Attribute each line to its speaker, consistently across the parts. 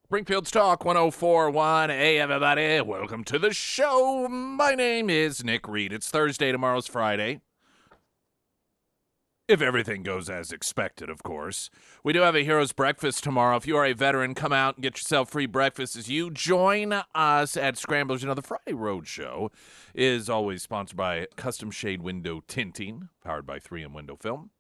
Speaker 1: Springfield's Talk 104.1. Hey, everybody. Welcome to the show. My name is Nick Reed. It's Thursday. Tomorrow's Friday. If everything goes as expected, of course. We do have a Heroes Breakfast tomorrow. If you are a veteran, come out and get yourself free breakfast as you join us at Scramblers. You know, the Friday Road Show is always sponsored by Custom Shade Window Tinting, powered by 3M Window Film.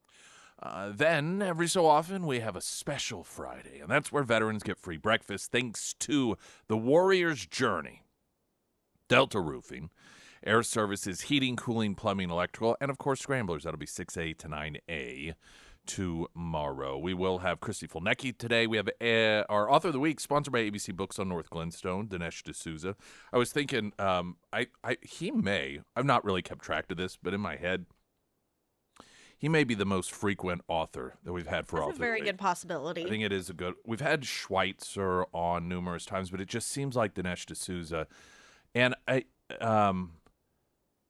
Speaker 1: Then, every so often, we have a special Friday, and that's where veterans get free breakfast thanks to the Warrior's Journey, Delta Roofing, Air Services, Heating, Cooling, Plumbing, Electrical, and, of course, Scramblers. That'll be 6A to 9A tomorrow. We will have Christy Fulnecki today. We have our Author of the Week, sponsored by ABC Books on North Glenstone, Dinesh D'Souza. I was thinking, I've not really kept track of this, but in my head, he may be the most frequent author that we've had for Author.
Speaker 2: That's a very good possibility.
Speaker 1: I think it is a good. We've had Schweitzer on numerous times, but it just seems like Dinesh D'Souza. And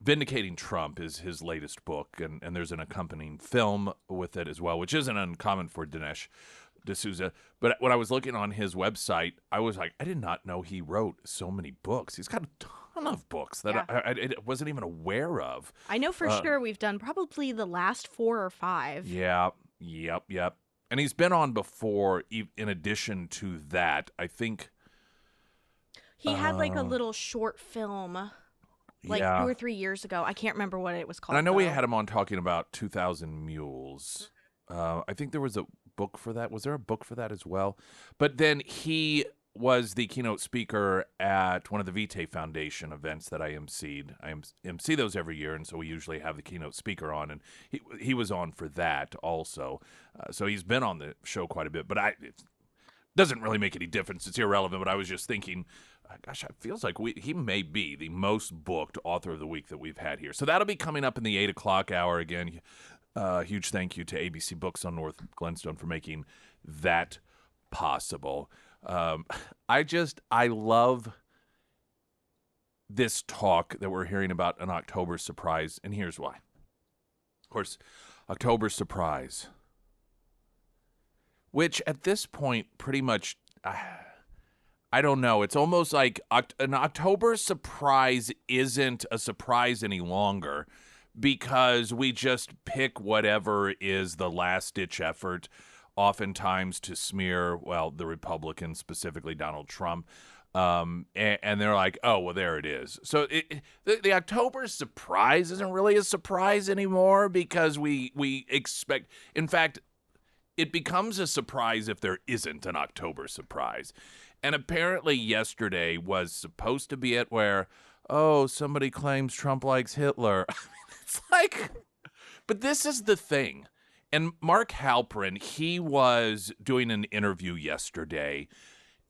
Speaker 1: Vindicating Trump is his latest book, and there's an accompanying film with it as well, which isn't uncommon for Dinesh D'Souza. But when I was looking on his website, I was like, I did not know he wrote so many books. He's got a ton of books that I wasn't even aware of.
Speaker 2: I know for sure we've done probably the last 4 or 5.
Speaker 1: Yeah, yep. And he's been on before, in addition to that, I think.
Speaker 2: He had like a little short film like 2 or 3 years ago. I can't remember what it was called.
Speaker 1: And I know we had him on talking about 2,000 Mules. I think there was a book for that. Was there a book for that as well? But then he was the keynote speaker at one of the Vitae Foundation events that I emceed. I MC those every year, and so we usually have the keynote speaker on, and he was on for that also. So he's been on the show quite a bit, but it doesn't really make any difference. It's irrelevant, but I was just thinking, gosh, it feels like he may be the most booked author of the week that we've had here. So that'll be coming up in the 8 o'clock hour again. Huge thank you to ABC Books on North Glenstone for making that possible. I love this talk that we're hearing about an October surprise, and here's why. Of course, October surprise, which at this point pretty much, I don't know, it's almost like an October surprise isn't a surprise any longer because we just pick whatever is the last-ditch effort oftentimes to smear, the Republicans, specifically Donald Trump, and they're like, oh, well, there it is. So the October surprise isn't really a surprise anymore because we expect, in fact, it becomes a surprise if there isn't an October surprise. And apparently yesterday was supposed to be it where, somebody claims Trump likes Hitler. It's like, but this is the thing. And Mark Halperin, he was doing an interview yesterday,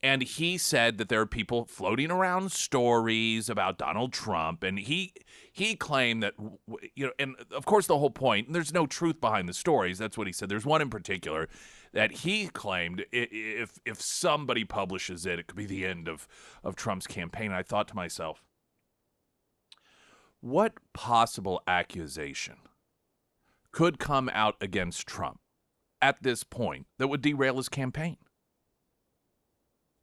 Speaker 1: and he said that there are people floating around stories about Donald Trump, and he claimed that, and of course the whole point, and there's no truth behind the stories, that's what he said. There's one in particular that he claimed if somebody publishes it, it could be the end of Trump's campaign. And I thought to myself, what possible accusation could come out against Trump at this point that would derail his campaign?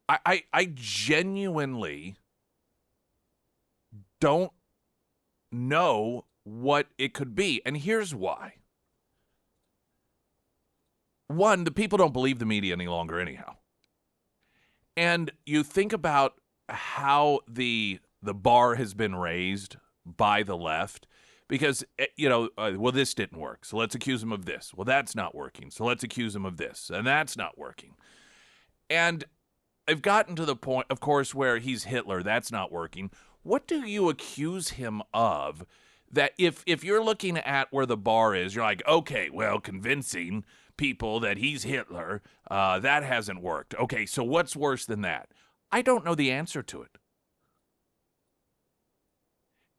Speaker 1: I genuinely don't know what it could be. And here's why. One, the people don't believe the media any longer anyhow. And you think about how the bar has been raised by the left. Because, this didn't work, so let's accuse him of this. Well, that's not working, so let's accuse him of this, and that's not working. And I've gotten to the point, of course, where he's Hitler, that's not working. What do you accuse him of that if you're looking at where the bar is, you're like, okay, well, convincing people that he's Hitler, that hasn't worked. Okay, so what's worse than that? I don't know the answer to it.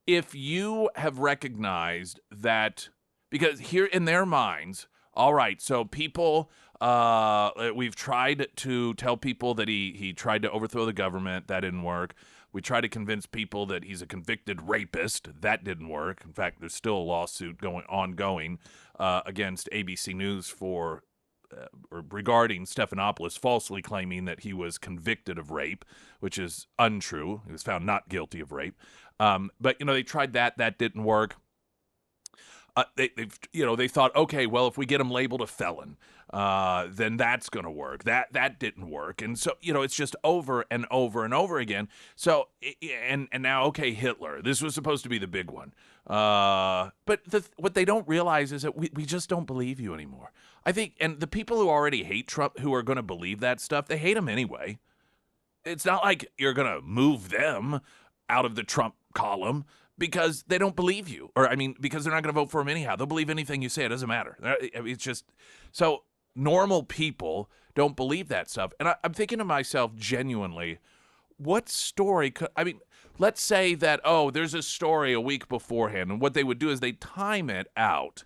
Speaker 1: If you have recognized that, because here in their minds, all right, so people, we've tried to tell people that he tried to overthrow the government. That didn't work. We tried to convince people that he's a convicted rapist. That didn't work. In fact, there's still a lawsuit ongoing against ABC News for or regarding Stephanopoulos falsely claiming that he was convicted of rape, which is untrue. He was found not guilty of rape. But they tried that. That didn't work. They thought, okay, well, if we get him labeled a felon, then that's going to work. That didn't work, and so it's just over and over and over again. So and now, okay, Hitler. This was supposed to be the big one, but what they don't realize is that we just don't believe you anymore. I think, and the people who already hate Trump, who are going to believe that stuff, they hate him anyway. It's not like you're going to move them out of the Trump column because they don't believe you, or because they're not going to vote for him anyhow. They'll believe anything you say. It doesn't matter. It's just so normal people don't believe that stuff. And I'm thinking to myself, genuinely, what story could let's say that, there's a story a week beforehand, and what they would do is they time it out,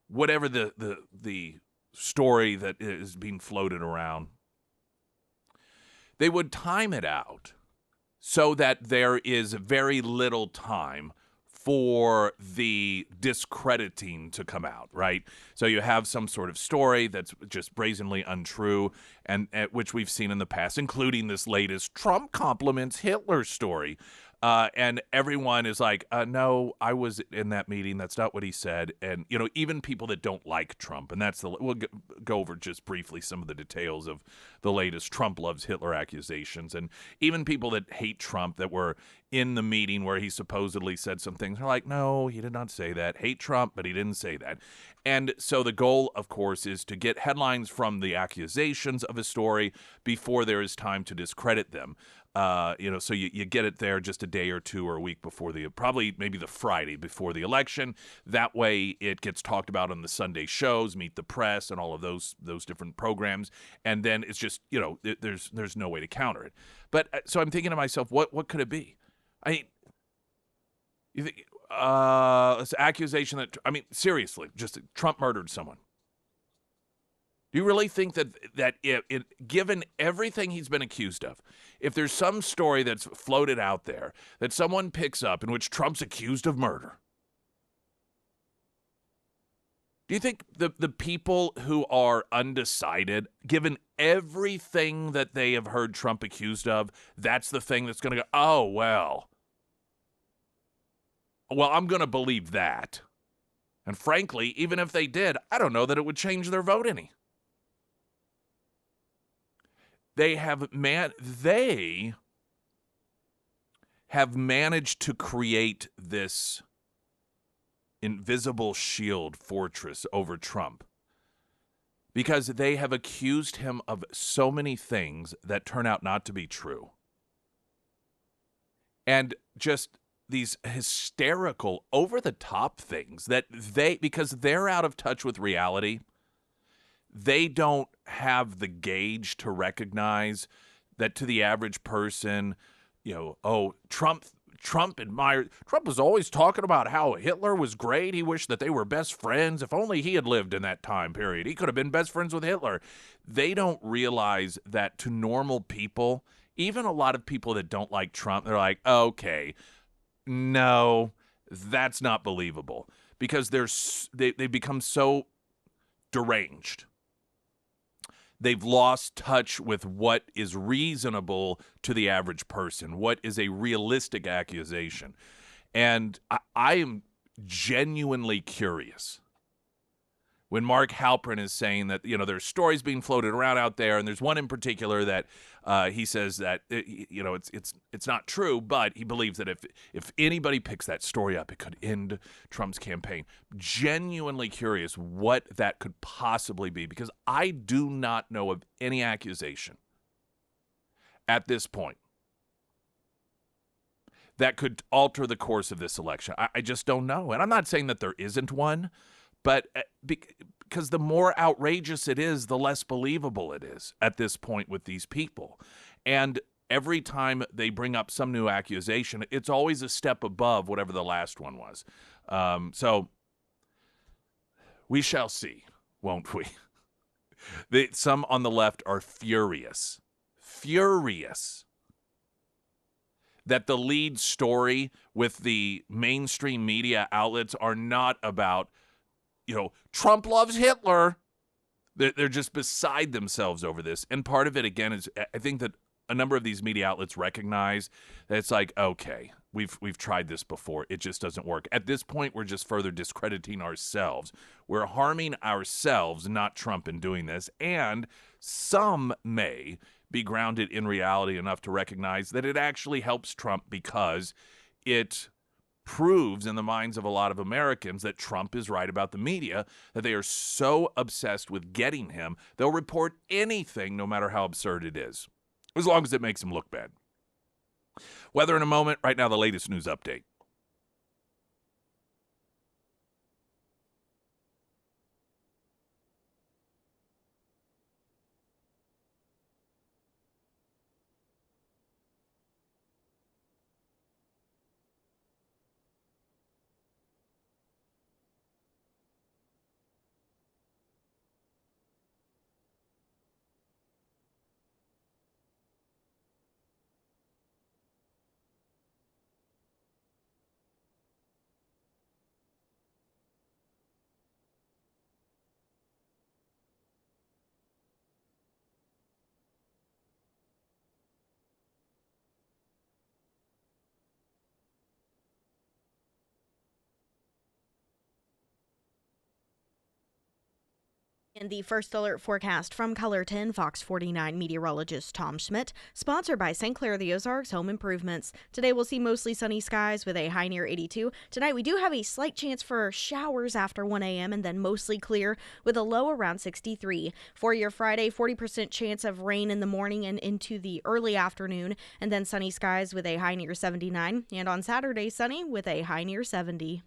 Speaker 1: whatever the story that is being floated around. They would time it out so that there is very little time for the discrediting to come out, right? So you have some sort of story that's just brazenly untrue, and which we've seen in the past, including this latest Trump compliments Hitler story. And everyone is like, no, I was in that meeting. That's not what he said. And, even people that don't like Trump, and we'll go over just briefly some of the details of the latest Trump loves Hitler accusations. And even people that hate Trump that were in the meeting where he supposedly said some things are like, no, he did not say that. Hate Trump, but he didn't say that. And so the goal, of course, is to get headlines from the accusations of a story before there is time to discredit them. So you get it there just a day or two or a week before maybe the Friday before the election. That way it gets talked about on the Sunday shows, Meet the Press, and all of those different programs. And then it's just, there's no way to counter it. But so I'm thinking to myself, what could it be? You think, this accusation that, seriously, just Trump murdered someone. Do you really think that given everything he's been accused of, if there's some story that's floated out there that someone picks up in which Trump's accused of murder, do you think the people who are undecided, given everything that they have heard Trump accused of, that's the thing that's going to go, oh, well, I'm going to believe that. And frankly, even if they did, I don't know that it would change their vote any. They have managed to create this invisible shield fortress over Trump because they have accused him of so many things that turn out not to be true. And just these hysterical, over-the-top things that because they're out of touch with reality, they don't have the gauge to recognize that to the average person, Trump was always talking about how Hitler was great. He wished that they were best friends. If only he had lived in that time period, he could have been best friends with Hitler. They don't realize that to normal people, even a lot of people that don't like Trump, they're like, okay, no, that's not believable, because they become so deranged. They've lost touch with what is reasonable to the average person, what is a realistic accusation. And I am genuinely curious when Mark Halperin is saying that, there's stories being floated around out there, and there's one in particular that he says that, it's not true, but he believes that if anybody picks that story up, it could end Trump's campaign. Genuinely curious what that could possibly be, because I do not know of any accusation at this point that could alter the course of this election. I just don't know. And I'm not saying that there isn't one, but because the more outrageous it is, the less believable it is at this point with these people. And every time they bring up some new accusation, it's always a step above whatever the last one was. So we shall see, won't we? Some on the left are furious that the lead story with the mainstream media outlets are not about, Trump loves Hitler. They're just beside themselves over this. And part of it, again, is I think that a number of these media outlets recognize that it's like, okay, we've tried this before. It just doesn't work. At this point, we're just further discrediting ourselves. We're harming ourselves, not Trump, in doing this. And some may be grounded in reality enough to recognize that it actually helps Trump because it proves in the minds of a lot of Americans that Trump is right about the media, that they are so obsessed with getting him, they'll report anything, no matter how absurd it is, as long as it makes him look bad. Weather in a moment. Right now, the latest news update.
Speaker 2: In the first alert forecast from Color 10, Fox 49 meteorologist Tom Schmidt, sponsored by St. Clair the Ozarks Home Improvements. Today we'll see mostly sunny skies with a high near 82. Tonight we do have a slight chance for showers after 1 a.m. and then mostly clear with a low around 63. For your Friday, 40% chance of rain in the morning and into the early afternoon, and then sunny skies with a high near 79. And on Saturday, sunny with a high near 70.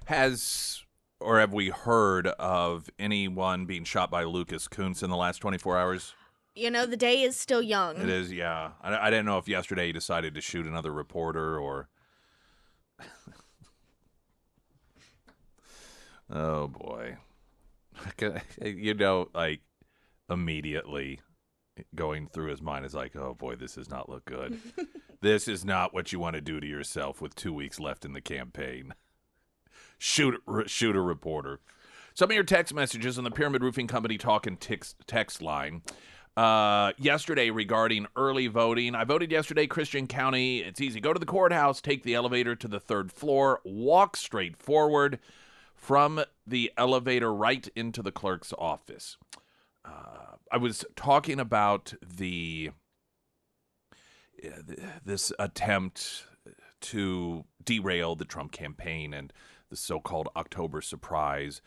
Speaker 1: Have we heard of anyone being shot by Lucas Kuntz in the last 24 hours?
Speaker 2: The day is still
Speaker 1: It
Speaker 2: young.
Speaker 1: is, yeah. I didn't know if yesterday he decided to shoot another reporter or. Oh, boy. Like, immediately going through his mind is like, oh, boy, this does not look good. This is not what you want to do to yourself with 2 weeks left in the campaign. Shoot a reporter. Some of your text messages on the Pyramid Roofing Company Talking text line. Yesterday regarding early voting. I voted yesterday, Christian County. It's easy. Go to the courthouse, take the elevator to the third floor, walk straight forward from the elevator right into the clerk's office. I was talking about this attempt to derail the Trump campaign and the so-called October surprise.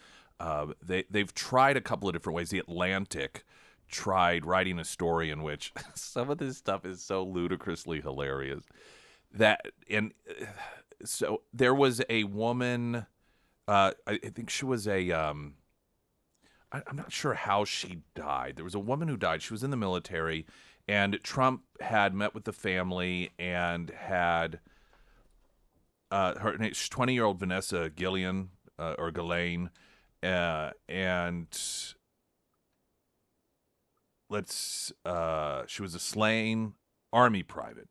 Speaker 1: They've tried a couple of different ways. The Atlantic tried writing a story in which some of this stuff is so ludicrously hilarious so there was a woman. I think she was I'm not sure how she died. There was a woman who died. She was in the military, and Trump had met with the family and had her 20-year-old Vanessa Gillian or Ghislaine, and she was a slain Army private.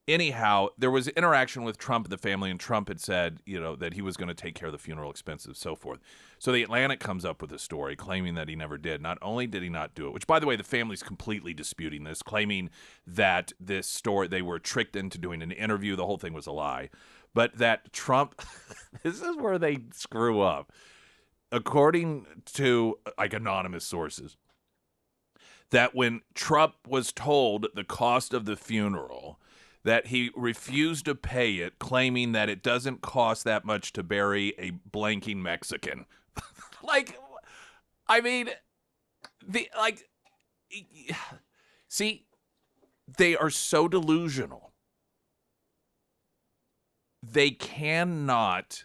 Speaker 1: Anyhow, there was interaction with Trump and the family, and Trump had said, that he was going to take care of the funeral expenses and so forth. So the Atlantic comes up with a story claiming that he never did. Not only did he not do it, which, by the way, the family's completely disputing this, claiming that this story, they were tricked into doing an interview. The whole thing was a lie. But that Trump, this is where they screw up. According to, anonymous sources, that when Trump was told the cost of the funeral, that he refused to pay it, claiming that it doesn't cost that much to bury a blanking Mexican. See, they are so delusional. They cannot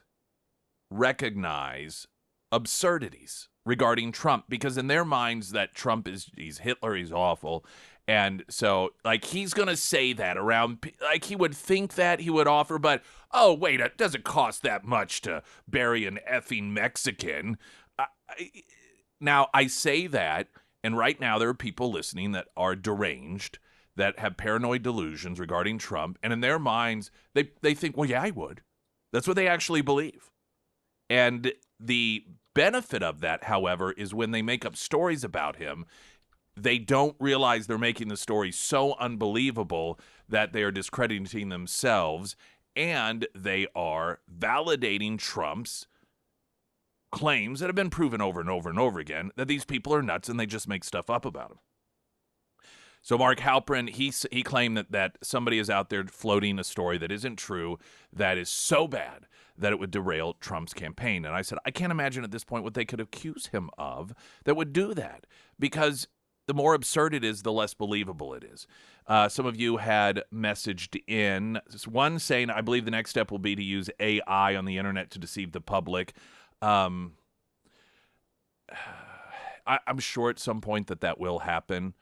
Speaker 1: recognize absurdities regarding Trump, because in their minds that Trump he's Hitler, he's awful. And so, he's going to say that around, he would think that he would offer, but, oh, wait, it doesn't cost that much to bury an effing Mexican. Now, I say that, and right now there are people listening that are deranged, that have paranoid delusions regarding Trump, and in their minds, they think, well, yeah, I would. That's what they actually believe. And the benefit of that, however, is when they make up stories about him, they don't realize they're making the story so unbelievable that they are discrediting themselves, and they are validating Trump's claims that have been proven over and over and over again that these people are nuts and they just make stuff up about him. So Mark Halperin, he claimed that somebody is out there floating a story that isn't true, that is so bad that it would derail Trump's campaign. And I said, I can't imagine at this point what they could accuse him of that would do that, because the more absurd it is, the less believable it is. Some of you had messaged in, one saying, I believe the next step will be to use AI on the internet to deceive the public. I'm sure at some point that will happen.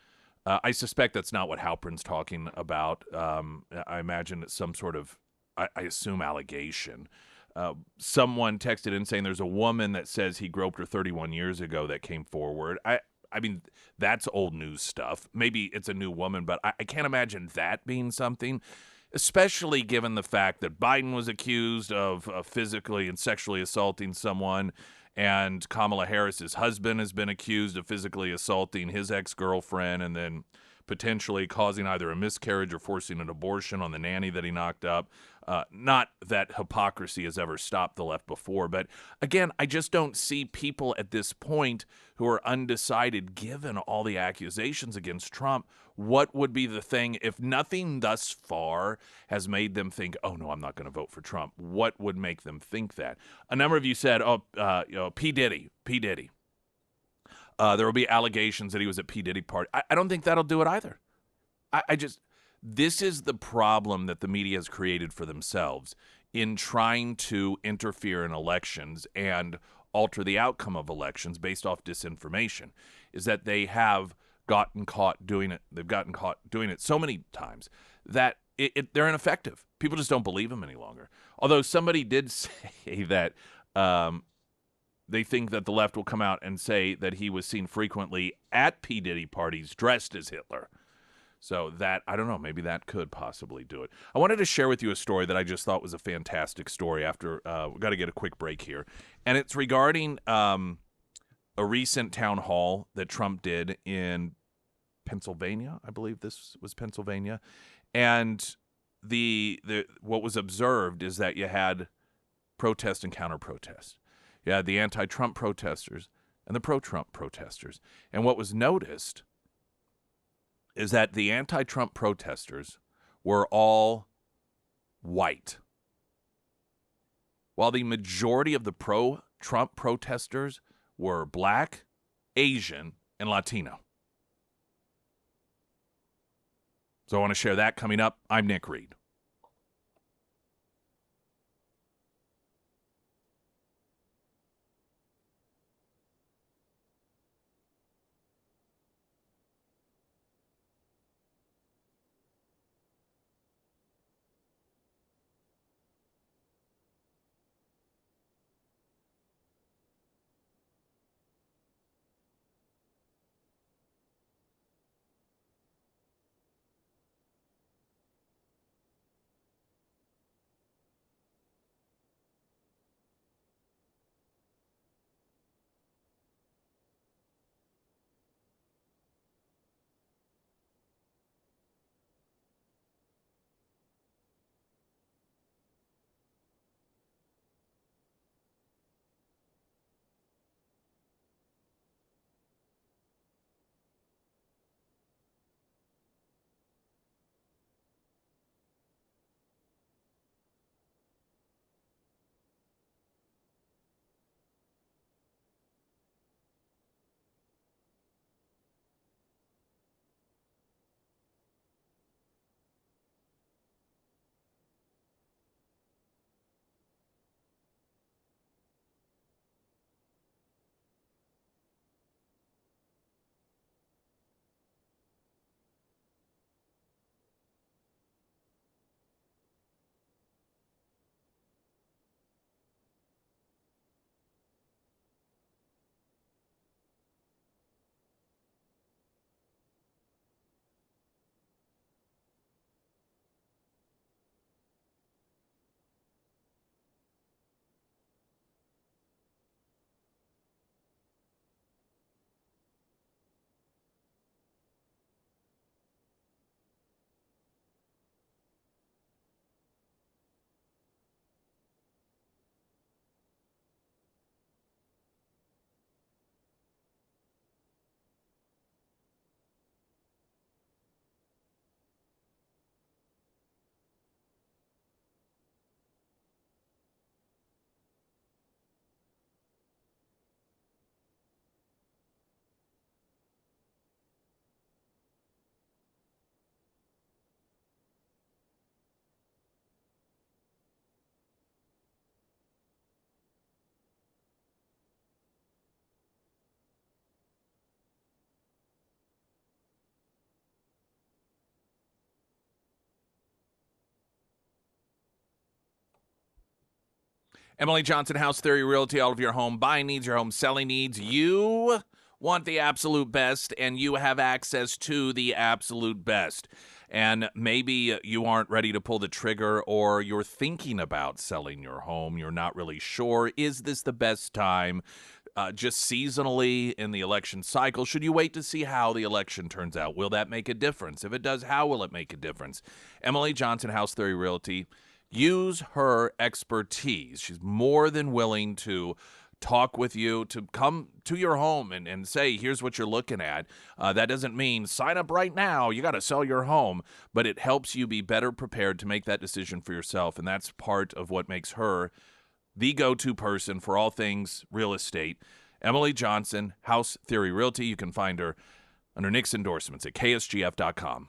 Speaker 1: I suspect that's not what Halperin's talking about. I imagine it's some sort of, I assume, allegation. Someone texted in saying there's a woman that says he groped her 31 years ago that came forward. I mean, that's old news stuff. Maybe it's a new woman, but I can't imagine that being something, especially given the fact that Biden was accused of physically and sexually assaulting someone, and Kamala Harris's husband has been accused of physically assaulting his ex-girlfriend and then potentially causing either a miscarriage or forcing an abortion on the nanny that he knocked up. Not that hypocrisy has ever stopped the left before, but again, I just don't see people at this point who are undecided, given all the accusations against Trump, what would be the thing if nothing thus far has made them think, oh, no, I'm not going to vote for Trump? What would make them think that? A number of you said, P. Diddy. There will be allegations that he was at P. Diddy party. I don't think that'll do it either. This is the problem that the media has created for themselves, in trying to interfere in elections and alter the outcome of elections based off disinformation is that they have gotten caught doing it. They've gotten caught doing it so many times that they're ineffective. People just don't believe them any longer. Although somebody did say that they think that the left will come out and say that he was seen frequently at P. Diddy parties dressed as Hitler. So that, I don't know, maybe that could possibly do it. I wanted to share with you a story that I just thought was a fantastic story after, we've got to get a quick break here. And it's regarding a recent town hall that Trump did in Pennsylvania. I believe this was Pennsylvania. And the what was observed is that you had protest and counter-protest. You had the anti-Trump protesters and the pro-Trump protesters. And what was noticed is that the anti-Trump protesters were all white, while the majority of the pro-Trump protesters were black, Asian, and Latino. So I want to share that coming up. I'm Nick Reed. Emily Johnson, House Theory Realty, all of your home buying needs, your home selling needs. You want the absolute best, and you have access to the absolute best. And maybe you aren't ready to pull the trigger, or you're thinking about selling your home. You're not really sure. Is this the best time? Just seasonally in the election cycle? Should you wait to see how the election turns out? Will that make a difference? If it does, how will it make a difference? Emily Johnson, House Theory Realty. Use her expertise. She's more than willing to talk with you, to come to your home and say, here's what you're looking at. That doesn't mean sign up right now. You got to sell your home, but it helps you be better prepared to make that decision for yourself. And that's part of what makes her the go-to person for all things real estate. Emily Johnson, House Theory Realty. You can find her under Nick's endorsements at ksgf.com.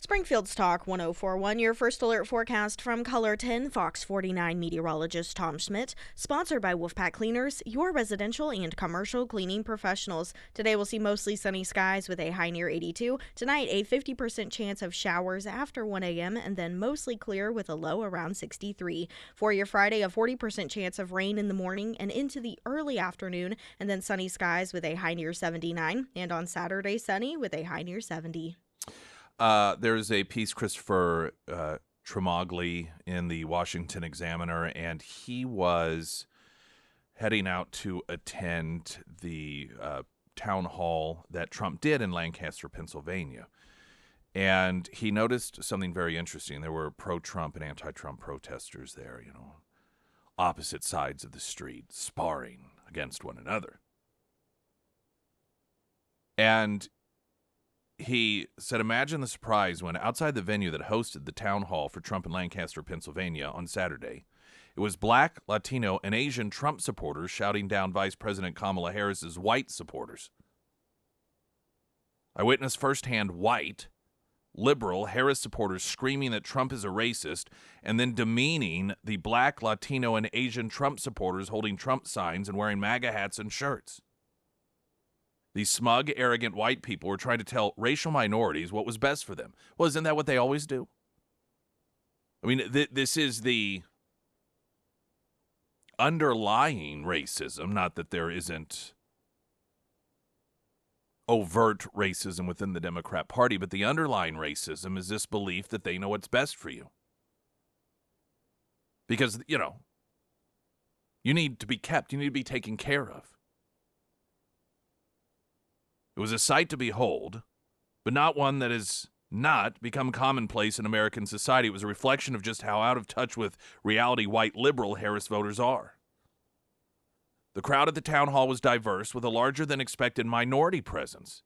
Speaker 2: Springfield's Talk 1041, your first alert forecast from Color 10, Fox 49 meteorologist Tom Schmidt, sponsored by Wolfpack Cleaners, your residential and commercial cleaning professionals. Today we'll see mostly sunny skies with a high near 82. Tonight, a 50% chance of showers after 1 a.m. and then mostly clear with a low around 63. For your Friday, a 40% chance of rain in the morning and into the early afternoon, and then sunny skies with a high near 79. And on Saturday, sunny with a high near 70.
Speaker 1: There's a piece, Christopher Tremogli, in the Washington Examiner, and he was heading out to attend the town hall that Trump did in Lancaster, Pennsylvania. And he noticed something very interesting. There were pro-Trump and anti-Trump protesters there, opposite sides of the street, sparring against one another. And he said, imagine the surprise when outside the venue that hosted the town hall for Trump in Lancaster, Pennsylvania on Saturday, it was Black, Latino, and Asian Trump supporters shouting down Vice President Kamala Harris's white supporters. I witnessed firsthand white, liberal Harris supporters screaming that Trump is a racist and then demeaning the Black, Latino, and Asian Trump supporters holding Trump signs and wearing MAGA hats and shirts. These smug, arrogant white people were trying to tell racial minorities what was best for them. Well, isn't that what they always do? I mean, this is the underlying racism, not that there isn't overt racism within the Democrat Party, but the underlying racism is this belief that they know what's best for you. Because, you need to be kept. You need to be taken care of. It was a sight to behold, but not one that has not become commonplace in American society. It was a reflection of just how out of touch with reality white liberal Harris voters are. The crowd at the town hall was diverse, with a larger than expected minority presence.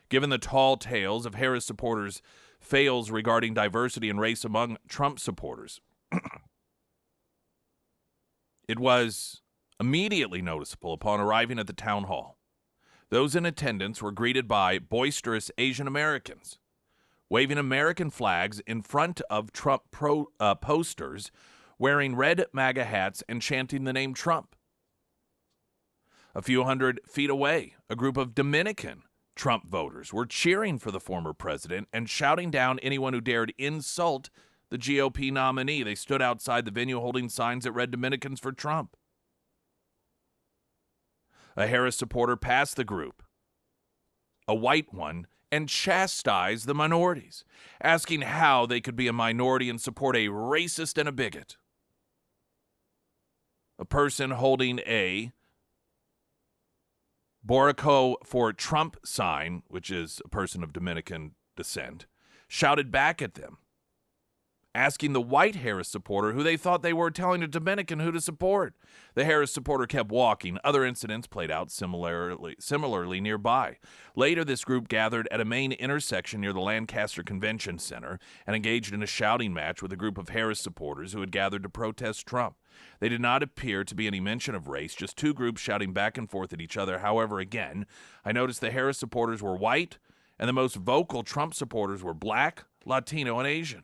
Speaker 1: Given the tall tales of Harris supporters' fails regarding diversity and race among Trump supporters, it was immediately noticeable upon arriving at the town hall. Those in attendance were greeted by boisterous Asian Americans, waving American flags in front of Trump posters, wearing red MAGA hats and chanting the name Trump. A few hundred feet away, a group of Dominican Trump voters were cheering for the former president and shouting down anyone who dared insult the GOP nominee. They stood outside the venue holding signs that read Dominicans for Trump. A Harris supporter passed the group, a white one, and chastised the minorities, asking how they could be a minority and support a racist and a bigot. A person holding a Borico for Trump sign, which is a person of Dominican descent, shouted back at them, asking the white Harris supporter who they thought they were telling a Dominican who to support. The Harris supporter kept walking. Other incidents played out similarly nearby. Later, this group gathered at a main intersection near the Lancaster Convention Center and engaged in a shouting match with a group of Harris supporters who had gathered to protest Trump. They did not appear to be any mention of race, just two groups shouting back and forth at each other. However, again, I noticed the Harris supporters were white, and the most vocal Trump supporters were Black, Latino, and Asian.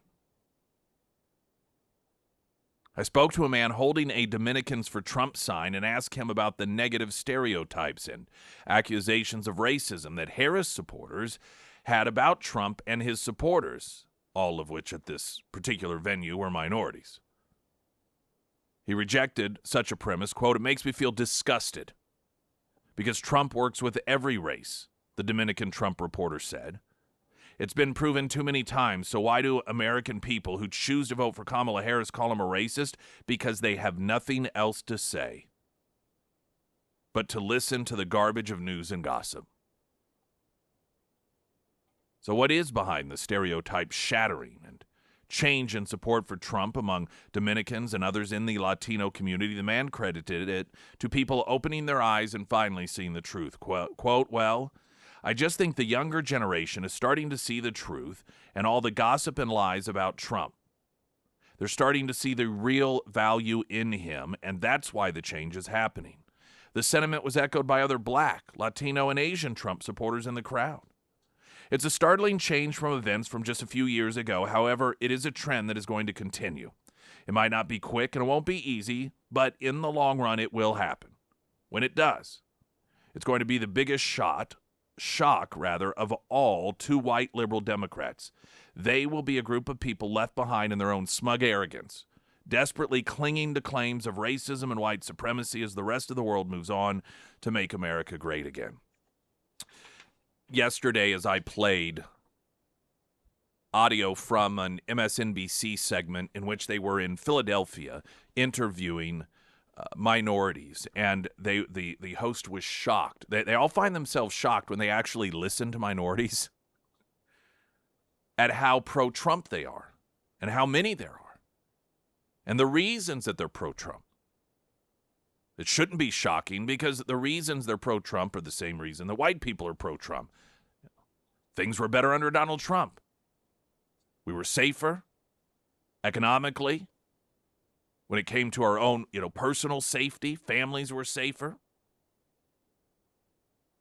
Speaker 1: I spoke to a man holding a Dominicans for Trump sign and asked him about the negative stereotypes and accusations of racism that Harris supporters had about Trump and his supporters, all of which at this particular venue were minorities. He rejected such a premise. Quote, "It makes me feel disgusted because Trump works with every race," the Dominican Trump reporter said. "It's been proven too many times, so why do American people who choose to vote for Kamala Harris call him a racist? Because they have nothing else to say but to listen to the garbage of news and gossip." So what is behind the stereotype shattering and change in support for Trump among Dominicans and others in the Latino community? The man credited it to people opening their eyes and finally seeing the truth. Quote, "Well, I just think the younger generation is starting to see the truth and all the gossip and lies about Trump. They're starting to see the real value in him, and that's why the change is happening." The sentiment was echoed by other Black, Latino, and Asian Trump supporters in the crowd. It's a startling change from events from just a few years ago. However, it is a trend that is going to continue. It might not be quick and it won't be easy, but in the long run, it will happen. When it does, it's going to be the biggest shock of all to white liberal Democrats. They will be a group of people left behind in their own smug arrogance, desperately clinging to claims of racism and white supremacy as the rest of the world moves on to make America great again. Yesterday, as I played audio from an MSNBC segment in which they were in Philadelphia interviewing minorities, and the host was shocked. They all find themselves shocked when they actually listen to minorities at how pro-Trump they are and how many there are and the reasons that they're pro-Trump. It shouldn't be shocking because the reasons they're pro-Trump are the same reason the white people are pro-Trump. Things were better under Donald Trump. We were safer economically. When it came to our own, personal safety, families were safer.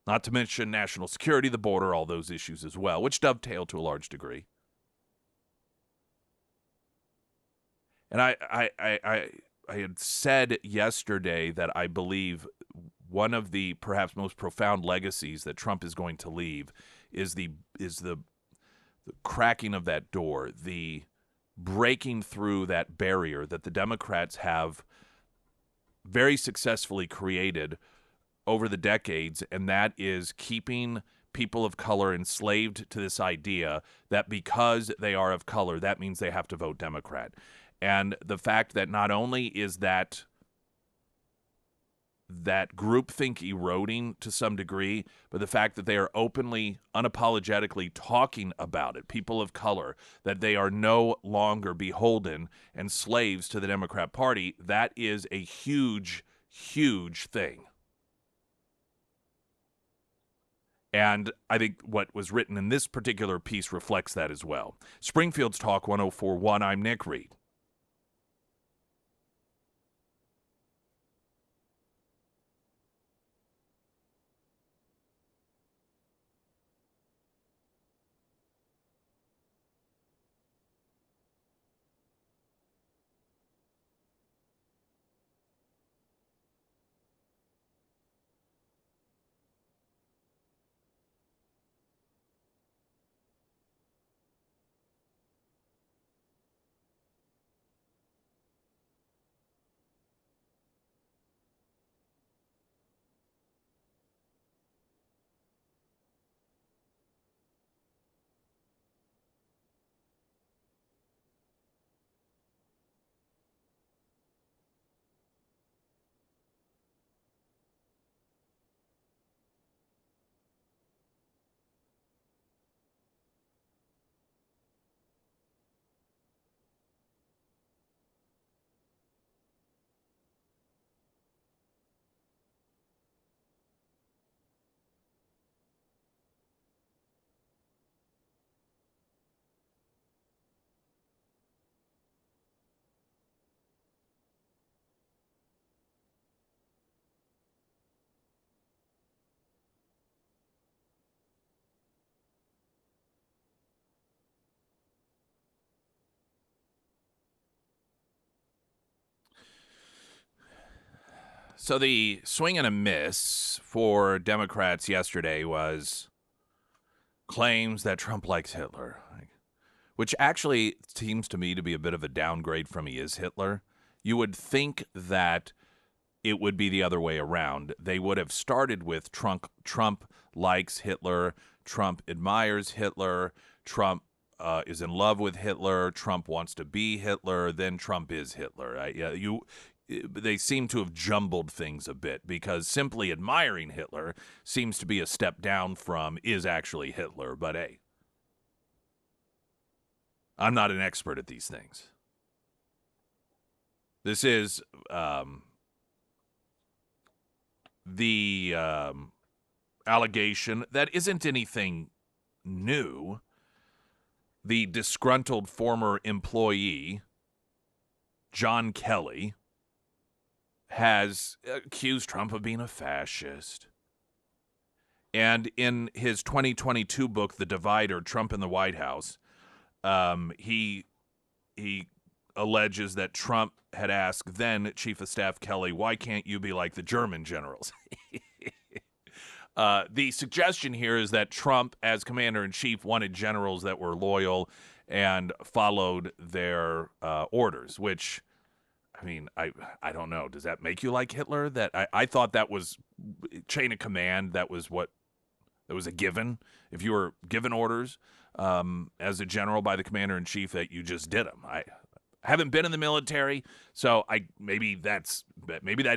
Speaker 1: Not to mention national security, the border, all those issues as well, which dovetail to a large degree. And I had said yesterday that I believe one of the perhaps most profound legacies that Trump is going to leave is the cracking of that door, the breaking through that barrier that the Democrats have very successfully created over the decades, and that is keeping people of color enslaved to this idea that because they are of color, that means they have to vote Democrat. And the fact that not only is that groupthink eroding to some degree, but the fact that they are openly, unapologetically talking about it, people of color, that they are no longer beholden and slaves to the Democrat Party, that is a huge, huge thing. And I think what was written in this particular piece reflects that as well. Springfield's Talk 104.1, I'm Nick Reed. So the swing and a miss for Democrats yesterday was claims that Trump likes Hitler, which actually seems to me to be a bit of a downgrade from he is Hitler. You would think that it would be the other way around. They would have started with Trump likes Hitler, Trump admires Hitler, Trump is in love with Hitler, Trump wants to be Hitler, then Trump is Hitler. Right? They seem to have jumbled things a bit because simply admiring Hitler seems to be a step down from is actually Hitler. But hey, I'm not an expert at these things. This is the allegation that isn't anything new. The disgruntled former employee, John Kelly, has accused Trump of being a fascist. And in his 2022 book, The Divider, Trump in the White House, he alleges that Trump had asked then Chief of Staff Kelly, why can't you be like the German generals? The suggestion here is that Trump, as commander-in-chief, wanted generals that were loyal and followed their orders, which, I mean, I don't know. Does that make you like Hitler? That I thought that was chain of command. That was a given. If you were given orders as a general by the commander-in-chief, that you just did them. I haven't been in the military, so maybe that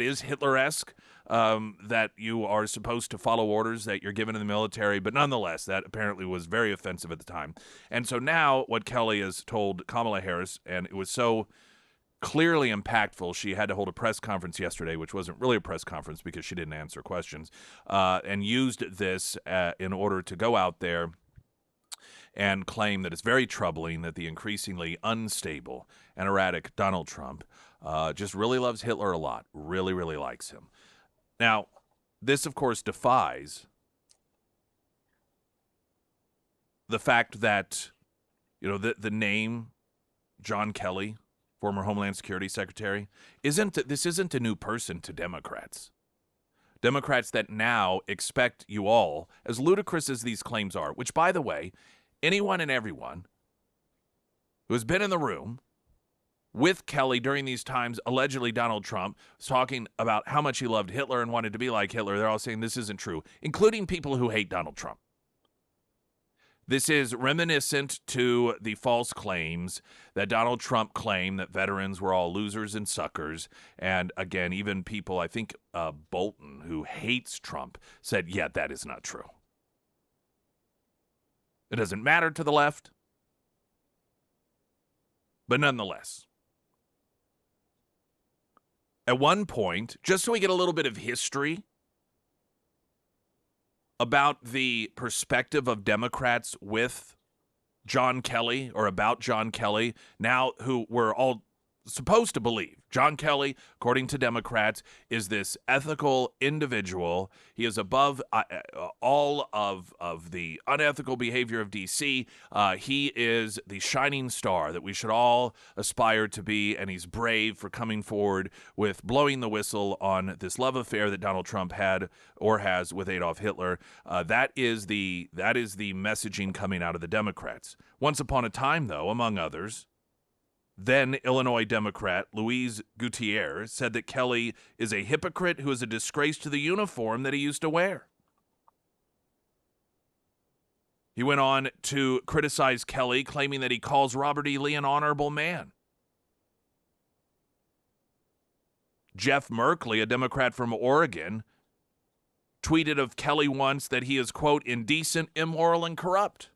Speaker 1: is Hitler-esque, that you are supposed to follow orders that you're given in the military, but nonetheless, that apparently was very offensive at the time. And so now what Kelly has told Kamala Harris, and it was so clearly impactful, she had to hold a press conference yesterday, which wasn't really a press conference because she didn't answer questions, and used this in order to go out there and claim that it's very troubling that the increasingly unstable and erratic Donald Trump just really loves Hitler a lot, really, really likes him. Now, this, of course, defies the fact that, the name John Kelly, former Homeland Security Secretary, isn't a new person to Democrats. Democrats that now expect you all, as ludicrous as these claims are, which, by the way, anyone and everyone who has been in the room with Kelly during these times, allegedly Donald Trump was talking about how much he loved Hitler and wanted to be like Hitler. They're all saying this isn't true, including people who hate Donald Trump. This is reminiscent to the false claims that Donald Trump claimed that veterans were all losers and suckers. And again, even people, I think Bolton, who hates Trump, said, yeah, that is not true. It doesn't matter to the left. But nonetheless, at one point, just so we get a little bit of history about the perspective of Democrats with John Kelly, or about John Kelly, now who we're all supposed to believe. John Kelly, according to Democrats, is this ethical individual. He is above all of the unethical behavior of D.C. He is the shining star that we should all aspire to be, and he's brave for coming forward with blowing the whistle on this love affair that Donald Trump had or has with Adolf Hitler. That is the messaging coming out of the Democrats. Once upon a time, though, among others, then Illinois Democrat Luis Gutierrez said that Kelly is a hypocrite who is a disgrace to the uniform that he used to wear. He went on to criticize Kelly, claiming that he calls Robert E. Lee an honorable man. Jeff Merkley, a Democrat from Oregon, tweeted of Kelly once that he is, quote, indecent, immoral, and corrupt.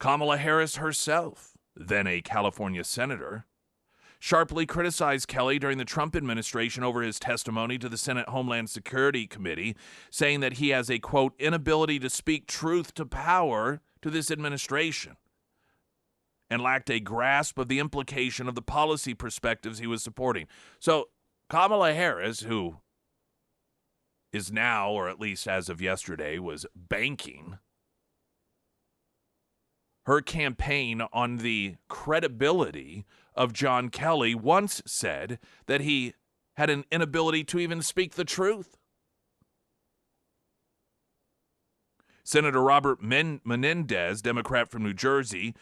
Speaker 1: Kamala Harris herself, then a California senator, sharply criticized Kelly during the Trump administration over his testimony to the Senate Homeland Security Committee, saying that he has a, quote, inability to speak truth to power to this administration and lacked a grasp of the implication of the policy perspectives he was supporting. So Kamala Harris, who is now, or at least as of yesterday, was banking her campaign on the credibility of John Kelly, once said that he had an inability to even speak the truth. Senator Robert Menendez, Democrat from New Jersey,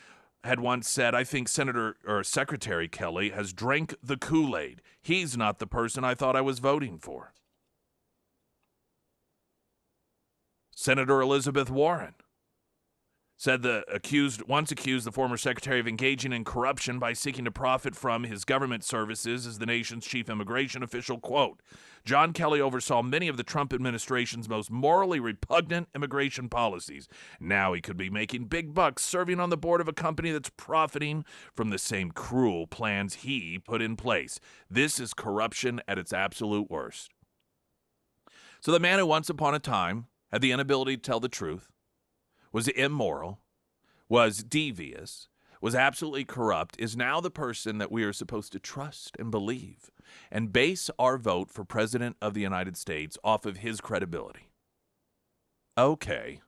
Speaker 1: had once said, I think Secretary Kelly has drank the Kool-Aid. He's not the person I thought I was voting for. Senator Elizabeth Warren said once accused the former secretary of engaging in corruption by seeking to profit from his government services as the nation's chief immigration official. Quote, John Kelly oversaw many of the Trump administration's most morally repugnant immigration policies. Now he could be making big bucks serving on the board of a company that's profiting from the same cruel plans he put in place. This is corruption at its absolute worst. So the man who once upon a time had the inability to tell the truth, was immoral, was devious, was absolutely corrupt, is now the person that we are supposed to trust and believe and base our vote for President of the United States off of his credibility. Okay.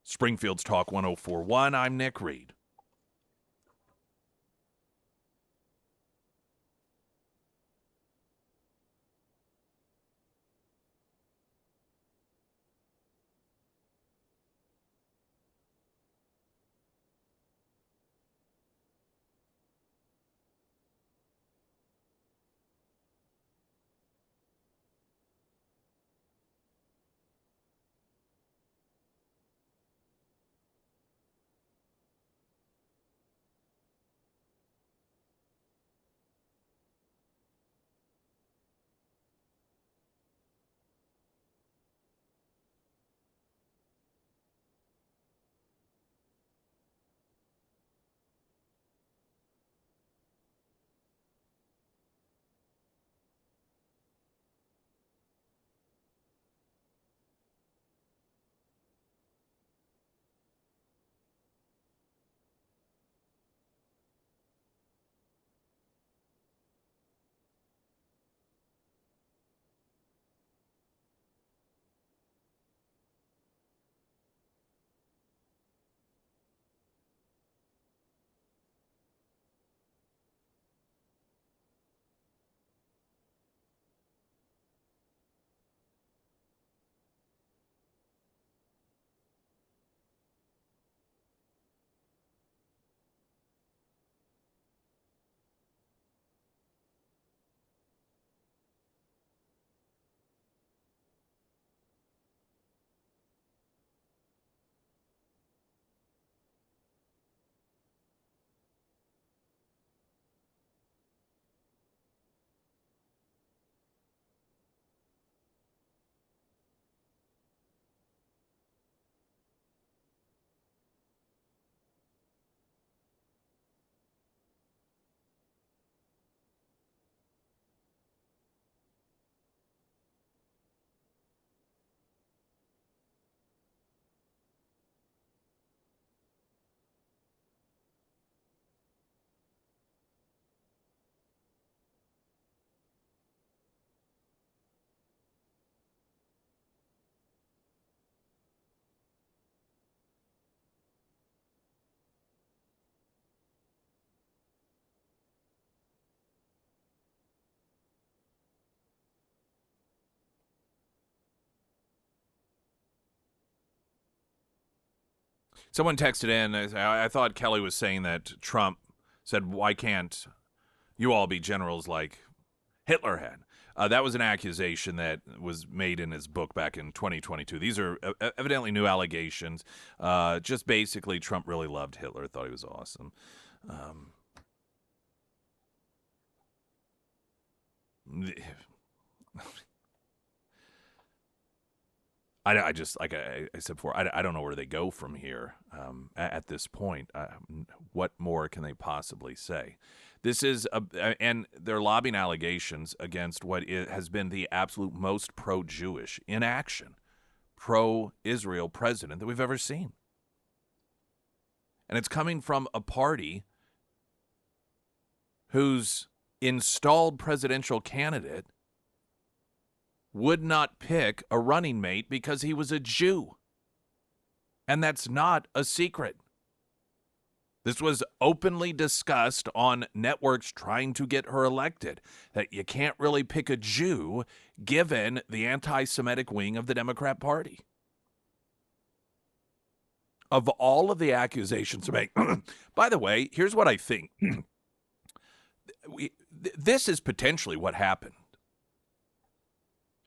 Speaker 1: Springfield's Talk 1041. I'm Nick Reed. Someone texted in, I thought Kelly was saying that Trump said, why can't you all be generals like Hitler had? That was an accusation that was made in his book back in 2022. These are evidently new allegations. Just basically, Trump really loved Hitler, thought he was awesome. I just, like I said before, I don't know where they go from here at this point. What more can they possibly say? This is, and they're lobbing allegations against what has been the absolute most pro-Jewish in action, pro-Israel president that we've ever seen. And it's coming from a party whose installed presidential candidate would not pick a running mate because he was a Jew. And that's not a secret. This was openly discussed on networks trying to get her elected, that you can't really pick a Jew given the anti-Semitic wing of the Democrat Party. Of all of the accusations made, by the way, here's what I think. This is potentially what happened.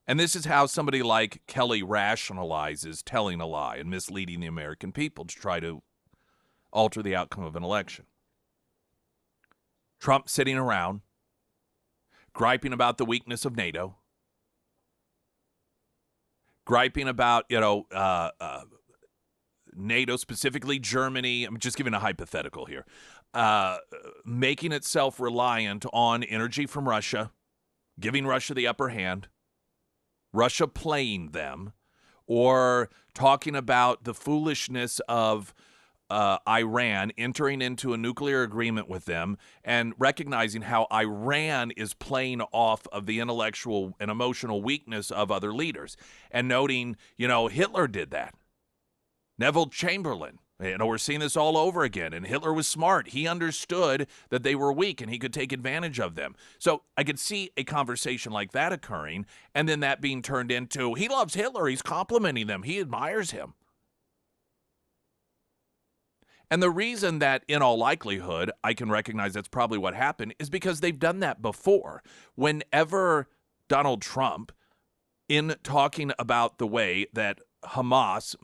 Speaker 1: And this is how somebody like Kelly rationalizes telling a lie and misleading the American people to try to alter the outcome of an election. Trump sitting around, griping about the weakness of NATO, griping about, NATO, specifically Germany. I'm just giving a hypothetical here. Making itself reliant on energy from Russia, giving Russia the upper hand, Russia playing them, or talking about the foolishness of Iran, entering into a nuclear agreement with them, and recognizing how Iran is playing off of the intellectual and emotional weakness of other leaders, and noting, Hitler did that. Neville Chamberlain. We're seeing this all over again. And Hitler was smart. He understood that they were weak and he could take advantage of them. So I could see a conversation like that occurring, and then that being turned into, he loves Hitler. He's complimenting them. He admires him. And the reason that, in all likelihood, I can recognize that's probably what happened is because they've done that before. Whenever Donald Trump, in talking about the way that Hamas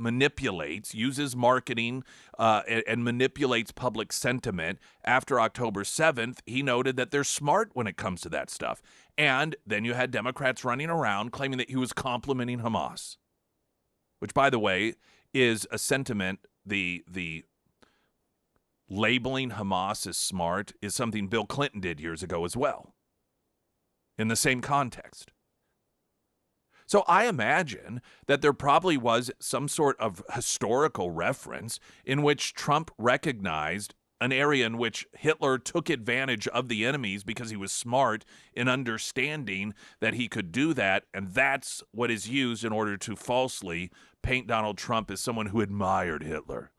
Speaker 1: uses marketing and manipulates public sentiment after October 7th, he noted that they're smart when it comes to that stuff. And then you had Democrats running around claiming that he was complimenting Hamas, which, by the way, is a sentiment, the labeling Hamas as smart is something Bill Clinton did years ago as well, in the same context. So I imagine that there probably was some sort of historical reference in which Trump recognized an area in which Hitler took advantage of the enemies because he was smart in understanding that he could do that, and that's what is used in order to falsely paint Donald Trump as someone who admired Hitler.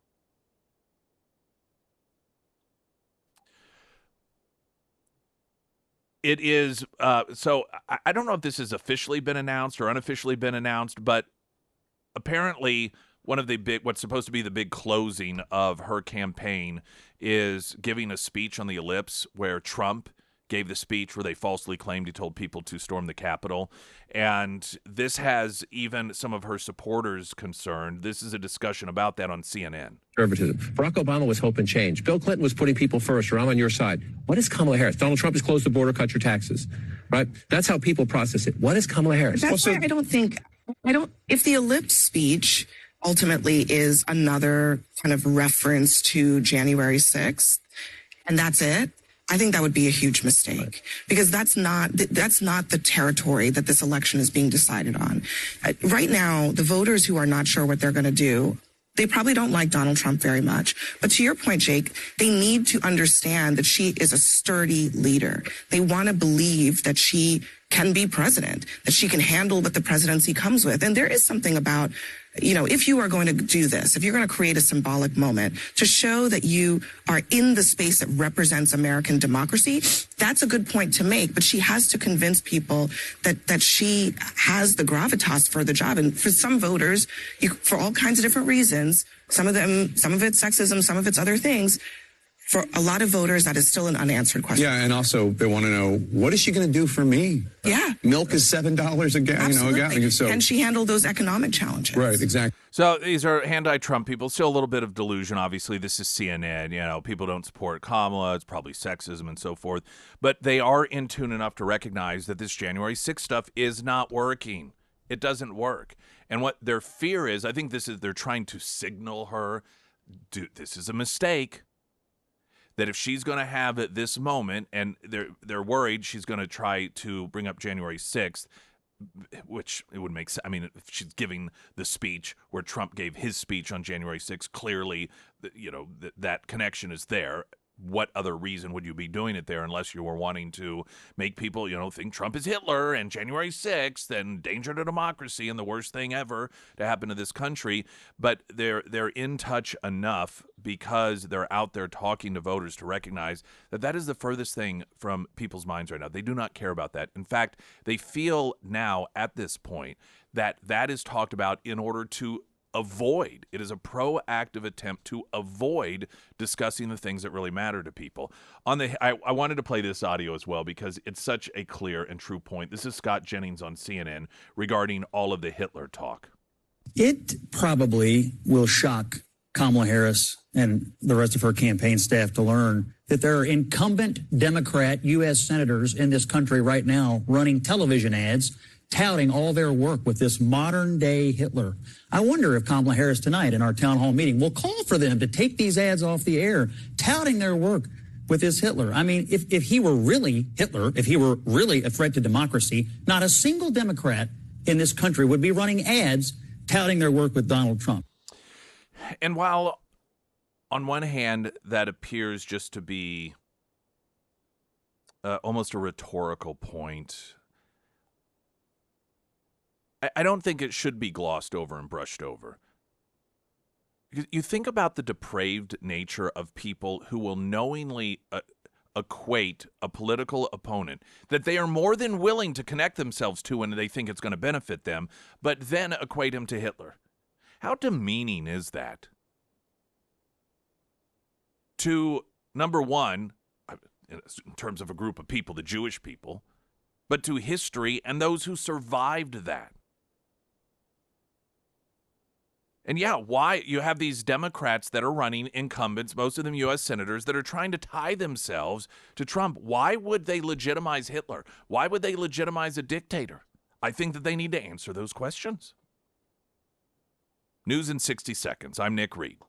Speaker 1: It is, so I don't know if this has officially been announced or unofficially been announced, but apparently one of the what's supposed to be the big closing of her campaign is giving a speech on the ellipse where Trump gave the speech where they falsely claimed he told people to storm the Capitol. And this has even some of her supporters concerned. This is a discussion about that on CNN.
Speaker 3: Conservatism. Barack Obama was hope and change. Bill Clinton was putting people first, or I'm on your side. What is Kamala Harris? Donald Trump has closed the border, cut your taxes, right? That's how people process it. What is Kamala Harris?
Speaker 4: That's why if the ellipse speech ultimately is another kind of reference to January 6th, and that's it, I think that would be a huge mistake, because that's not the territory that this election is being decided on. Right now, the voters who are not sure what they're going to do, they probably don't like Donald Trump very much. But to your point, Jake, they need to understand that she is a sturdy leader. They want to believe that she can be president, that she can handle what the presidency comes with. And there is something about, if you are going to do this, if you're going to create a symbolic moment to show that you are in the space that represents American democracy, that's a good point to make. But she has to convince people that she has the gravitas for the job. And for some voters, for all kinds of different reasons, some of it's sexism, some of it's other things. For a lot of voters, that is still an unanswered question.
Speaker 5: Yeah, and also they want to know, what is she going to do for me?
Speaker 4: Yeah.
Speaker 5: Milk is $7 a gallon. So,
Speaker 4: can she handle those economic challenges?
Speaker 5: Right, exactly.
Speaker 1: So these are anti-Trump people. Still a little bit of delusion, obviously. This is CNN. People don't support Kamala. It's probably sexism and so forth. But they are in tune enough to recognize that this January 6th stuff is not working. It doesn't work. And what their fear is, I think they're trying to signal her, this is a mistake. That if she's going to have this moment, and they're worried she's going to try to bring up January 6th, which it would make sense. I mean, if she's giving the speech where Trump gave his speech on January 6th, clearly, that connection is there. What other reason would you be doing it there unless you were wanting to make people, think Trump is Hitler and January 6th and danger to democracy and the worst thing ever to happen to this country? But they're in touch enough because they're out there talking to voters to recognize that is the furthest thing from people's minds right now. They do not care about that. In fact, they feel now at this point that is talked about in order to avoid. It is a proactive attempt to avoid discussing the things that really matter to people. I wanted to play this audio as well because it's such a clear and true point. This is Scott Jennings on CNN regarding all of the Hitler talk.
Speaker 6: It probably will shock Kamala Harris and the rest of her campaign staff to learn that there are incumbent Democrat U.S. senators in this country right now running television ads touting all their work with this modern-day Hitler. I wonder if Kamala Harris tonight in our town hall meeting will call for them to take these ads off the air, touting their work with this Hitler. I mean, if he were really Hitler, if he were really a threat to democracy, not a single Democrat in this country would be running ads touting their work with Donald Trump.
Speaker 1: And while On one hand, that appears just to be almost a rhetorical point. I don't think it should be glossed over and brushed over. You think about the depraved nature of people who will knowingly equate a political opponent that they are more than willing to connect themselves to when they think it's going to benefit them, but then equate him to Hitler. How demeaning is that? To, number one, in terms of a group of people, the Jewish people, but to history and those who survived that. And yeah, why you have these Democrats that are running incumbents, most of them U.S. senators, that are trying to tie themselves to Trump. Why would they legitimize Hitler? Why would they legitimize a dictator? I think that they need to answer those questions. News in 60 seconds. I'm Nick Reed.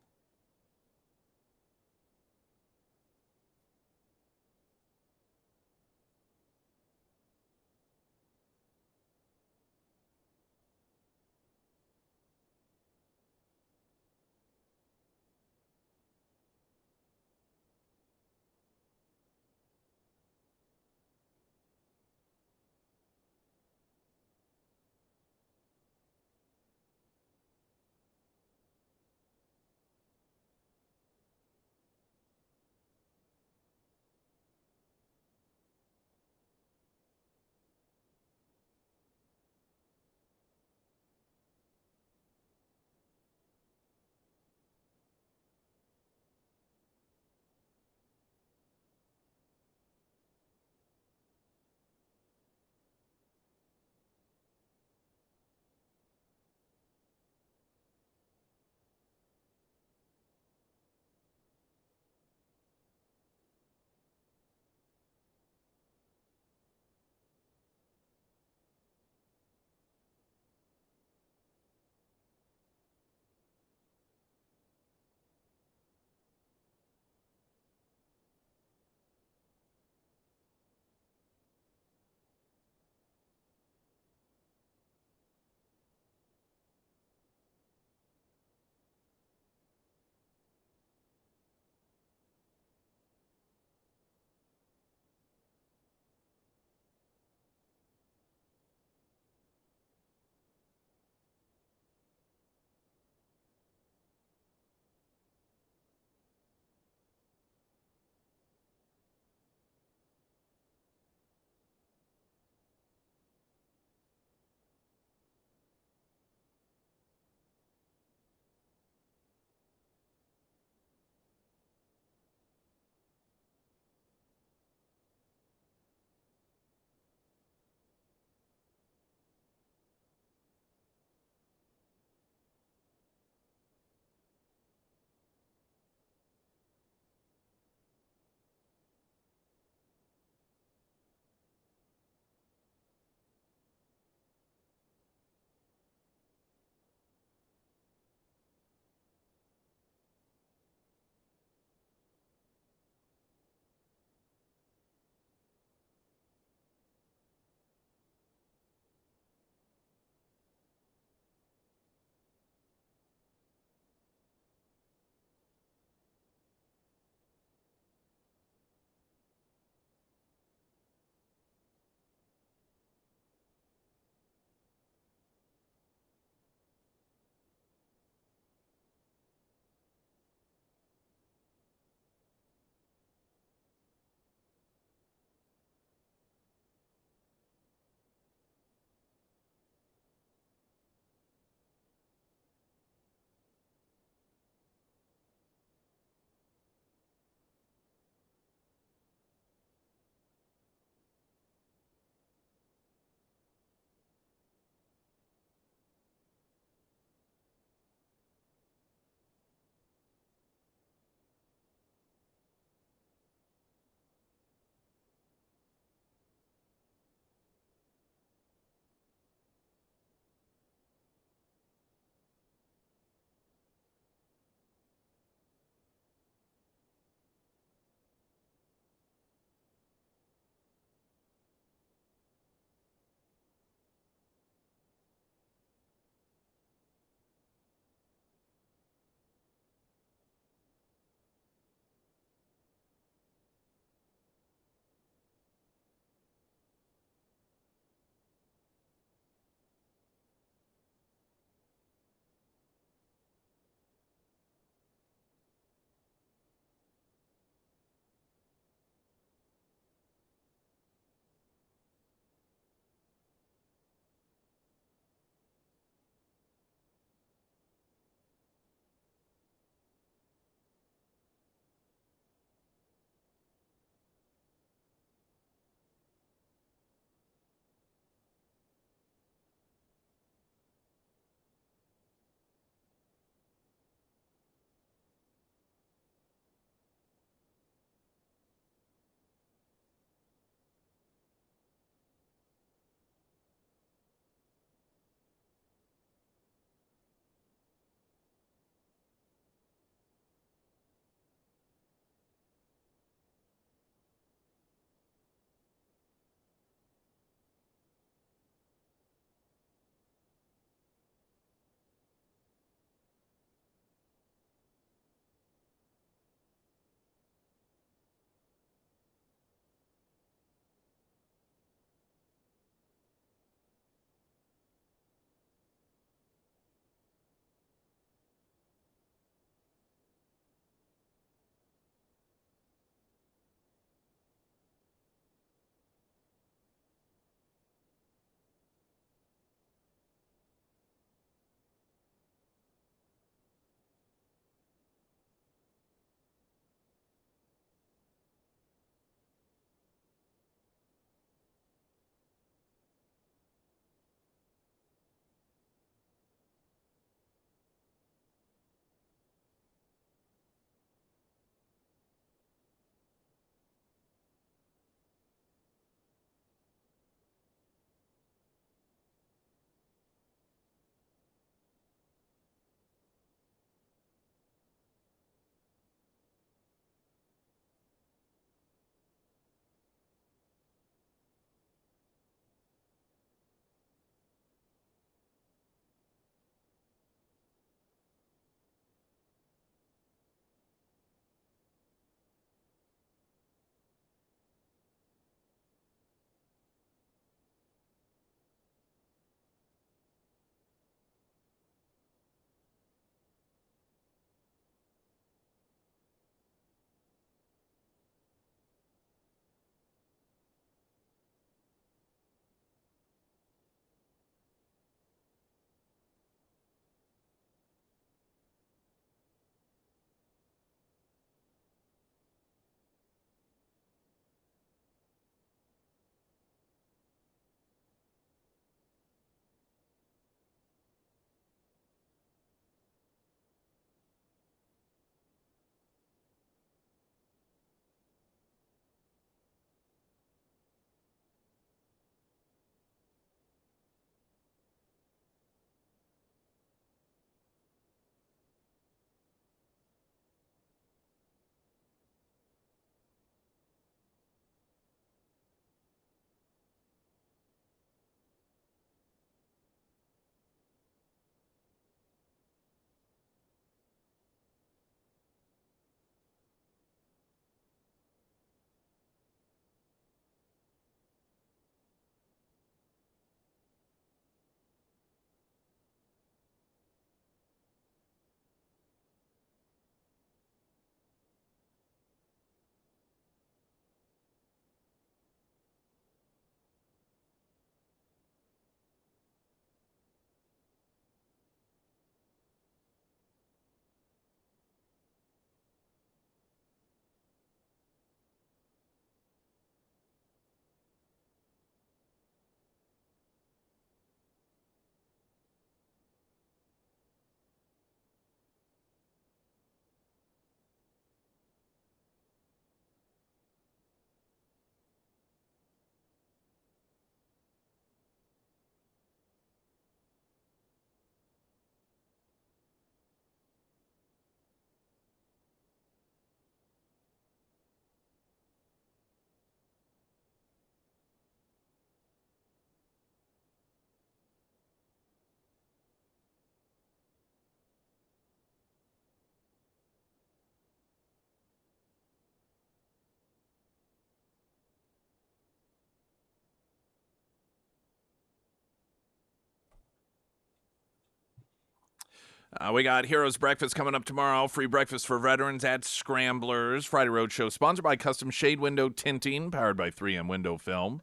Speaker 1: We got Heroes Breakfast coming up tomorrow. Free breakfast for veterans at Scramblers. Friday Roadshow sponsored by Custom Shade Window Tinting, powered by 3M Window Film.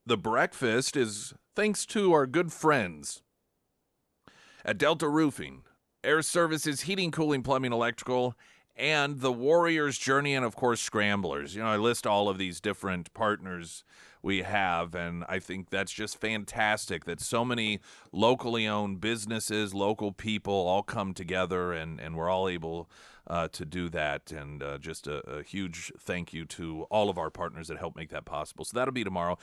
Speaker 1: The breakfast is thanks to our good friends at Delta Roofing, Air Services, Heating, Cooling, Plumbing, Electrical, and the Warrior's Journey, and, of course, Scramblers. I list all of these different partners we have, and I think that's just fantastic that so many locally owned businesses, local people all come together, and we're all able to do that. And just a huge thank you to all of our partners that help make that possible. So that'll be tomorrow.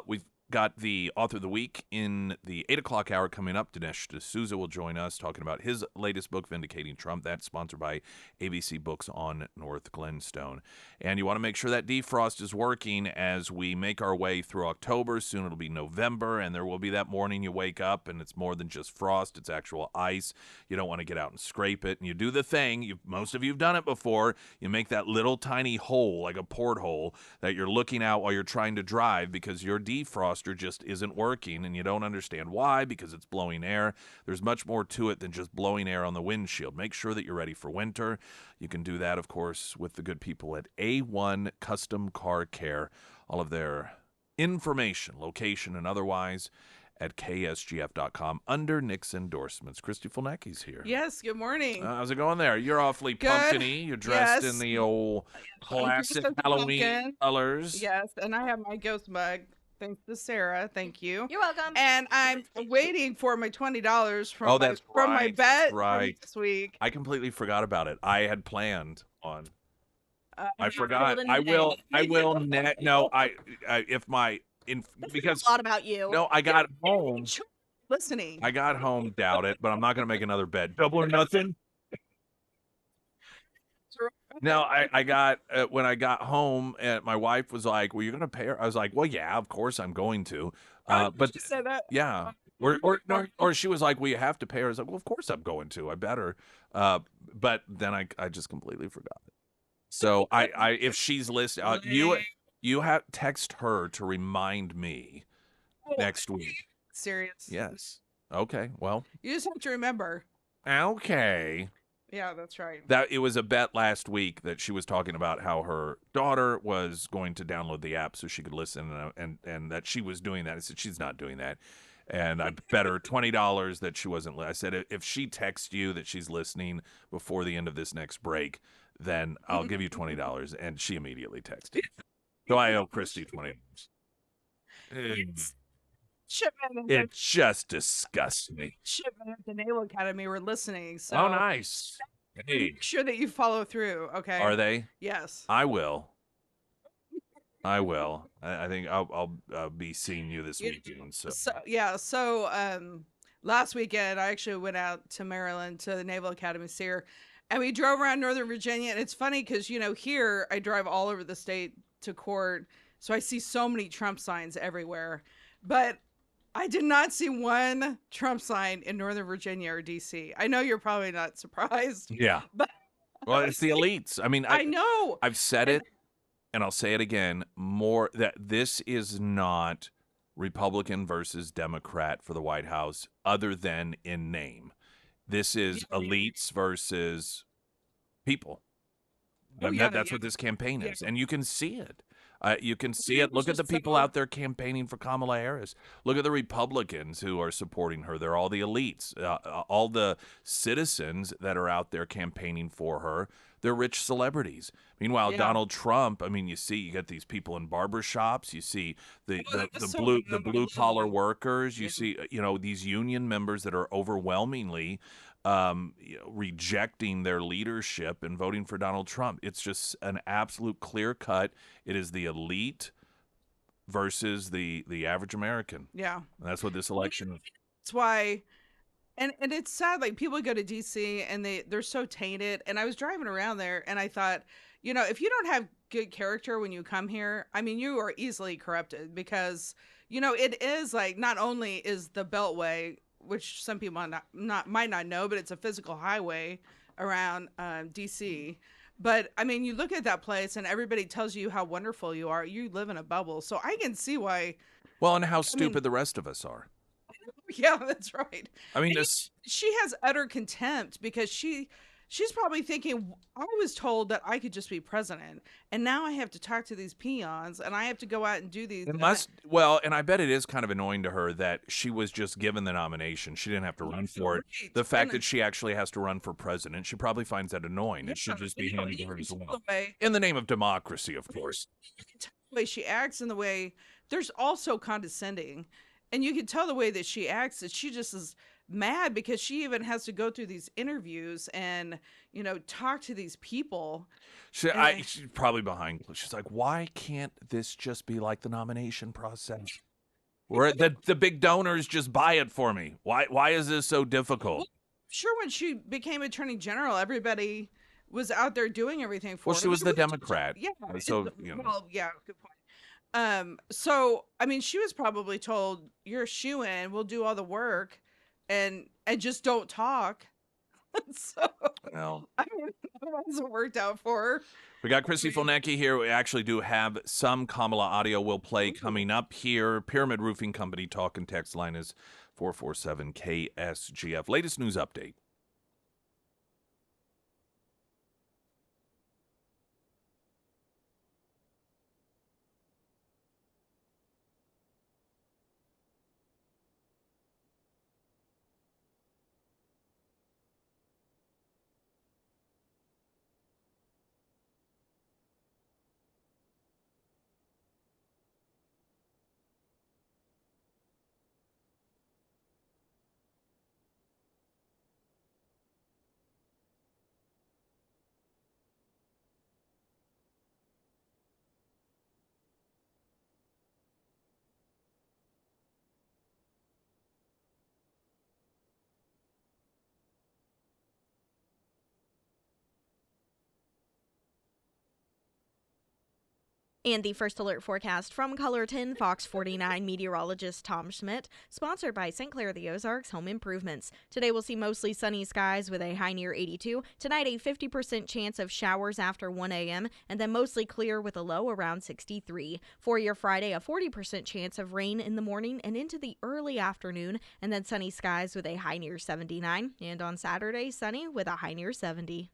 Speaker 1: We've got the Author of the Week in the 8 o'clock hour coming up. Dinesh D'Souza will join us talking about his latest book, Vindicating Trump. That's sponsored by ABC Books on North Glenstone. And you want to make sure that defrost is working as we make our way through October. Soon it'll be November, and there will be that morning you wake up and it's more than just frost. It's actual ice. You don't want to get out and scrape it. And you do the thing. Most of you have done it before. You make that little tiny hole, like a porthole, that you're looking out while you're trying to drive because your defrost just isn't working, and you don't understand why, because it's blowing air. There's much more to it than just blowing air on the windshield. Make sure that you're ready for winter. You can do that, of course, with the good people at A1 Custom Car Care. All of their information, location, and otherwise at ksgf.com under Nick's endorsements. Christy Fulnecki's here.
Speaker 7: Yes, good morning.
Speaker 1: How's it going there? You're awfully
Speaker 7: Good.
Speaker 1: pumpkin-y. You're dressed
Speaker 7: Yes.
Speaker 1: in the old classic
Speaker 7: dressed as a
Speaker 1: Halloween
Speaker 7: pumpkin.
Speaker 1: colors.
Speaker 7: Yes, and I have my ghost mug. Thanks to Sarah. Thank you.
Speaker 2: You're welcome.
Speaker 7: And I'm waiting for my $20 from
Speaker 1: Oh, that's
Speaker 7: from my
Speaker 1: right,
Speaker 7: bet
Speaker 1: that's
Speaker 7: from
Speaker 1: right.
Speaker 7: this week.
Speaker 1: I completely forgot about it. I had planned on. I
Speaker 2: you're
Speaker 1: forgot.
Speaker 2: golden
Speaker 1: I
Speaker 2: today.
Speaker 1: will. I will. No. If my because
Speaker 2: a lot about you.
Speaker 1: no, I got home.
Speaker 7: Listening.
Speaker 1: I got home. Doubt it, but I'm not gonna make another bet. Double or nothing. No, I got when I got home, and my wife was like, "Well, you're gonna pay her." I was like, "Well, yeah, of course I'm going to." But
Speaker 7: you said that.
Speaker 1: yeah, or she was like, "Well, you have to pay her." I was like, "Well, of course I'm going to. I better." But then I just completely forgot. So I if she's listening, you have text her to remind me next week.
Speaker 7: Serious.
Speaker 1: Yes. Okay. Well.
Speaker 7: You just have to remember.
Speaker 1: Okay.
Speaker 7: Yeah, that's right.
Speaker 1: That it was a bet last week that she was talking about how her daughter was going to download the app so she could listen, and that she was doing that. I said she's not doing that, and I bet her $20 that she wasn't. I said if she texts you that she's listening before the end of this next break, then I'll give you $20, and she immediately texted. So I owe Christy $20.
Speaker 7: Shipman
Speaker 1: It just disgusts me.
Speaker 7: Shipman at the Naval Academy were listening. So
Speaker 1: Oh, nice. Hey,
Speaker 7: make sure that you follow through. Okay.
Speaker 1: are they?
Speaker 7: Yes.
Speaker 1: I will. I think I'll be seeing you this weekend. So
Speaker 7: So last weekend I actually went out to Maryland to the Naval Academy SEER, and we drove around Northern Virginia. And it's funny because here I drive all over the state to court, so I see so many Trump signs everywhere, but I did not see one Trump sign in Northern Virginia or DC. I know you're probably not surprised.
Speaker 1: yeah.
Speaker 7: But
Speaker 1: Well, it's the elites. I mean,
Speaker 7: I know.
Speaker 1: I've said it, and I'll say it again. More that this is not Republican versus Democrat for the White House, other than in name. This is elites versus people. And that's what this campaign is, and you can see it. You can see it. Look at the people out there campaigning for Kamala Harris. Look at the Republicans who are supporting her. They're all the elites. All the citizens that are out there campaigning for her, they're rich celebrities. Meanwhile, Donald Trump, I mean, you get these people in barbershops. You see the blue collar workers. You see, these union members that are overwhelmingly rejecting their leadership and voting for Donald Trump. It's just an absolute clear cut. It is the elite versus the average American.
Speaker 7: Yeah.
Speaker 1: And that's what this election is.
Speaker 7: That's why, and it's sad, like people go to DC and they're so tainted. And I was driving around there and I thought, if you don't have good character when you come here, I mean, you are easily corrupted because, it is like, not only is the Beltway, which some people might not know, but it's a physical highway around DC. But I mean, you look at that place and everybody tells you how wonderful you are. You live in a bubble. So I can see why.
Speaker 1: Well, and how stupid the rest of us are.
Speaker 7: Yeah, that's right.
Speaker 1: I mean,
Speaker 7: And
Speaker 1: this.
Speaker 7: she has utter contempt because she's probably thinking, I was told that I could just be president, and now I have to talk to these peons, and I have to go out and do these.
Speaker 1: It must well, and I bet it is kind of annoying to her that she was just given the nomination. She didn't have to run for it.
Speaker 7: Right.
Speaker 1: The fact
Speaker 7: And
Speaker 1: that she actually has to run for president, she probably finds that annoying.
Speaker 7: yeah,
Speaker 1: It should just be
Speaker 7: you know,
Speaker 1: handed to
Speaker 7: you
Speaker 1: her
Speaker 7: can
Speaker 1: as
Speaker 7: tell
Speaker 1: well.
Speaker 7: the way
Speaker 1: In the name of democracy, of course.
Speaker 7: you can tell the way she acts and the way there's also condescending, and you can tell the way that she acts that she just is mad because she even has to go through these interviews and talk to these people. And
Speaker 1: She's probably behind. She's like, why can't this just be like the nomination process? Where the big donors just buy it for me. Why is this so difficult?
Speaker 7: sure, when she became attorney general, everybody was out there doing everything for
Speaker 1: Well,
Speaker 7: her.
Speaker 1: she was
Speaker 7: There
Speaker 1: the
Speaker 7: was
Speaker 1: Democrat.
Speaker 7: yeah,
Speaker 1: So, you know.
Speaker 7: well, yeah, good point. So I mean, she was probably told, "You're a shoo-in. We'll do all the work, and just don't talk." So
Speaker 1: Well,
Speaker 7: I mean, that hasn't worked out for her.
Speaker 1: we got Chrissy
Speaker 7: I mean,
Speaker 1: Fulnecki here. We actually do have some Kamala audio we'll play
Speaker 7: ooh.
Speaker 1: coming up here. Pyramid Roofing Company talk and text line is 447 KSGF. Latest news update.
Speaker 2: And the first alert forecast from Colorton, Fox 49 meteorologist Tom Schmidt, sponsored by St. Clair the Ozarks Home Improvements. Today we'll see mostly sunny skies with a high near 82. Tonight a 50% chance of showers after 1 a.m. and then mostly clear with a low around 63. For your Friday, a 40% chance of rain in the morning and into the early afternoon, and then sunny skies with a high near 79. And on Saturday, sunny with a high near 70.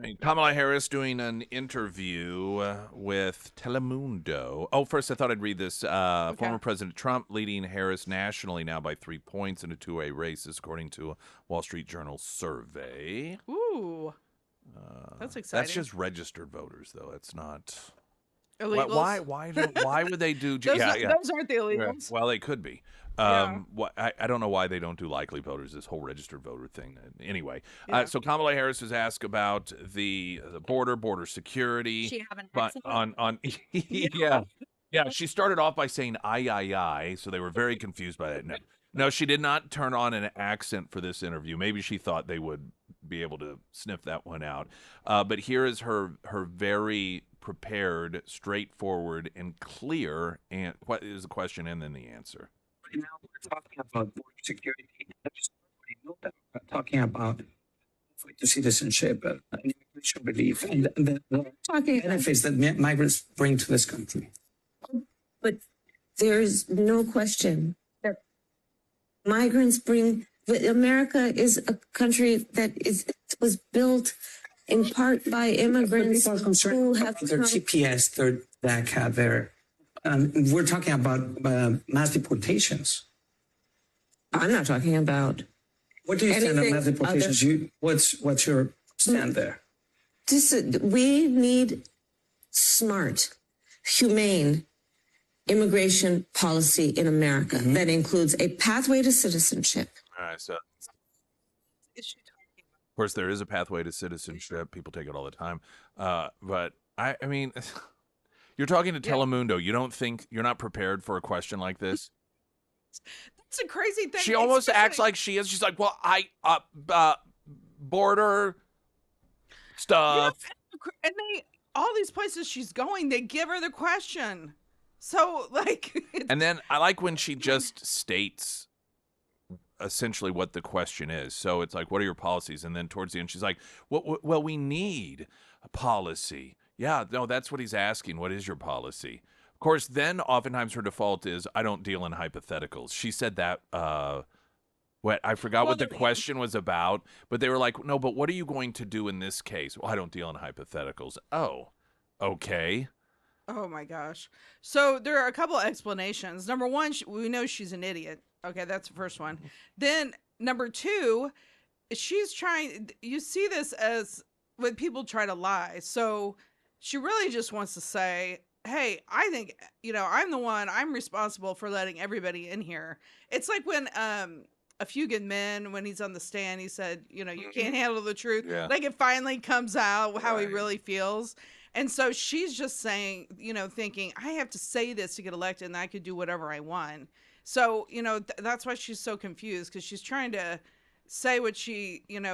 Speaker 1: right. Kamala Harris doing an interview with Telemundo. Oh, first I thought I'd read this. Former President Trump leading Harris nationally now by 3 points in a two-way race, according to a Wall Street Journal survey.
Speaker 7: Ooh, that's exciting.
Speaker 1: That's just registered voters, though. It's not
Speaker 7: illegals.
Speaker 1: Why would they do?
Speaker 7: Those aren't the illegals.
Speaker 1: Well, they could be. I don't know why they don't do likely voters, this whole registered voter thing. Anyway, so Kamala Harris was asked about the border security.
Speaker 2: She have an
Speaker 1: but
Speaker 2: accent?
Speaker 1: on yeah. She started off by saying "I," so they were very confused by that. No, she did not turn on an accent for this interview. Maybe she thought they would be able to sniff that one out. But here is her very prepared, straightforward, and clear. And what is the question and then the answer?
Speaker 8: Now we're talking about border security. We're talking about citizenship and immigration relief and the benefits that migrants bring to this country.
Speaker 9: But there's no question that migrants bring. America is a country that was built in part by immigrants who have
Speaker 8: their GPS, their DACA, their. We're talking about mass deportations.
Speaker 9: I'm not talking about.
Speaker 8: What do you stand on mass deportations? What's your stand there?
Speaker 9: We need smart, humane immigration policy in America that includes a pathway to citizenship.
Speaker 1: All right, so of course there is a pathway to citizenship. People take it all the time, but I mean. You're talking to Telemundo. You don't think you're not prepared for a question like this?
Speaker 7: That's a crazy thing.
Speaker 1: She almost acts like she is. She's like, well, border stuff.
Speaker 7: And all these places she's going, they give her the question. So, and
Speaker 1: then I like when she just states essentially what the question is. So it's like, what are your policies? And then towards the end, she's like, well, we need a policy. Yeah, no, that's what he's asking. What is your policy? Of course, then oftentimes her default is, I don't deal in hypotheticals. She said that, I forgot what the question was about, but they were like, no, but what are you going to do in this case? Well, I don't deal in hypotheticals. Oh, okay.
Speaker 7: Oh, my gosh. So there are a couple of explanations. Number one, we know she's an idiot. Okay, that's the first one. Then number two, she's trying, you see this as when people try to lie. So she really just wants to say, hey, I think, I'm the one, I'm responsible for letting everybody in here. It's like when A Few Good Men, when he's on the stand, he said, you can't handle the truth. Yeah. Like it finally comes out how he really feels. And so she's just saying, thinking, I have to say this to get elected and I could do whatever I want. So, that's why she's so confused, because she's trying to say what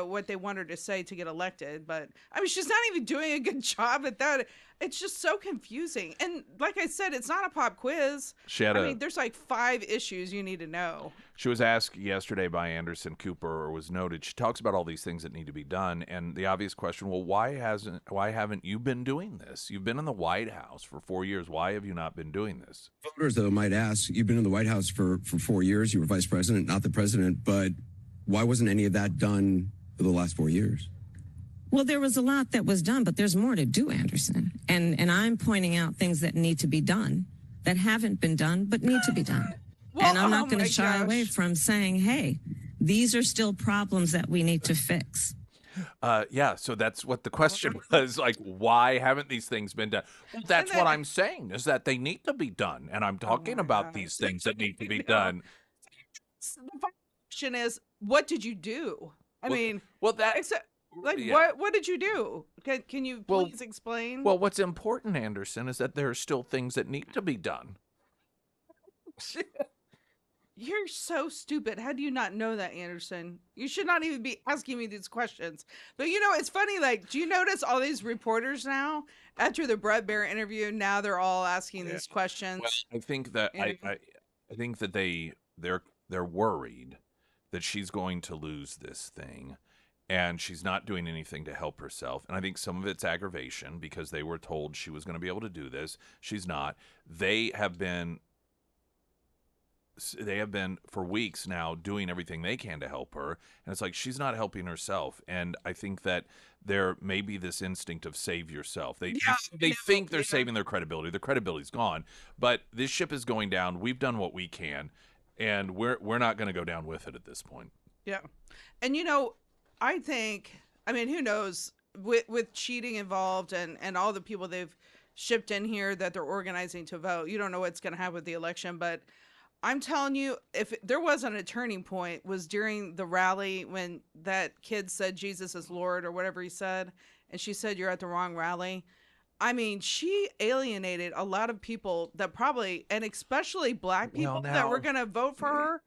Speaker 7: what they want her to say to get elected. But I mean, she's not even doing a good job at that. It's just so confusing. And like I said, it's not a pop quiz. There's like 5 issues you need to know.
Speaker 1: She was asked yesterday by Anderson Cooper, or was noted. She talks about all these things that need to be done. And the obvious question, well, why haven't you been doing this? You've been in the White House for 4 years. Why have you not been doing this?
Speaker 5: Voters, though, might ask, you've been in the White House for 4 years. You were vice president, not the president. But why wasn't any of that done for the last 4 years?
Speaker 9: Well, there was a lot that was done, but there's more to do, Anderson. And I'm pointing out things that need to be done, that haven't been done, but need to be done. Well, and I'm not going to shy away from saying, hey, these are still problems that we need to fix.
Speaker 1: So that's what the question was, like, why haven't these things been done? Well, that's what I'm saying, is that they need to be done. And I'm talking about these things that need to be done.
Speaker 7: The question is, what did you do?
Speaker 1: What
Speaker 7: did you do? Can you please explain?
Speaker 1: Well, what's important, Anderson, is that there are still things that need to be done.
Speaker 7: You're so stupid. How do you not know that, Anderson? You should not even be asking me these questions. But it's funny, do you notice all these reporters now, after the Brett Baer interview, now they're all asking these questions?
Speaker 1: Well, I think that I think that they're worried that she's going to lose this thing. And she's not doing anything to help herself. And I think some of it's aggravation, because they were told she was going to be able to do this. She's not. They have been for weeks now doing everything they can to help her, and it's like she's not helping herself. And I think that there may be this instinct of save yourself. They think they're saving their credibility. Their credibility's gone, but this ship is going down. We've done what we can, and we're not going to go down with it at this point.
Speaker 7: Yeah, and I think, I mean, who knows with cheating involved and all the people they've shipped in here that they're organizing to vote. You don't know what's going to happen with the election, but I'm telling you, if there wasn't a turning point, was during the rally when that kid said Jesus is Lord or whatever he said, and she said you're at the wrong rally. I mean, she alienated a lot of people that probably, and especially black people that were going to vote for her.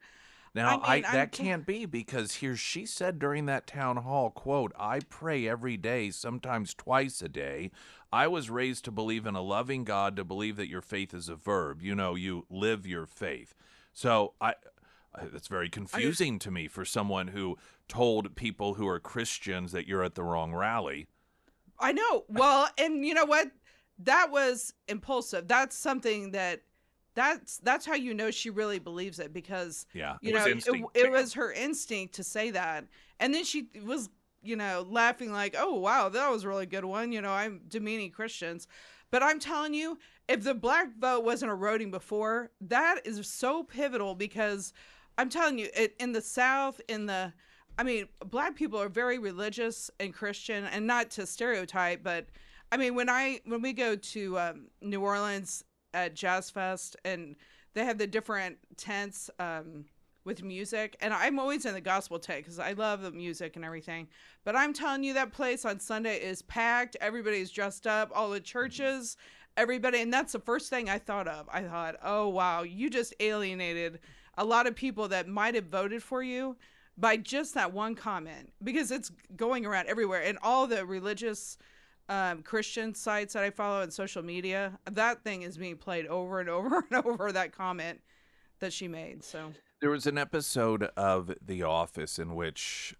Speaker 1: Now, that can't be, because here she said during that town hall, quote, "I pray every day, sometimes twice a day. I was raised to believe in a loving God, to believe that your faith is a verb. You live your faith." So that's very confusing to me for someone who told people who are Christians that you're at the wrong rally.
Speaker 7: I know. Well, and you know what? That was impulsive. That's something that's how you know she really believes it, because it was her instinct to say that. And then she was, laughing like, "Oh, wow, that was a really good one. I'm demeaning Christians." But I'm telling you, if the black vote wasn't eroding before, that is so pivotal, because I'm telling you, in the South, black people are very religious and Christian, and not to stereotype, but I mean, when we go to New Orleans at Jazz Fest, and they have the different tents with music, and I'm always in the gospel tent because I love the music and everything, but I'm telling you, that place on Sunday is packed. Everybody's dressed up, all the churches, everybody, and that's the first thing I thought of. I thought, oh wow, you just alienated a lot of people that might have voted for you by just that one comment, because it's going around everywhere, and all the religious Christian sites that I follow on social media, that thing is being played over and over and over, that comment that she made. So
Speaker 1: there was an episode of The Office in which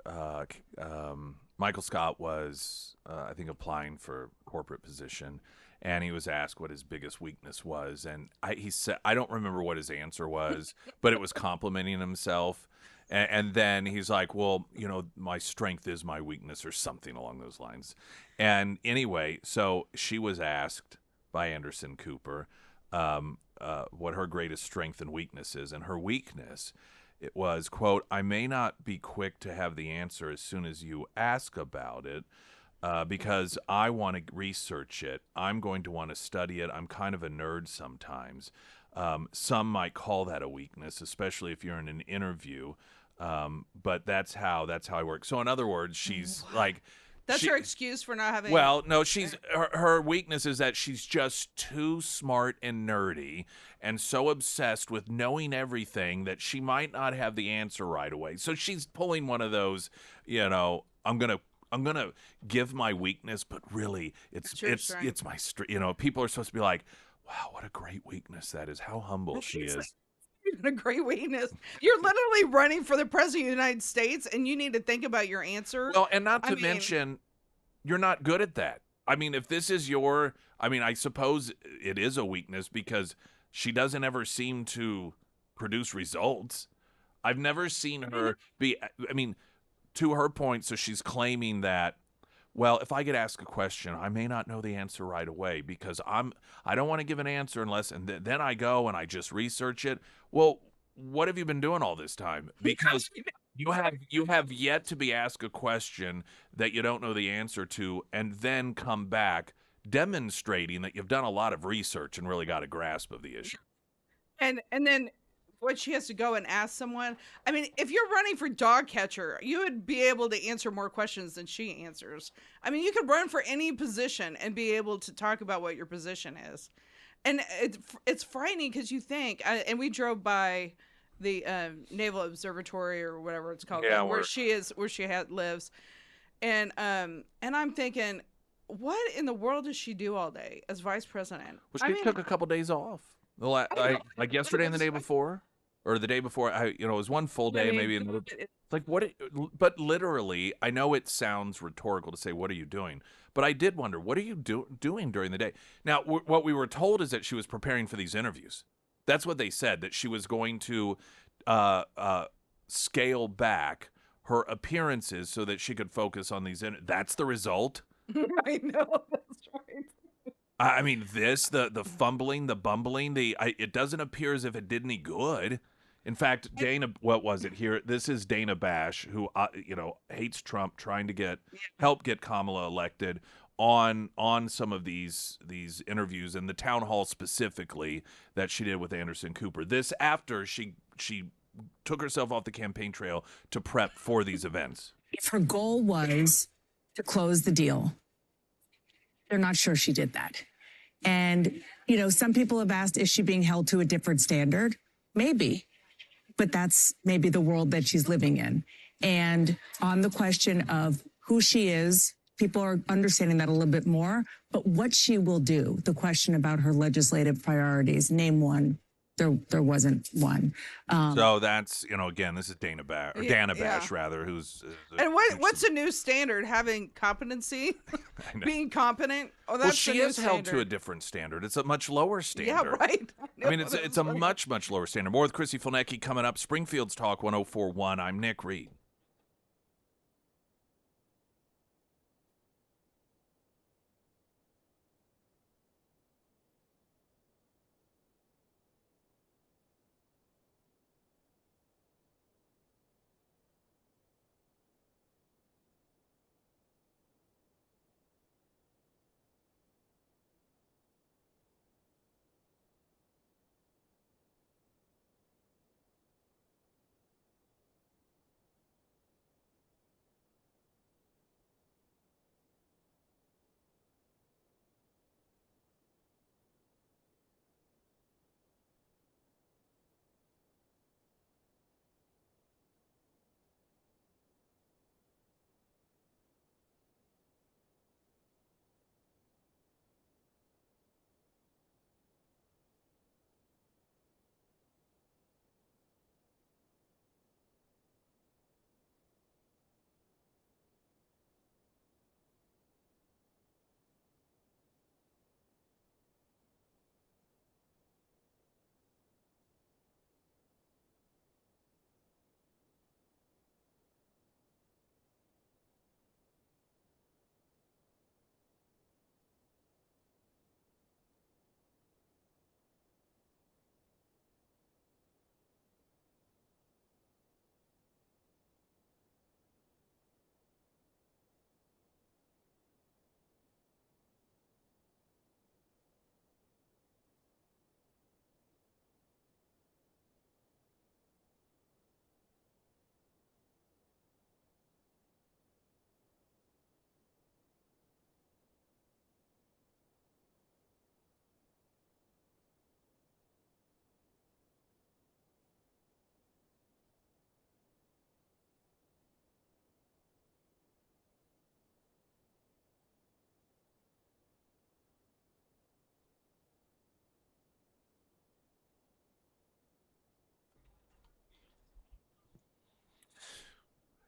Speaker 1: Michael Scott was, I think, applying for a corporate position, and he was asked what his biggest weakness was, and he said, I don't remember what his answer was, but it was complimenting himself. And then he's like, well, my strength is my weakness, or something along those lines. And anyway, so she was asked by Anderson Cooper what her greatest strength and weakness is. And her weakness, it was, quote, "I may not be quick to have the answer as soon as you ask about it, because I want to research it. I'm going to want to study it. I'm kind of a nerd sometimes. Some might call that a weakness, especially if you're in an interview. But that's how I work." So in other words, she's like,
Speaker 7: that's her excuse for not having.
Speaker 1: Well, no, her weakness is that she's just too smart and nerdy and so obsessed with knowing everything that she might not have the answer right away. So she's pulling one of those, I'm gonna give my weakness, but really it's my strength. People are supposed to be like, wow, what a great weakness that is. How humble she is.
Speaker 7: A great weakness. You're literally running for the president of the United States, and you need to think about your answer.
Speaker 1: Well, and not to mention, you're not good at that. I mean, if this is I suppose it is a weakness, because she doesn't ever seem to produce results. I've never seen her to her point, so she's claiming that, well, if I get asked a question, I may not know the answer right away, because I don't want to give an answer unless, and then I go and I just research it. Well, what have you been doing all this time? Because you have yet to be asked a question that you don't know the answer to, and then come back demonstrating that you've done a lot of research and really got a grasp of the issue.
Speaker 7: And then what she has to go and ask someone. I mean, if you're running for dog catcher, you would be able to answer more questions than she answers. I mean, you could run for any position and be able to talk about what your position is. And it's frightening, because you think, and we drove by the Naval Observatory or whatever it's called, where she lives, and I'm thinking, what in the world does she do all day as vice president?
Speaker 1: Well, she took a couple days off, like yesterday and the day before, or the day before. It was one full day, maybe another. It's like, what? But literally, I know it sounds rhetorical to say, "What are you doing?" But I did wonder, what are you doing during the day? Now, what we were told is that she was preparing for these interviews. That's what they said, that she was going to scale back her appearances so that she could focus on these. That's the result.
Speaker 7: I know, that's right.
Speaker 1: I mean, the fumbling, the bumbling, it doesn't appear as if it did any good. In fact, Dana, what was it here? This is Dana Bash, who hates Trump, trying to help get Kamala elected on some of these interviews, and the town hall specifically that she did with Anderson Cooper. This after she took herself off the campaign trail to prep for these events.
Speaker 10: If her goal was to close the deal, they're not sure she did that. And, some people have asked, is she being held to a different standard? Maybe. But that's maybe the world that she's living in. And on the question of who she is, people are understanding that a little bit more. But what she will do, the question about her legislative priorities, name one. There wasn't one.
Speaker 1: So that's, again, this is Dana Bash, or Dana Bash, rather, who's...
Speaker 7: and what's a new standard? Having competency? Being competent? Oh, that's
Speaker 1: she is held to a different standard. It's a much lower standard.
Speaker 7: Yeah, right.
Speaker 1: I mean, it's a much, much lower standard. More with Chrissy Fulnecki coming up. Springfield's Talk 104.1. I'm Nick Reed.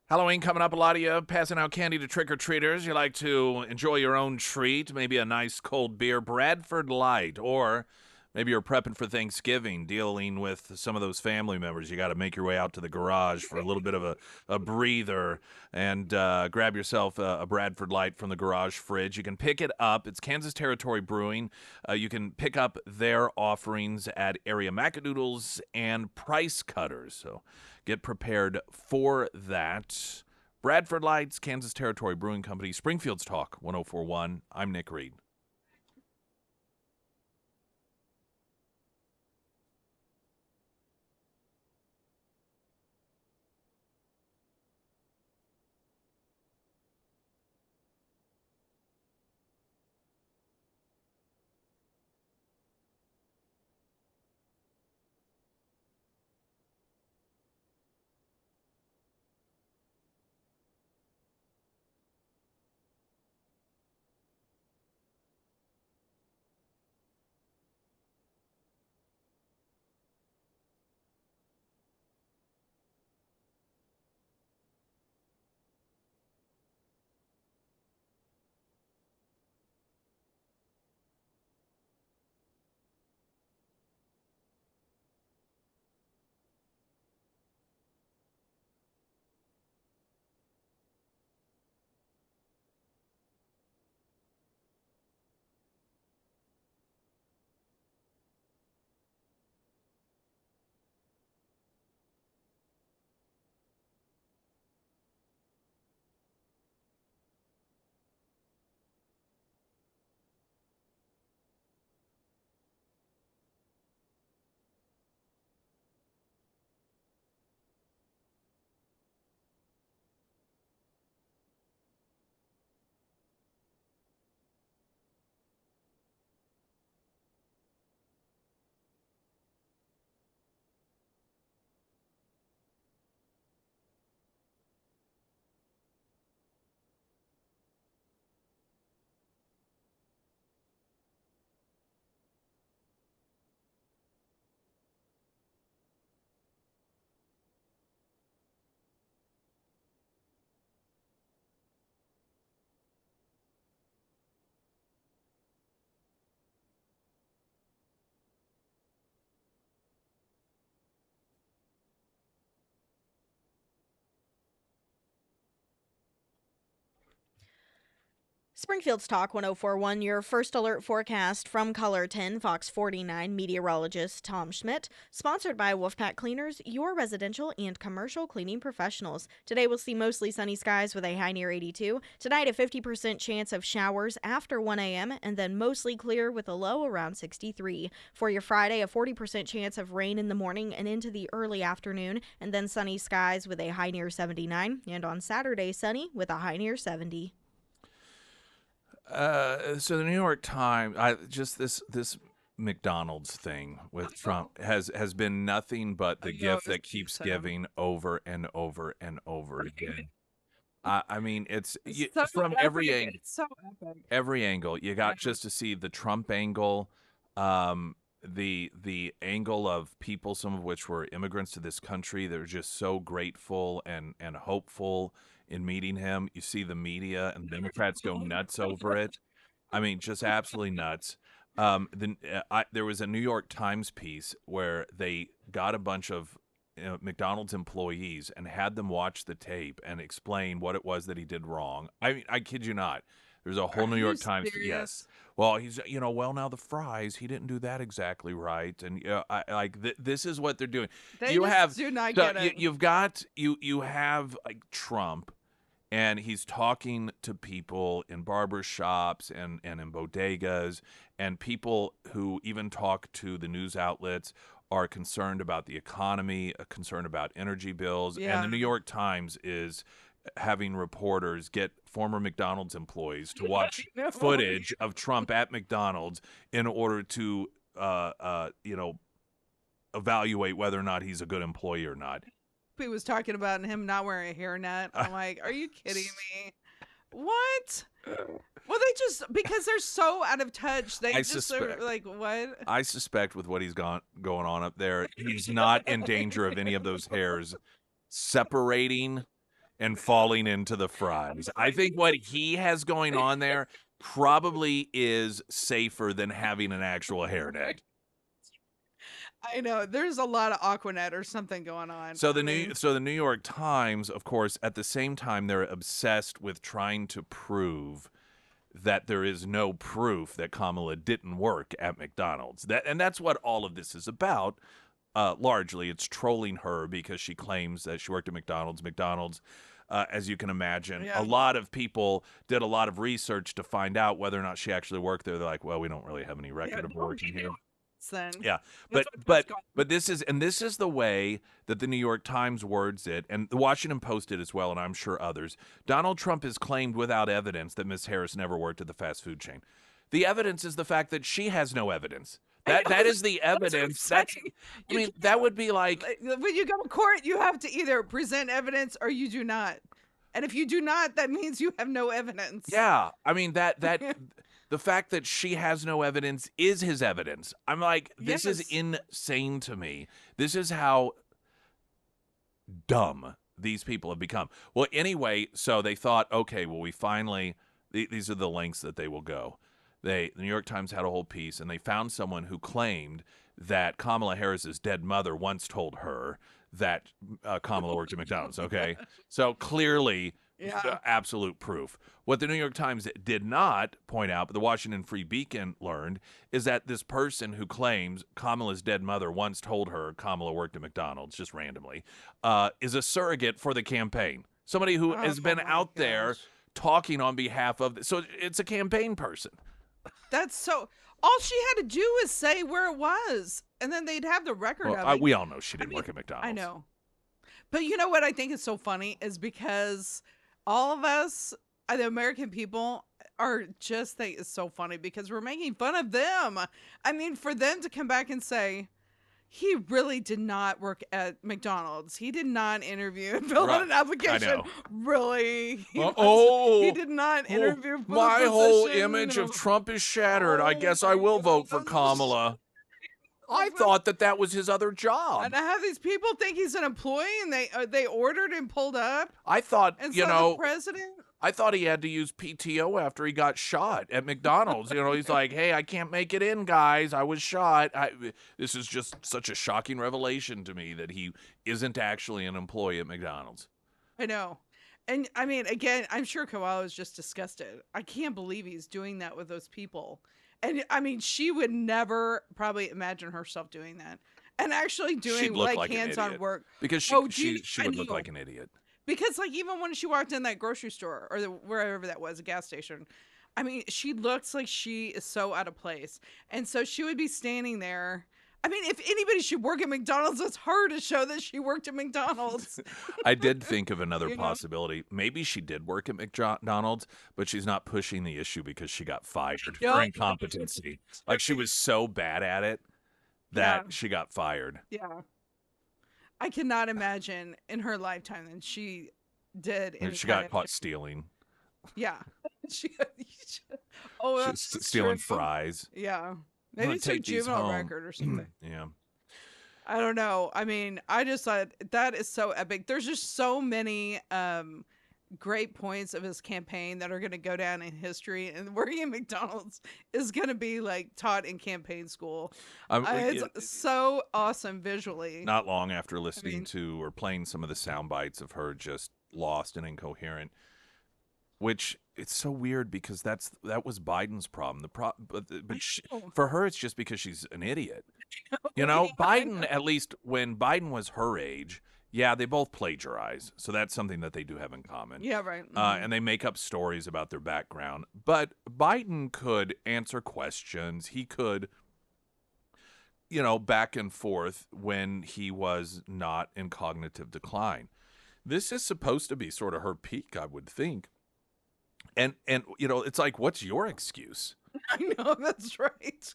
Speaker 1: Halloween coming up. A lot of you passing out candy to trick-or-treaters. You like to enjoy your own treat, maybe a nice cold beer, Bradford Light, or maybe you're prepping for Thanksgiving, dealing with some of those family members. You got to make your way out to the garage for a little bit of a breather and grab yourself a Bradford Light from the garage fridge. You can pick it up. It's Kansas Territory Brewing. You can pick up their offerings at Area Macadoodles and Price Cutters. So get prepared for that. Bradford Lights, Kansas Territory Brewing Company, Springfield's Talk 104.1. I'm Nick Reed.
Speaker 2: Springfield's Talk 1041, your first alert forecast from Colorton, Fox 49 meteorologist Tom Schmidt, sponsored by Wolfpack Cleaners, your residential and commercial cleaning professionals. Today we'll see mostly sunny skies with a high near 82. Tonight, a 50% chance of showers after 1 a.m., and then mostly clear with a low around 63. For your Friday, a 40% chance of rain in the morning and into the early afternoon, and then sunny skies with a high near 79. And on Saturday, sunny with a high near 70.
Speaker 1: So the New York Times, this McDonald's thing with Trump has been nothing but the gift that keeps giving over and over and over again. I mean, it's from every angle.
Speaker 7: It's so epic.
Speaker 1: Every angle. You got just to see the Trump angle, the angle of people, some of which were immigrants to this country. They're just so grateful and hopeful in meeting him. You see the media and Democrats go nuts over it. I mean, just absolutely nuts. There was a New York Times piece where they got a bunch of McDonald's employees and had them watch the tape and explain what it was that he did wrong. I mean, I kid you not. There's a whole New York Times.
Speaker 7: Serious?
Speaker 1: Yes. Well, he's now the fries, he didn't do that exactly right, and this is what they're doing.
Speaker 7: They
Speaker 1: you
Speaker 7: just
Speaker 1: have
Speaker 7: do not get it.
Speaker 1: You have like Trump, and he's talking to people in barber shops and in bodegas, and people who even talk to the news outlets are concerned about the economy, concerned about energy bills, and the New York Times is having reporters get former McDonald's employees to watch footage of Trump at McDonald's in order to, evaluate whether or not he's a good employee or not.
Speaker 7: He was talking about him not wearing a hairnet. I'm like, are you kidding me? What? Well, because they're so out of touch. They are like, what?
Speaker 1: I suspect with what he's going on up there, he's not in danger of any of those hairs separating and falling into the fries. I think what he has going on there probably is safer than having an actual hairnet.
Speaker 7: I know there's a lot of Aquanet or something going on.
Speaker 1: So the New York Times, of course, at the same time, they're obsessed with trying to prove that there is no proof that Kamala didn't work at McDonald's. That's what all of this is about. Largely, it's trolling her because she claims that she worked at McDonald's. McDonald's, as you can imagine, a lot of people did a lot of research to find out whether or not she actually worked there. They're like, well, we don't really have any record of working here.
Speaker 7: Then.
Speaker 1: Yeah, but this is the way that the New York Times words it, and the Washington Post did as well, and I'm sure others. Donald Trump has claimed without evidence that Ms. Harris never worked at the fast food chain. The evidence is the fact that she has no evidence. That is the evidence. That would be like
Speaker 7: when you go to court, you have to either present evidence or you do not. And if you do not, that means you have no evidence.
Speaker 1: Yeah, I mean that the fact that she has no evidence is his evidence. I'm like, this is insane to me. This is how dumb these people have become. Well, anyway, so they thought, okay, well, we finally, these are the lengths that they will go. The New York Times had a whole piece, and they found someone who claimed that Kamala Harris's dead mother once told her that Kamala worked at McDonald's, okay? So clearly, absolute proof. What the New York Times did not point out, but the Washington Free Beacon learned, is that this person who claims Kamala's dead mother once told her Kamala worked at McDonald's, just randomly, is a surrogate for the campaign. Somebody who has been out there talking on behalf of... So it's a campaign person.
Speaker 7: That's so... All she had to do was say where it was, and then they'd have the record of it.
Speaker 1: We all know she didn't work at McDonald's.
Speaker 7: I know. But you know what I think is so funny is because all of us, the American people, are just think it's so funny because we're making fun of them. I mean, for them to come back and say, he really did not work at McDonald's. He did not interview and fill out an application.
Speaker 1: I know.
Speaker 7: Really?
Speaker 1: He
Speaker 7: did not interview for
Speaker 1: my
Speaker 7: the
Speaker 1: whole
Speaker 7: position,
Speaker 1: image of Trump is shattered. I guess I will vote for Kamala. I thought that was his other job.
Speaker 7: And I have these people think he's an employee, and they ordered and pulled up.
Speaker 1: I thought,
Speaker 7: and so the president.
Speaker 1: I thought he had to use PTO after he got shot at McDonald's. He's like, hey, I can't make it in, guys. I was shot. This is just such a shocking revelation to me that he isn't actually an employee at McDonald's.
Speaker 7: I know. And I mean, again, I'm sure Koala is just disgusted. I can't believe he's doing that with those people. And I mean, she would never probably imagine herself doing that and actually doing
Speaker 1: She'd look
Speaker 7: like
Speaker 1: like an
Speaker 7: hands-on
Speaker 1: idiot
Speaker 7: work.
Speaker 1: because
Speaker 7: Oh,
Speaker 1: she
Speaker 7: I
Speaker 1: would look
Speaker 7: know.
Speaker 1: like an idiot.
Speaker 7: Because like even when she walked in that grocery store or wherever that was, a gas station, I mean, she looks like she is so out of place. And so she would be standing there. I mean, if anybody should work at McDonald's, it's her to show that she worked at McDonald's.
Speaker 1: I did think of another
Speaker 7: You know?
Speaker 1: possibility. Maybe she did work at McDonald's, but she's not pushing the issue because she got fired for
Speaker 7: Yep.
Speaker 1: incompetency. Like she was so bad at it that
Speaker 7: Yeah.
Speaker 1: she got fired.
Speaker 7: Yeah. I cannot imagine in her lifetime that she did.
Speaker 1: And
Speaker 7: any
Speaker 1: she
Speaker 7: kind
Speaker 1: got
Speaker 7: of-
Speaker 1: caught stealing.
Speaker 7: Yeah. she,
Speaker 1: She
Speaker 7: oh,
Speaker 1: was
Speaker 7: that's
Speaker 1: stealing
Speaker 7: true.
Speaker 1: fries.
Speaker 7: Yeah.
Speaker 1: I'm
Speaker 7: Maybe
Speaker 1: gonna
Speaker 7: it's her
Speaker 1: take these
Speaker 7: juvenile
Speaker 1: home.
Speaker 7: record or something.
Speaker 1: Yeah.
Speaker 7: I don't know. I mean, I just thought that is so epic. There's just so many great points of his campaign that are going to go down in history, and working at McDonald's is going to be like taught in campaign school. It's so awesome visually.
Speaker 1: Not long after listening to or playing some of the sound bites of her just lost and incoherent, which it's so weird because that was Biden's problem. For her, it's just because she's an idiot. You know, Biden, at least when Biden was her age, yeah, they both plagiarize. So that's something that they do have in common.
Speaker 7: Yeah, right.
Speaker 1: And they make up stories about their background. But Biden could answer questions. He could, you know, back and forth when he was not in cognitive decline. This is supposed to be sort of her peak, I would think. And you know, it's like, what's your excuse?
Speaker 7: I know, that's right.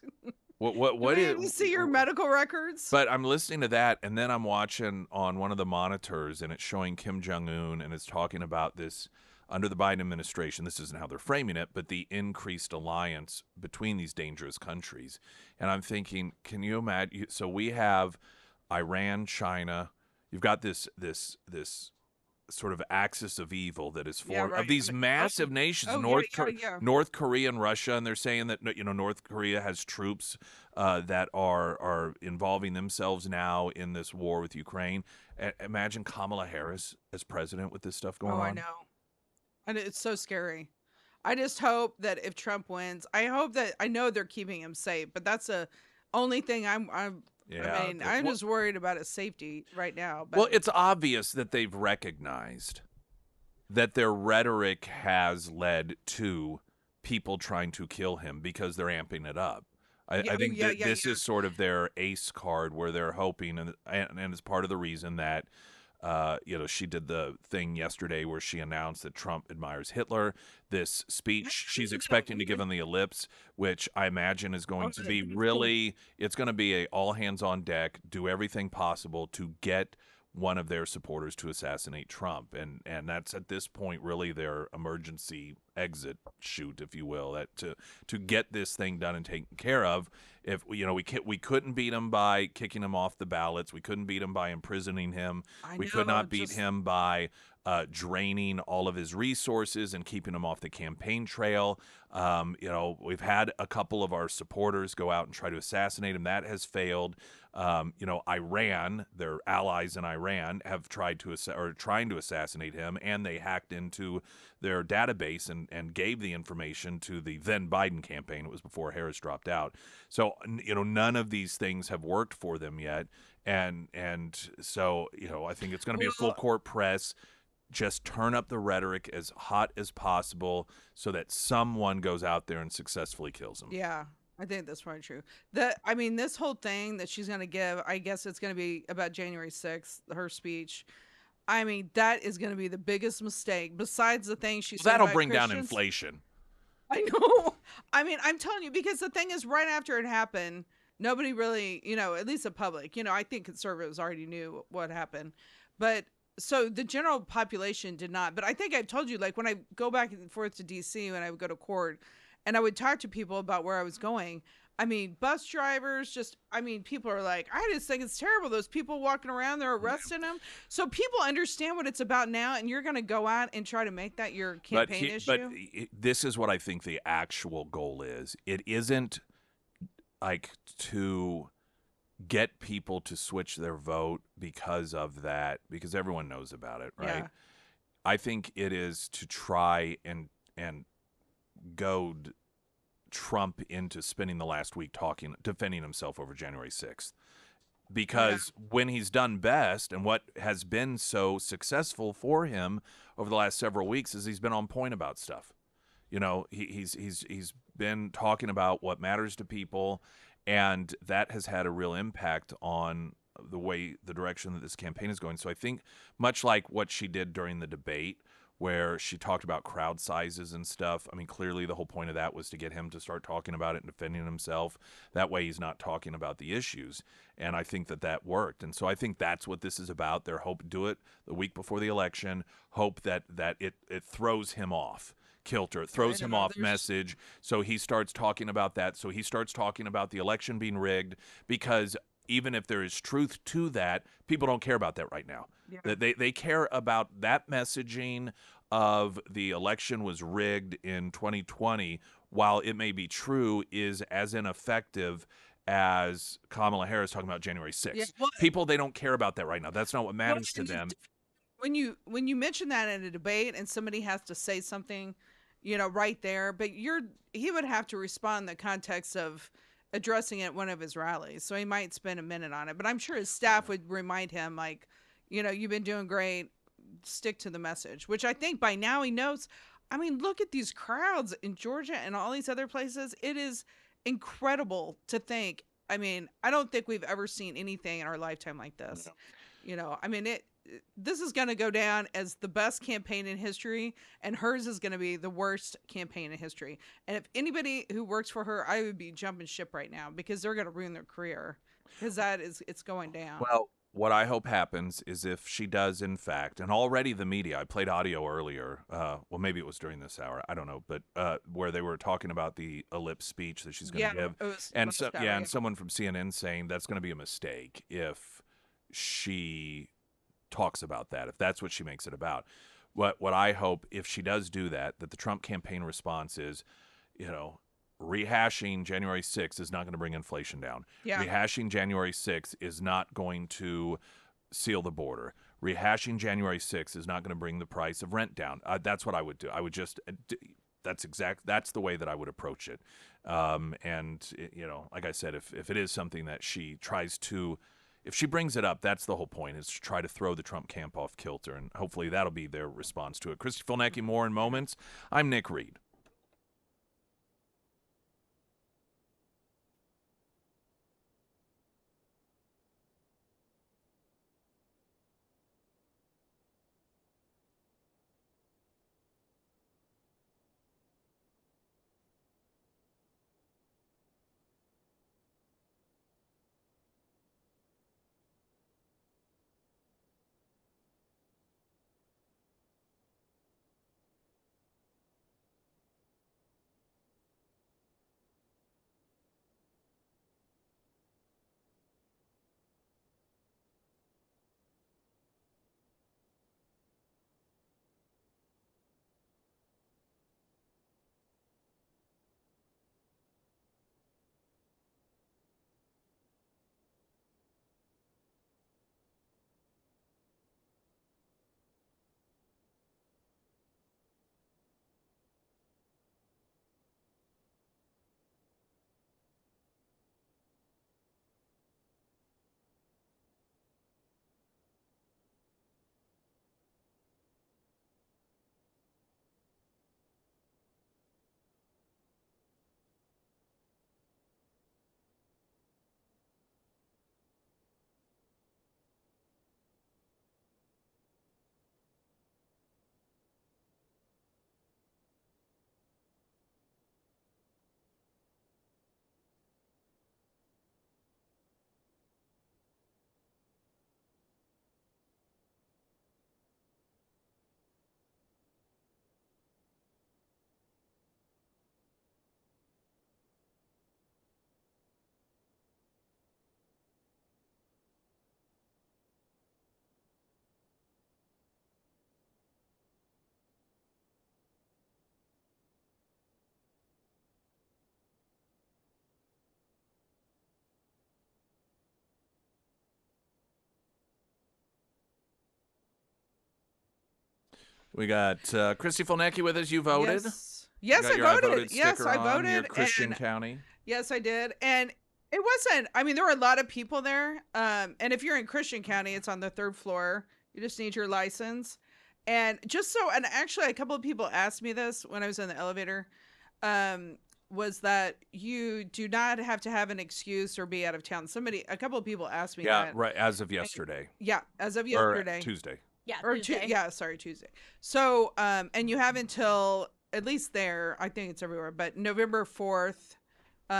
Speaker 1: What
Speaker 7: Do you see your medical records?
Speaker 1: But I'm listening to that, and then I'm watching on one of the monitors, and it's showing Kim Jong-un, and it's talking about this under the Biden administration. This isn't how they're framing it, but the increased alliance between these dangerous countries. And I'm thinking, can you imagine? So we have Iran, China. You've got this sort of axis of evil that is formed of these massive nations, North Korea and Russia, and they're saying that, you know, North Korea has troops that are involving themselves now in this war with Ukraine. Imagine Kamala Harris as president with this stuff going on.
Speaker 7: I know, and it's so scary. I just hope that if Trump wins, I know they're keeping him safe, but that's the only thing
Speaker 1: Yeah,
Speaker 7: I mean, I'm just worried about his safety right now. But
Speaker 1: well, it's obvious that they've recognized that their rhetoric has led to people trying to kill him because they're amping it up. I think this is sort of their ace card where they're hoping, and it's part of the reason that you know, she did the thing yesterday where she announced that Trump admires Hitler. This speech she's expecting to give on the ellipse, which I imagine is going to be really, it's going to be a all hands on deck, do everything possible to get one of their supporters to assassinate Trump. And that's at this point really their emergency exit chute, if you will, that to get this thing done and taken care of. If you know, we couldn't beat him by kicking him off the ballots. We couldn't beat him by imprisoning him. We could not beat him by draining all of his resources and keeping him off the campaign trail. You know, we've had a couple of our supporters go out and try to assassinate him. That has failed. You know, Iran, their allies in Iran, have trying to assassinate him, and they hacked into their database and gave the information to the then Biden campaign. It was before Harris dropped out. So, you know, none of these things have worked for them yet. And so, you know, I think it's going to be a full court press. Just turn up the rhetoric as hot as possible so that someone goes out there and successfully kills him.
Speaker 7: Yeah, I think that's probably true. I mean, this whole thing that she's going to give, I guess it's going to be about January 6th, her speech. I mean, that is going to be the biggest mistake besides the thing she said.
Speaker 1: That'll bring down inflation.
Speaker 7: I know. I mean, I'm telling you, because the thing is, right after it happened, nobody really, you know, at least the public, you know, I think conservatives already knew what happened. But so the general population did not. But I think I've told you, like, when I go back and forth to D.C., when I would go to court and I would talk to people about where I was going, I mean, bus drivers, people are like, I just think it's terrible. Those people walking around, they're arresting them. So people understand what it's about now, and you're going to go out and try to make that your campaign issue?
Speaker 1: But this is what I think the actual goal is. It isn't like to get people to switch their vote because of that, because everyone knows about it, right? I think it is to try and goad Trump into spending the last week defending himself over January 6th. Because when he's done best and what has been so successful for him over the last several weeks is he's been on point about stuff. You know, he's been talking about what matters to people, and that has had a real impact on the direction that this campaign is going. So I think much like what she did during the debate, where she talked about crowd sizes and stuff. I mean, clearly the whole point of that was to get him to start talking about it and defending himself. That way he's not talking about the issues. And I think that worked. And so I think that's what this is about. They're hoping to do it the week before the election, hope that it throws him off kilter, throws him off message. So he starts talking about that. So he starts talking about the election being rigged, because even if there is truth to that, people don't care about that right now. Yeah. They care about that messaging of the election was rigged in 2020, while it may be true, is as ineffective as Kamala Harris talking about January 6th. Yeah, well, people, they don't care about that right now. That's not what matters to them.
Speaker 7: When you mention that in a debate and somebody has to say something, right there, but he would have to respond in the context of addressing it at one of his rallies. So he might spend a minute on it, but I'm sure his staff would remind him, like, you've been doing great, stick to the message, which I think by now he knows. I mean, look at these crowds in Georgia and all these other places. It is incredible to think. I mean, I don't think we've ever seen anything in our lifetime like this. No. I mean, this is going to go down as the best campaign in history, and hers is going to be the worst campaign in history. And if anybody who works for her, I would be jumping ship right now, because they're going to ruin their career, because it's going down.
Speaker 1: Well, what I hope happens is if she does, in fact, and already the media, I played audio earlier, well, maybe it was during this hour, I don't know, but where they were talking about the ellipse speech that she's going to give. And and someone from CNN saying that's going to be a mistake if she talks about that, if that's what she makes it about. What I hope, if she does do that the Trump campaign response is, rehashing January 6th is not going to bring inflation down. Yeah. Rehashing January 6th is not going to seal the border. Rehashing January 6th is not going to bring the price of rent down. That's what I would do. I would just that's the way that I would approach it. And like I said, if it is something that she tries to, if she brings it up, that's the whole point, is to try to throw the Trump camp off kilter, and hopefully that'll be their response to it. Christy Fulnecki, more in moments. I'm Nick Reed. We got Christy Fulnecki with us. You voted.
Speaker 7: Yes, I voted. Yes, I voted.
Speaker 1: Near Christian
Speaker 7: and
Speaker 1: County.
Speaker 7: Yes, I did. And it wasn't, I mean, there were a lot of people there. And if you're in Christian County, it's on the 3rd floor. You just need your license. And and actually a couple of people asked me this when I was in the elevator, was that you do not have to have an excuse or be out of town. A couple of people asked me that.
Speaker 1: Yeah, right. As of yesterday.
Speaker 7: As of yesterday.
Speaker 1: Or Tuesday.
Speaker 2: Yeah,
Speaker 7: Tuesday. So, and you have until, at least there, I think it's everywhere, but November 4th,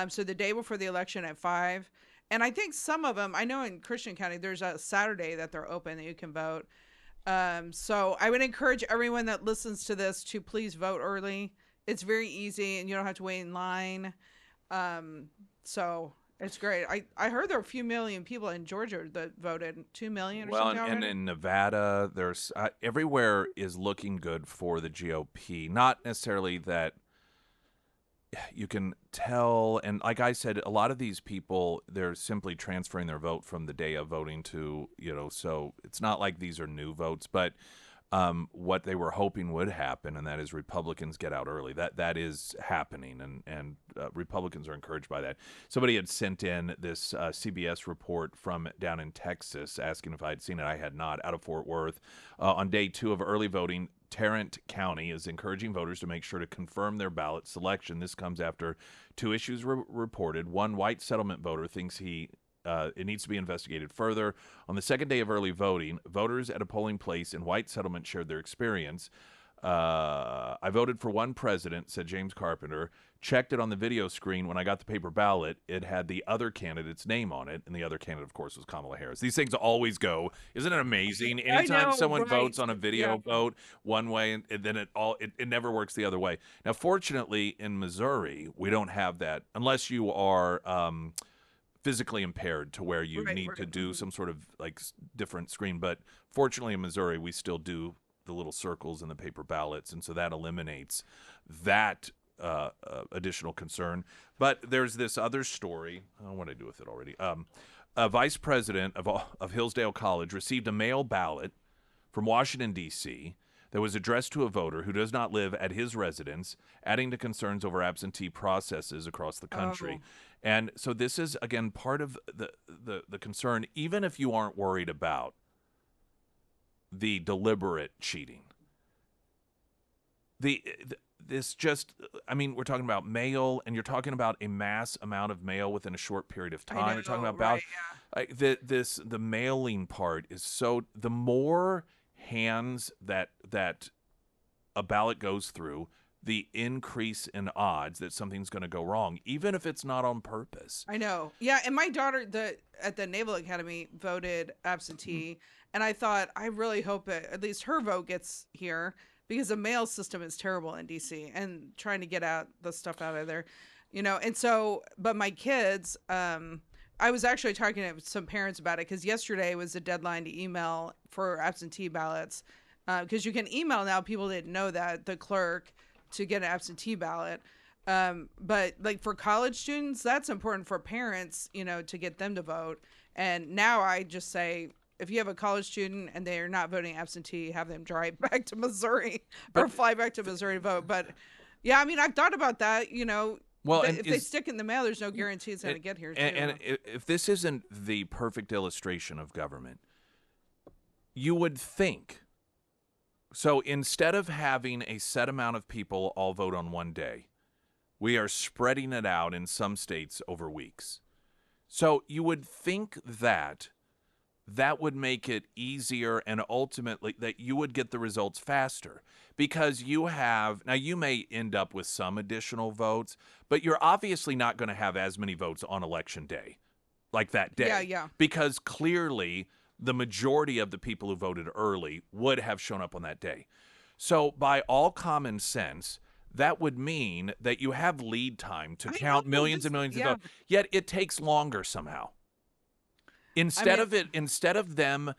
Speaker 7: so the day before the election at 5. And I think some of them, I know in Christian County, there's a Saturday that they're open that you can vote. So I would encourage everyone that listens to this to please vote early. It's very easy and you don't have to wait in line. So it's great. I heard there were a few million people in Georgia that voted, 2 million or something.
Speaker 1: Well, and in Nevada, there's everywhere is looking good for the GOP. Not necessarily that you can tell, and like I said, a lot of these people, they're simply transferring their vote from the day of voting to, so it's not like these are new votes, but what they were hoping would happen, and that is Republicans get out early. That is happening, and Republicans are encouraged by that. Somebody had sent in this CBS report from down in Texas asking if I had seen it. I had not. Out of Fort Worth, on day 2 of early voting, Tarrant County is encouraging voters to make sure to confirm their ballot selection. This comes after 2 issues reported. One white settlement voter thinks it needs to be investigated further. On the second day of early voting, voters at a polling place in White Settlement shared their experience. I voted for one president, said James Carpenter. Checked it on the video screen. When I got the paper ballot, it had the other candidate's name on it, and the other candidate, of course, was Kamala Harris. These things always go. Isn't it amazing? Anytime someone votes on a video vote one way, and then it never works the other way. Now, fortunately, in Missouri, we don't have that unless you are physically impaired to where you need to do some sort of different screen. But fortunately, in Missouri, we still do the little circles in the paper ballots, and so that eliminates that additional concern. But there's this other story. I don't know what I do with it already. A vice president of Hillsdale College received a mail ballot from Washington, D.C. that was addressed to a voter who does not live at his residence, adding to concerns over absentee processes across the country. And so this is, again, part of the concern, even if you aren't worried about the deliberate cheating. We're talking about mail, and you're talking about a mass amount of mail within a short period of time. You're talking about the mailing part is so. The more hands that a ballot goes through, the increase in odds that something's going to go wrong, even if it's not on purpose.
Speaker 7: I know. Yeah, and my daughter at the Naval Academy voted absentee, and I thought, I really hope that at least her vote gets here, because the mail system is terrible in DC, and trying to get the stuff out of there, and so, but my kids, I was actually talking to some parents about it, because yesterday was the deadline to email for absentee ballots, because you can email now. People didn't know that, the clerk, to get an absentee ballot. But for college students, that's important for parents, to get them to vote. And now I just say, if you have a college student and they're not voting absentee, have them drive back to Missouri or fly back to Missouri to vote. But yeah, I've thought about that, Well, if they stick in the mail, there's no guarantee it's going to get here.
Speaker 1: And if this isn't the perfect illustration of government, you would think. So instead of having a set amount of people all vote on one day, we are spreading it out in some states over weeks. So you would think that would make it easier, and ultimately that you would get the results faster, because you may end up with some additional votes, but you're obviously not going to have as many votes on election day, like that day.
Speaker 7: Yeah.
Speaker 1: Because clearly the majority of the people who voted early would have shown up on that day. So by all common sense, that would mean that you have lead time to count millions and millions of votes. Yet it takes longer somehow. Instead of them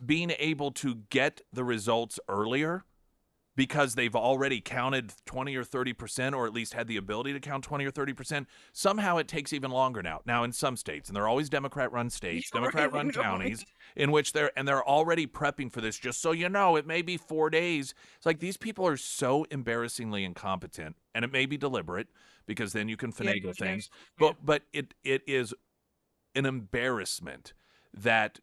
Speaker 1: being able to get the results earlier, because they've already counted 20 or 30%, or at least had the ability to count 20 or 30%. Somehow it takes even longer now. Now, in some states, and they're always Democrat-run states, Democrat-run counties, in which they're already prepping for this. Just so you know, it may be 4 days. It's like these people are so embarrassingly incompetent, and it may be deliberate because then you can finagle things. But it is an embarrassment that.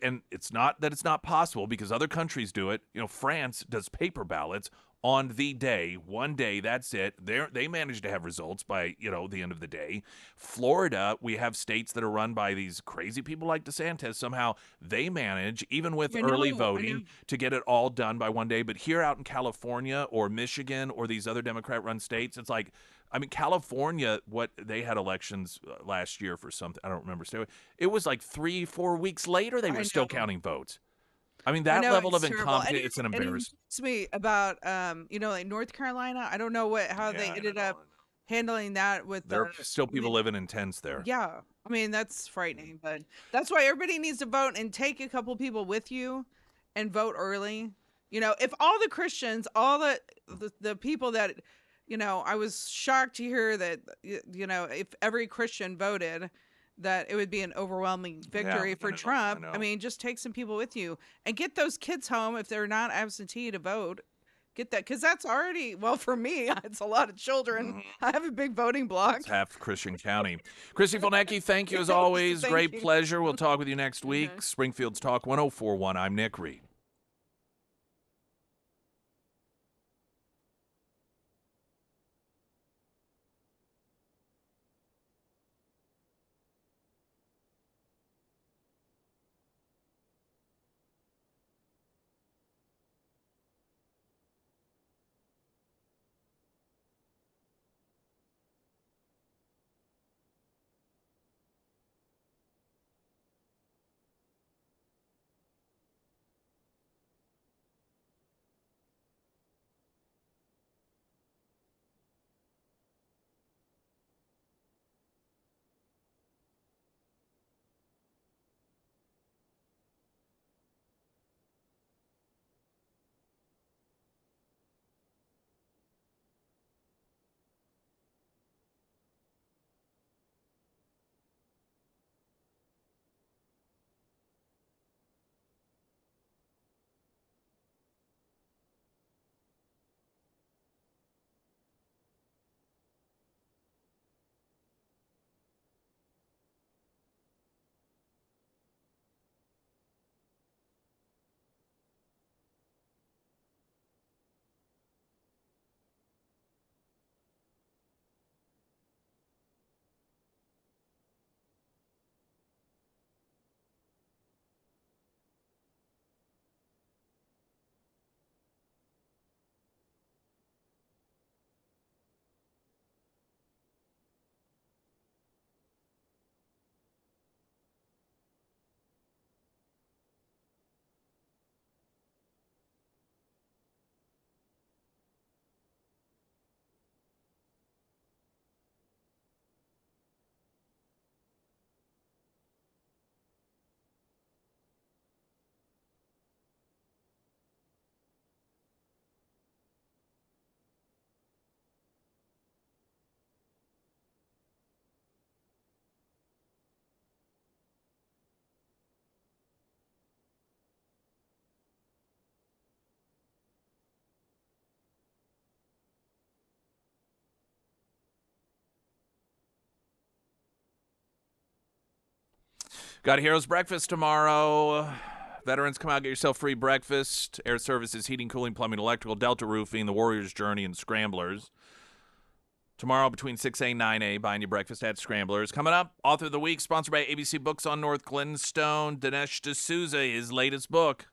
Speaker 1: And it's not that it's not possible because other countries do it. You know, France does paper ballots on the day, one day, that's it. They manage to have results by, the end of the day. Florida, we have states that are run by these crazy people like DeSantis. Somehow they manage, even with early voting, to get it all done by one day. But here out in California or Michigan or these other Democrat-run states, it's like, California, they had elections last year for something. I don't remember. It was like 3-4 weeks later they were still counting votes. That level of incompetence, it's an embarrassment.
Speaker 7: It's me about, like North Carolina. I don't know how they ended up handling that with
Speaker 1: there are still people living in tents there.
Speaker 7: Yeah. That's frightening, but that's why everybody needs to vote and take a couple people with you and vote early. If all the Christians, all the people that, I was shocked to hear that, if every Christian voted, that it would be an overwhelming victory for Trump. Just take some people with you and get those kids home if they're not absentee to vote. Get that, because that's already, for me, it's a lot of children. Mm-hmm. I have a big voting block.
Speaker 1: It's half Christian County. Chrissy Volnecki, thank you as always. Great pleasure. We'll talk with you next week. Springfield's Talk 1041. I'm Nick Reed. Got a Heroes Breakfast tomorrow. Veterans, come out, get yourself free breakfast. Air Services, Heating, Cooling, Plumbing, Electrical, Delta Roofing, The Warrior's Journey, and Scramblers. Tomorrow between 6A and 9A, buying you breakfast at Scramblers. Coming up, Author of the Week, sponsored by ABC Books on North Glenstone. Dinesh D'Souza, his latest book.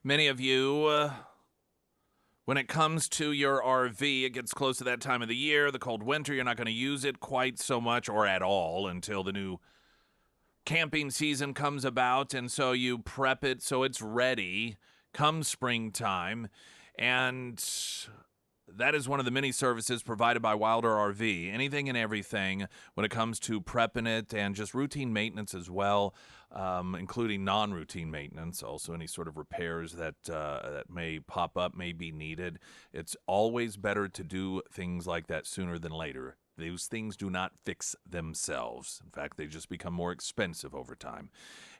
Speaker 1: Many of you, when it comes to your RV, it gets close to that time of the year, the cold winter. You're not going to use it quite so much or at all until the new camping season comes about. And so you prep it so it's ready come springtime. And that is one of the many services provided by Wilder RV. Anything and everything when it comes to prepping it and just routine maintenance as well, including non-routine maintenance, also any sort of repairs that may pop up, may be needed. It's always better to do things like that sooner than later. Those things do not fix themselves. In fact, they just become more expensive over time.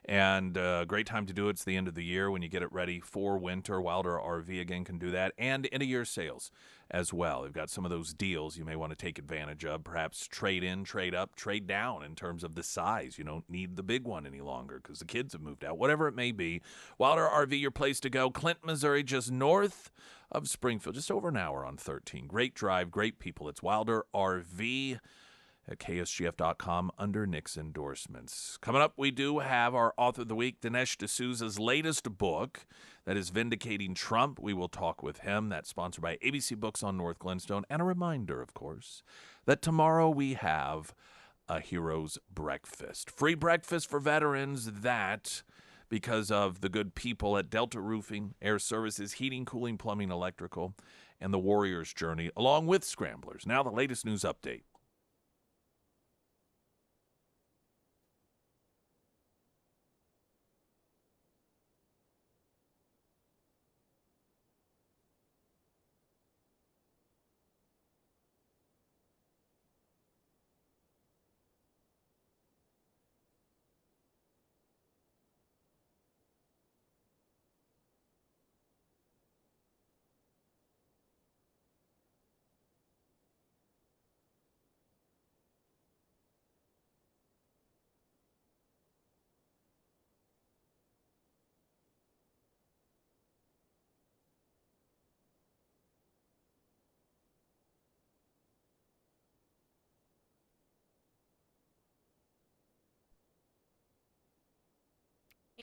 Speaker 1: And a great time to do it's the end of the year when you get it ready for winter. Wilder RV, again, can do that. And end-of-year sales as well. They've got some of those deals you may want to take advantage of. Perhaps trade in, trade up, trade down in terms of the size. You don't need the big one any longer because the kids have moved out. Whatever it may be, Wilder RV, your place to go. Clinton, Missouri, just north of Springfield, just over an hour on 13. Great drive, great people. It's Wilder RV at KSGF.com under Nick's endorsements. Coming up, we do have our author of the week, Dinesh D'Souza's latest book that is Vindicating Trump. We will talk with him. That's sponsored by ABC Books on North Glenstone. And a reminder, of course, that tomorrow we have a Heroes Breakfast. Free breakfast for veterans, that because of the good people at Delta Roofing, Air Services, Heating, Cooling, Plumbing, Electrical, and the Warrior's Journey, along with Scramblers. Now the latest news update.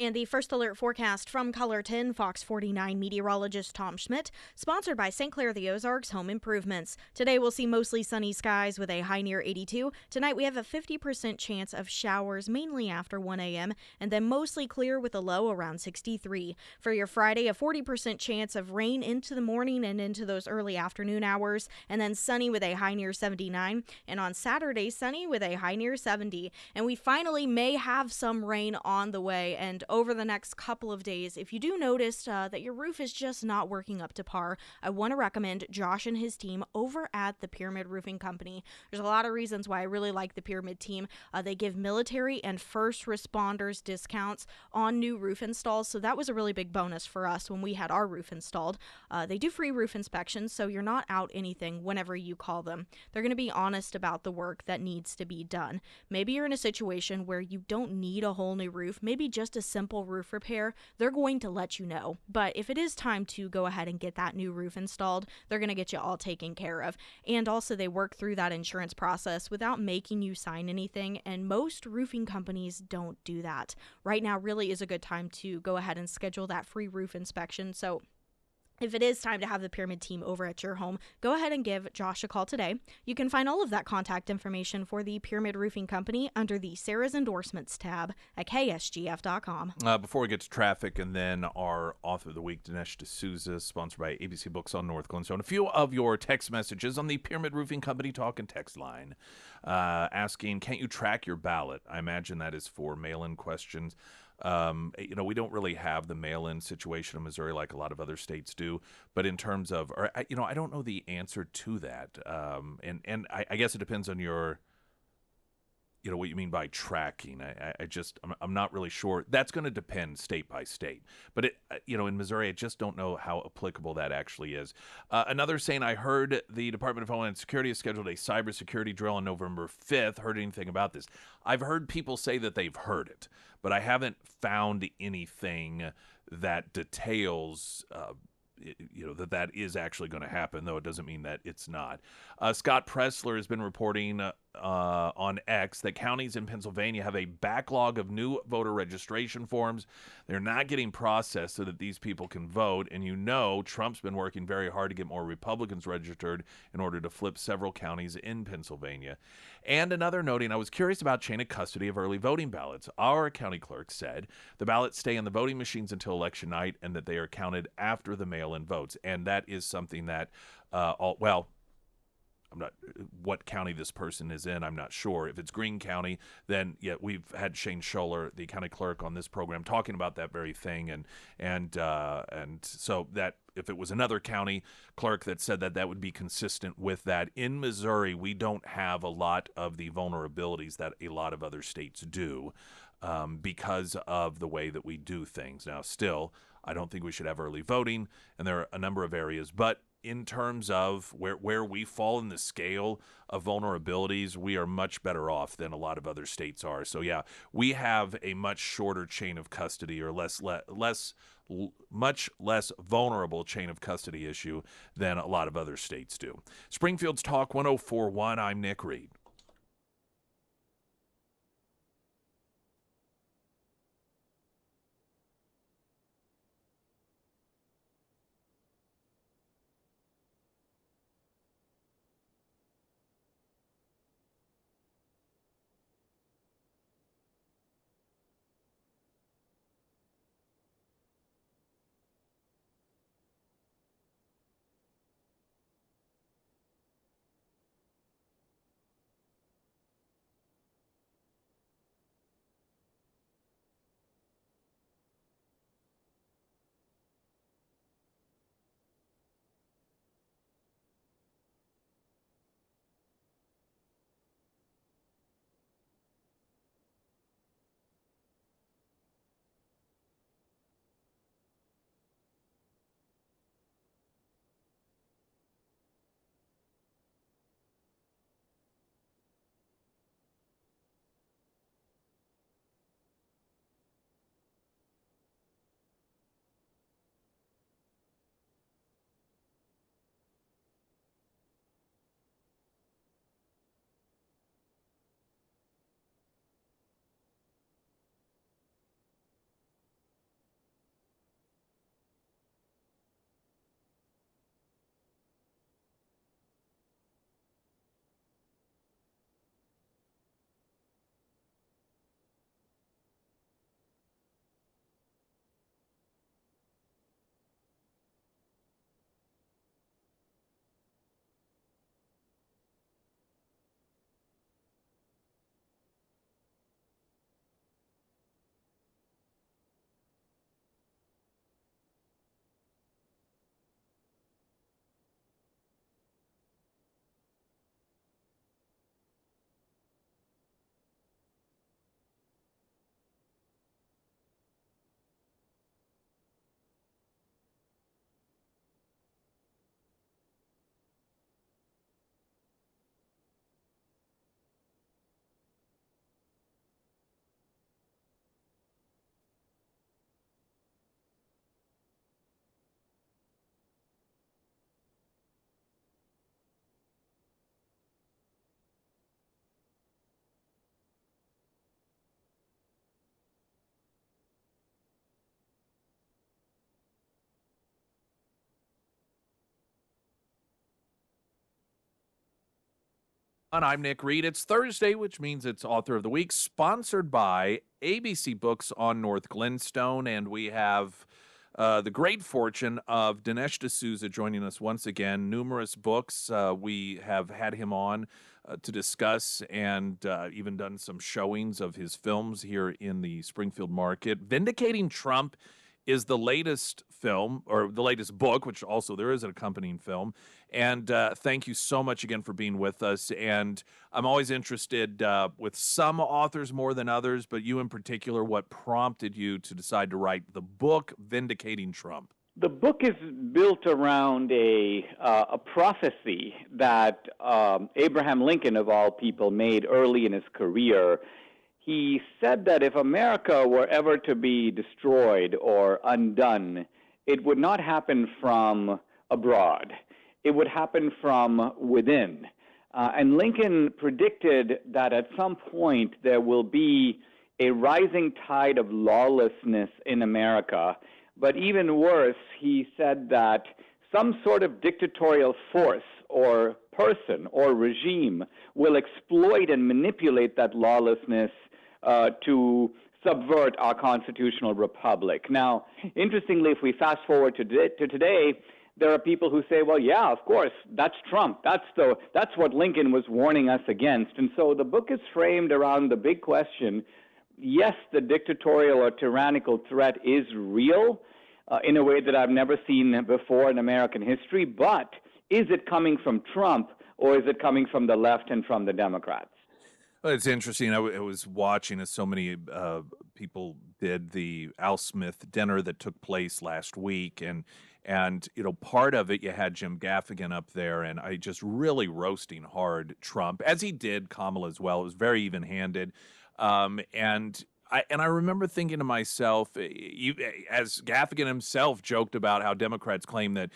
Speaker 2: And the first alert forecast from Colorton, Fox 49 meteorologist Tom Schmidt, sponsored by St. Clair the Ozarks Home Improvements. Today we'll see mostly sunny skies with a high near 82. Tonight we have a 50% chance of showers, mainly after 1 a.m., and then mostly clear with a low around 63. For your Friday, a 40% chance of rain into the morning and into those early afternoon hours, and then sunny with a high near 79. And on Saturday, sunny with a high near 70. And we finally may have some rain on the way, and over the next couple of days, if you do notice that your roof is just not working up to par, I want to recommend Josh and his team over at the Pyramid Roofing Company. There's a lot of reasons why I really like the Pyramid team. They give military and first responders discounts on new roof installs, so that was a really big bonus for us when we had our roof installed. They do free roof inspections, so you're not out anything whenever you call them. They're going to be honest about the work that needs to be done. Maybe you're in a situation where you don't need a whole new roof, maybe just a simple roof repair. They're going to let you know. But if it is time to go ahead and get that new roof installed, they're going to get you all taken care of. And also, they work through that insurance process without making you sign anything, and most roofing companies don't do that. Right now really is a good time to go ahead and schedule that free roof inspection. So if it is time to have the Pyramid team over at your home, go ahead and give Josh a call today. You can find all of that contact information for the Pyramid Roofing Company under the Sarah's Endorsements tab at KSGF.com.
Speaker 1: Before we get to traffic and then our author of the week, Dinesh D'Souza, sponsored by ABC Books on North Glenstone, a few of your text messages on the Pyramid Roofing Company talk and text line asking, can't you track your ballot? I imagine that is for mail-in questions. We don't really have the mail-in situation in Missouri like a lot of other states do, but in terms of, I don't know the answer to that. And I guess it depends on your, what you mean by tracking. I'm not really sure. That's going to depend state by state. But in Missouri, I just don't know how applicable that actually is. Another saying, I heard the Department of Homeland Security has scheduled a cybersecurity drill on November 5th. Heard anything about this? I've heard people say that they've heard it, but I haven't found anything that details that is actually going to happen, though it doesn't mean that it's not. Scott Pressler has been reporting on X that counties in Pennsylvania have a backlog of new voter registration forms. They're not getting processed so that these people can vote. And Trump's been working very hard to get more Republicans registered in order to flip several counties in Pennsylvania. And another noting, I was curious about chain of custody of early voting ballots. Our county clerk said the ballots stay in the voting machines until election night and that they are counted after the mail-in votes. And that is something that, I'm not what county this person is in. I'm not sure. If it's Greene County, then yeah, we've had Shane Scholler, the county clerk, on this program talking about that very thing, and so that if it was another county clerk that said that would be consistent with that. In Missouri, we don't have a lot of the vulnerabilities that a lot of other states do because of the way that we do things. Now, still, I don't think we should have early voting, and there are a number of areas, but in terms of where we fall in the scale of vulnerabilities, we are much better off than a lot of other states are. So yeah, we have a much shorter chain of custody, or much less vulnerable chain of custody issue than a lot of other states do. Springfield's Talk 104.1. I'm Nick Reed. And I'm Nick Reed. It's Thursday, which means it's Author of the Week, sponsored by ABC Books on North Glenstone. And we have the great fortune of Dinesh D'Souza joining us once again. Numerous books we have had him on to discuss, and even done some showings of his films here in the Springfield market. Vindicating Trump is the latest film, or the latest book, which also there is an accompanying film. And thank you so much again for being with us. And I'm always interested with some authors more than others, but you in particular, what prompted you to decide to write the book Vindicating Trump?
Speaker 11: The book is built around a prophecy that Abraham Lincoln, of all people, made early in his career. He said that if America were ever to be destroyed or undone, it would not happen from abroad. It would happen from within. And Lincoln predicted that at some point there will be a rising tide of lawlessness in America. But even worse, he said that some sort of dictatorial force or person or regime will exploit and manipulate that lawlessness to subvert our constitutional republic. Now, interestingly, if we fast forward to today, there are people who say, well, yeah, of course, that's Trump. That's what Lincoln was warning us against. And so the book is framed around the big question. Yes, the dictatorial or tyrannical threat is real in a way that I've never seen before in American history, but is it coming from Trump or is it coming from the left and from the Democrats?
Speaker 1: Well, it's interesting. I was watching as so many people did the Al Smith dinner that took place last week, and part of it, you had Jim Gaffigan up there, and I just really roasting hard Trump, as he did Kamala as well. It was very even-handed, and I remember thinking to myself, as Gaffigan himself joked about how Democrats claim that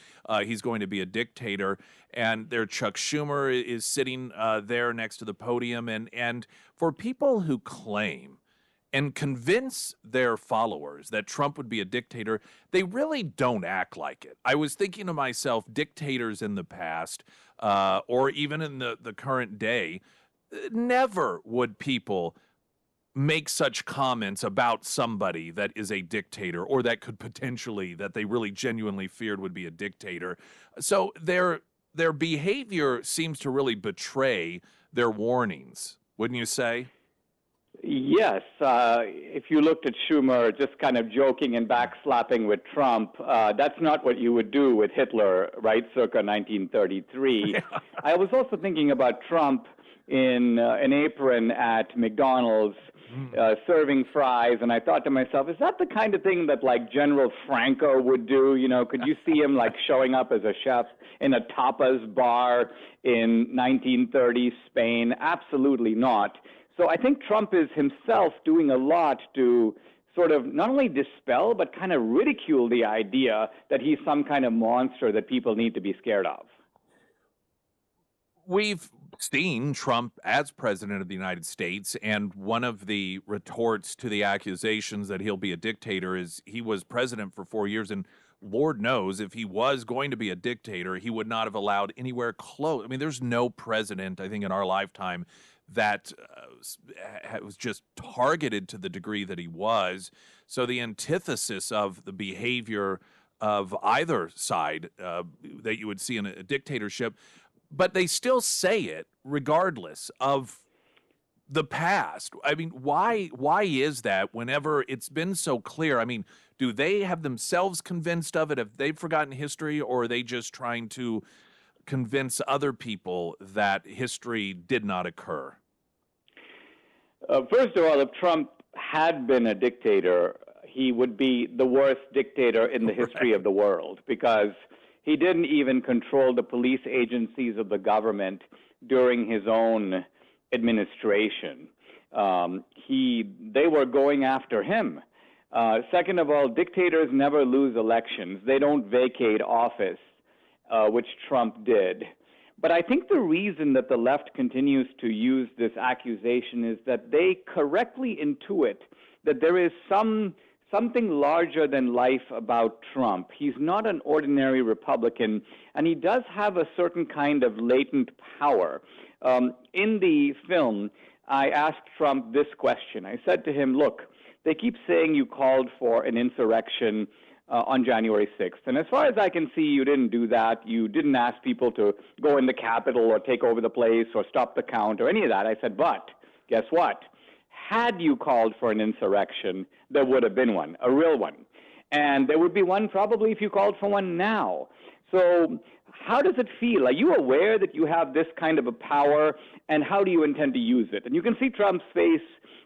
Speaker 1: he's going to be a dictator, and their Chuck Schumer is sitting there next to the podium, and for people who claim and convince their followers that Trump would be a dictator, they really don't act like it. I was thinking to myself, dictators in the past, or even in the current day, never would people make such comments about somebody that is a dictator or that could potentially, that they really genuinely feared would be a dictator. So their behavior seems to really betray their warnings, wouldn't you say?
Speaker 11: Yes. If you looked at Schumer just kind of joking and backslapping with Trump, that's not what you would do with Hitler, right, circa 1933. Yeah. I was also thinking about Trump in an apron at McDonald's, serving fries, and I thought to myself, is that the kind of thing that like General Franco would do? You know, could you see him like showing up as a chef in a tapas bar in 1930s Spain? Absolutely not. So I think Trump is himself doing a lot to sort of not only dispel, but kind of ridicule the idea that he's some kind of monster that people need to be scared of.
Speaker 1: We've seen Trump as president of the United States, and one of the retorts to the accusations that he'll be a dictator is he was president for 4 years, and Lord knows if he was going to be a dictator, he would not have allowed anywhere close. I mean, there's no president, I think, in our lifetime that was just targeted to the degree that he was. So the antithesis of the behavior of either side that you would see in a dictatorship, but they still say it regardless of the past. I mean, why is that whenever it's been so clear? I mean, do they have themselves convinced of it? Have they forgotten history, or are they just trying to convince other people that history did not occur?
Speaker 11: First of all, if Trump had been a dictator, he would be the worst dictator in the history of the world, because he didn't even control the police agencies of the government during his own administration. They were going after him. Second of all, dictators never lose elections. They don't vacate office, which Trump did. But I think the reason that the left continues to use this accusation is that they correctly intuit that there is something larger than life about Trump. He's not an ordinary Republican, and he does have a certain kind of latent power. In the film, I asked Trump this question. I said to him, look, they keep saying you called for an insurrection on January 6th. And as far as I can see, you didn't do that. You didn't ask people to go in the Capitol or take over the place or stop the count or any of that. I said, but guess what? Had you called for an insurrection, there would have been one, a real one. And there would be one probably if you called for one now. So how does it feel? Are you aware that you have this kind of a power, and how do you intend to use it? And you can see Trump's face,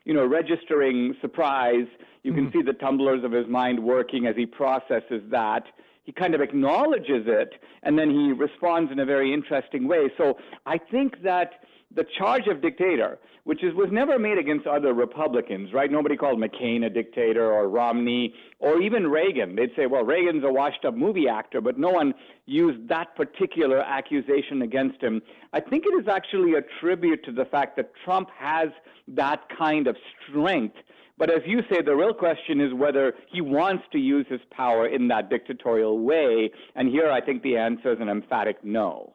Speaker 11: registering surprise. You can see the tumblers of his mind working as he processes that. He kind of acknowledges it, and then he responds in a very interesting way. So I think that the charge of dictator, which was never made against other Republicans, right? Nobody called McCain a dictator or Romney or even Reagan. They'd say, well, Reagan's a washed-up movie actor, but no one used that particular accusation against him. I think it is actually a tribute to the fact that Trump has that kind of strength. But as you say, the real question is whether he wants to use his power in that dictatorial way. And here I think the answer is an emphatic no.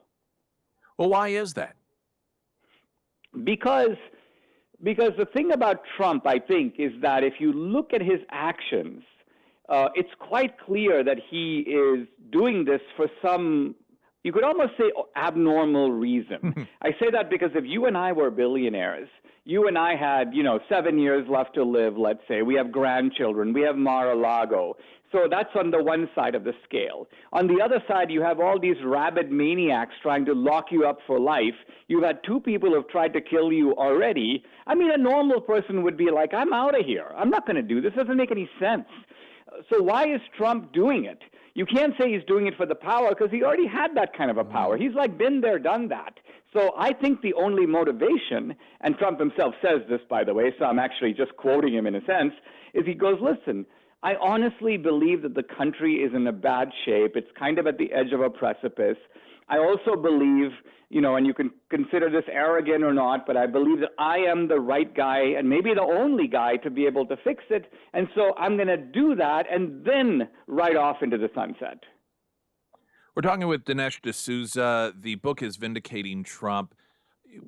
Speaker 1: Well, why is that?
Speaker 11: Because the thing about Trump, I think, is that if you look at his actions, it's quite clear that he is doing this for some, you could almost say, abnormal reason. I say that because if you and I were billionaires, you and I had, 7 years left to live, let's say. We have grandchildren. We have Mar-a-Lago. So that's on the one side of the scale. On the other side, you have all these rabid maniacs trying to lock you up for life. You've had two people who have tried to kill you already. I mean, a normal person would be like, I'm out of here. I'm not going to do this. It doesn't make any sense. So why is Trump doing it? You can't say he's doing it for the power because he already had that kind of a power. He's like been there, done that. So I think the only motivation, and Trump himself says this, by the way, so I'm actually just quoting him in a sense, is he goes, listen, I honestly believe that the country is in a bad shape. It's kind of at the edge of a precipice. I also believe, and you can consider this arrogant or not, but I believe that I am the right guy and maybe the only guy to be able to fix it. And so I'm going to do that and then ride off into the sunset.
Speaker 1: We're talking with Dinesh D'Souza. The book is Vindicating Trump.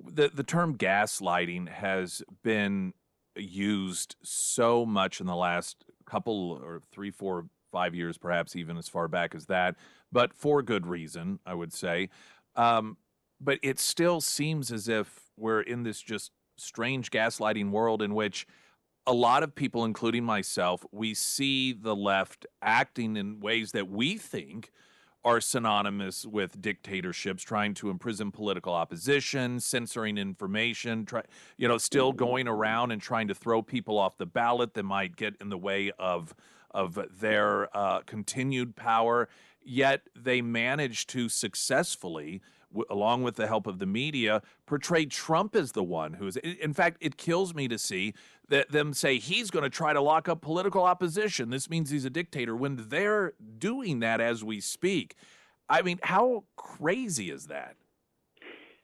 Speaker 1: The term gaslighting has been used so much in the last couple or 3, 4, 5 years, perhaps even as far back as that, but for good reason, I would say. But it still seems as if we're in this just strange gaslighting world in which a lot of people, including myself, we see the left acting in ways that we think are synonymous with dictatorships, trying to imprison political opposition, censoring information, still going around and trying to throw people off the ballot that might get in the way of their continued power. Yet they manage to successfully, along with the help of the media, portray Trump as the one who's, in fact, it kills me to see that them say he's going to try to lock up political opposition. This means he's a dictator when they're doing that as we speak. I mean, how crazy is that?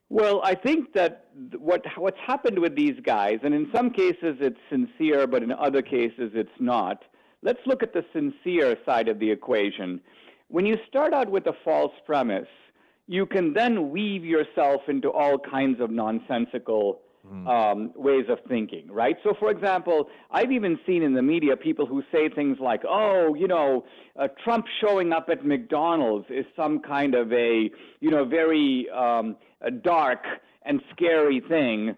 Speaker 11: Well, I think that what's happened with these guys, and in some cases it's sincere, but in other cases it's not. Let's look at the sincere side of the equation. When you start out with a false premise, you can then weave yourself into all kinds of nonsensical ways of thinking, right? So, for example, I've even seen in the media people who say things like, Trump showing up at McDonald's is some kind of a, very dark and scary thing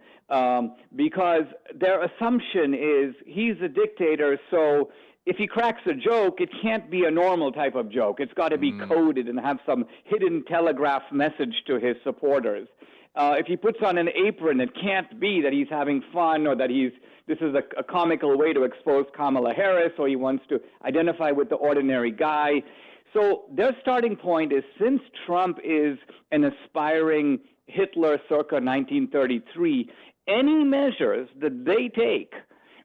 Speaker 11: because their assumption is he's a dictator, so if he cracks a joke, it can't be a normal type of joke. It's got to be coded and have some hidden telegraph message to his supporters. If he puts on an apron, it can't be that he's having fun or that this is a comical way to expose Kamala Harris or he wants to identify with the ordinary guy. So their starting point is, since Trump is an aspiring Hitler circa 1933, any measures that they take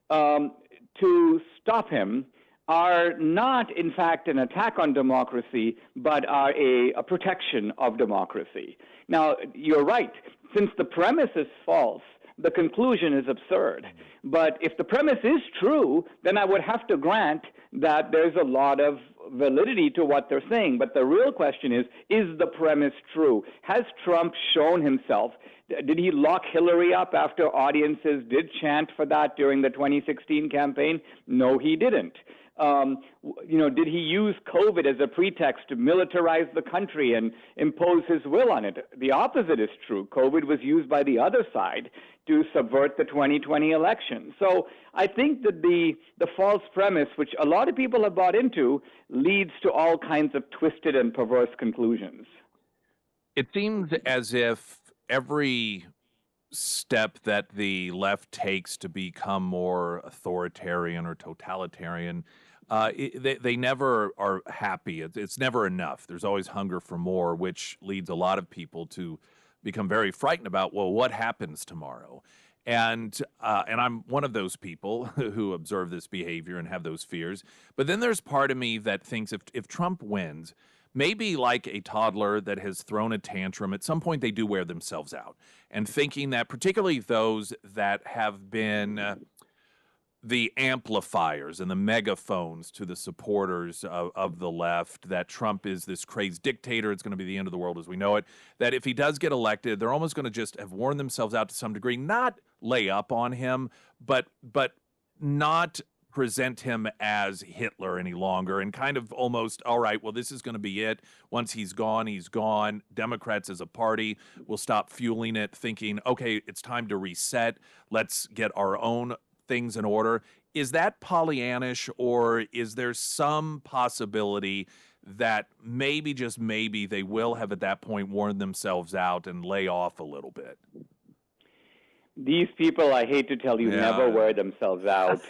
Speaker 11: to stop him are not, in fact, an attack on democracy, but are a protection of democracy. Now, you're right. Since the premise is false, the conclusion is absurd. But if the premise is true, then I would have to grant that there's a lot of validity to what they're saying. But the real question is the premise true? Has Trump shown himself? Did he lock Hillary up after audiences did chant for that during the 2016 campaign? No, he didn't. Did he use COVID as a pretext to militarize the country and impose his will on it? The opposite is true. COVID was used by the other side to subvert the 2020 election. So I think that the false premise, which a lot of people have bought into, leads to all kinds of twisted and perverse conclusions.
Speaker 1: It seems as if every step that the left takes to become more authoritarian or totalitarian, they never are happy. It's never enough. There's always hunger for more, which leads a lot of people to become very frightened about, well, what happens tomorrow? And I'm one of those people who observe this behavior and have those fears. But then there's part of me that thinks if Trump wins, maybe like a toddler that has thrown a tantrum, at some point they do wear themselves out. And thinking that particularly those that have been the amplifiers and the megaphones to the supporters of the left, that Trump is this crazed dictator, it's going to be the end of the world as we know it, that if he does get elected, they're almost going to just have worn themselves out to some degree, not lay up on him, but not present him as Hitler any longer, and kind of almost, all right, well, this is going to be it. Once he's gone, he's gone. Democrats as a party will stop fueling it, thinking, okay, it's time to reset. Let's get our own things in order. Is that Pollyannish, or is there some possibility that maybe, just maybe, they will have at that point worn themselves out and lay off a little bit?
Speaker 11: These people, I hate to tell you, never wear themselves out.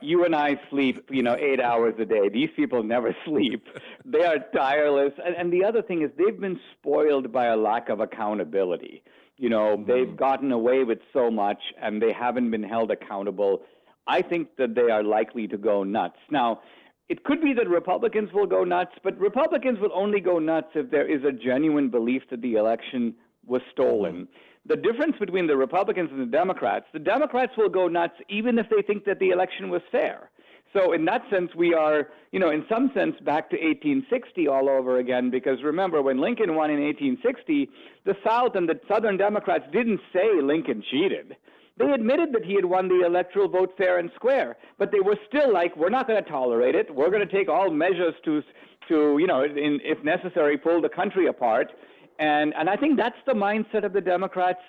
Speaker 11: You and I sleep, 8 hours a day. These people never sleep. They are tireless. And the other thing is they've been spoiled by a lack of accountability. They've gotten away with so much and they haven't been held accountable. I think that they are likely to go nuts. Now, it could be that Republicans will go nuts, but Republicans will only go nuts if there is a genuine belief that the election was stolen. The difference between the Republicans and the Democrats will go nuts even if they think that the election was fair. So in that sense, we are, in some sense, back to 1860 all over again, because remember, when Lincoln won in 1860, the South and the Southern Democrats didn't say Lincoln cheated. They admitted that he had won the electoral vote fair and square, but they were still like, we're not going to tolerate it. We're going to take all measures to if necessary, pull the country apart. And I think that's the mindset of the Democrats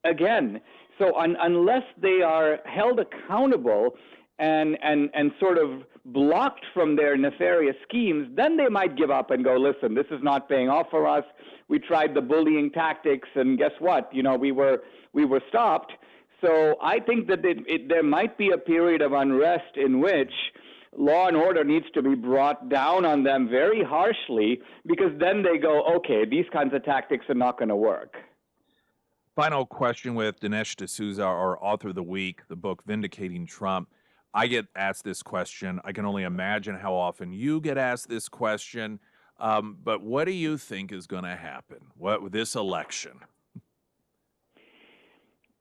Speaker 11: again. So unless they are held accountable and sort of blocked from their nefarious schemes, then they might give up and go, listen, this is not paying off for us. We tried the bullying tactics, and guess what? We were stopped. So I think that there might be a period of unrest in which law and order needs to be brought down on them very harshly, because then they go, okay, these kinds of tactics are not going to work.
Speaker 1: Final question with Dinesh D'Souza, our author of the week, the book Vindicating Trump. I get asked this question. I can only imagine how often you get asked this question. But what do you think is going to happen with this election?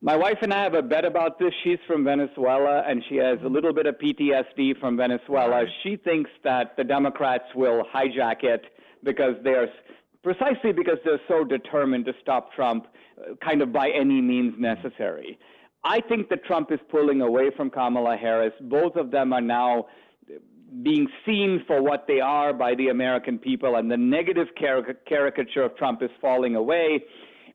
Speaker 11: My wife and I have a bet about this. She's from Venezuela, and she has a little bit of PTSD from Venezuela. Right. She thinks that the Democrats will hijack it because they're so determined to stop Trump kind of by any means necessary. I think that Trump is pulling away from Kamala Harris. Both of them are now being seen for what they are by the American people, and the negative caricature of Trump is falling away.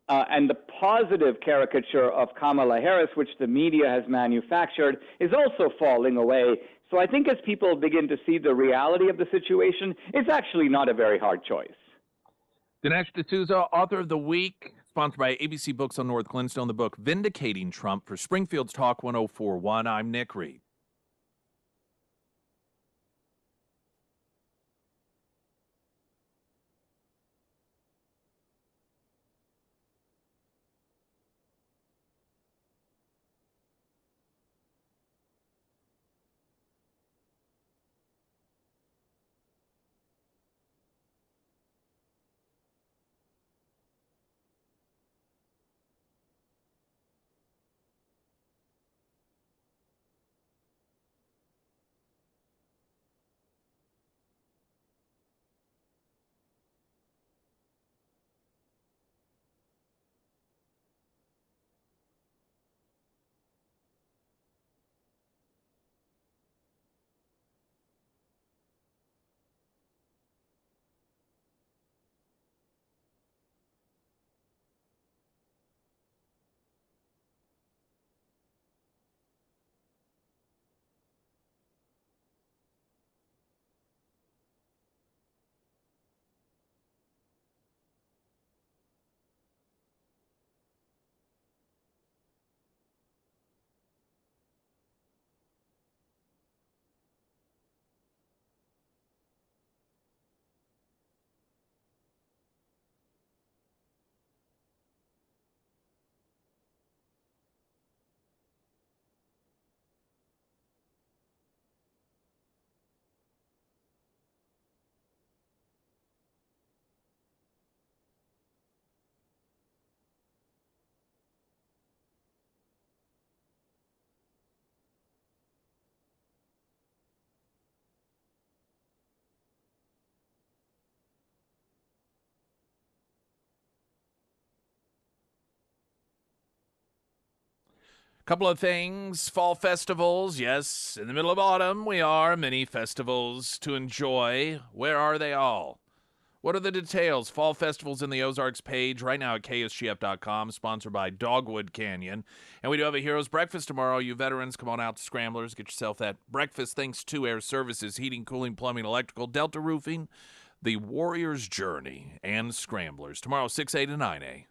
Speaker 11: And the positive caricature of Kamala Harris, which the media has manufactured, is also falling away. So I think as people begin to see the reality of the situation, it's actually not a very hard choice.
Speaker 1: Dinesh D'Souza, author of the week, sponsored by ABC Books on North Glenstone, the book Vindicating Trump for Springfield's Talk 104.1. I'm Nick Reed. Couple of things. Fall festivals. Yes, in the middle of autumn, we are. Many festivals to enjoy. Where are they all? What are the details? Fall festivals in the Ozarks page right now at KSGF.com, sponsored by Dogwood Canyon. And we do have a Heroes Breakfast tomorrow. You veterans, come on out to Scramblers. Get yourself that breakfast thanks to Air Services, Heating, Cooling, Plumbing, Electrical, Delta Roofing, The Warrior's Journey, and Scramblers. Tomorrow, 6A to 9A.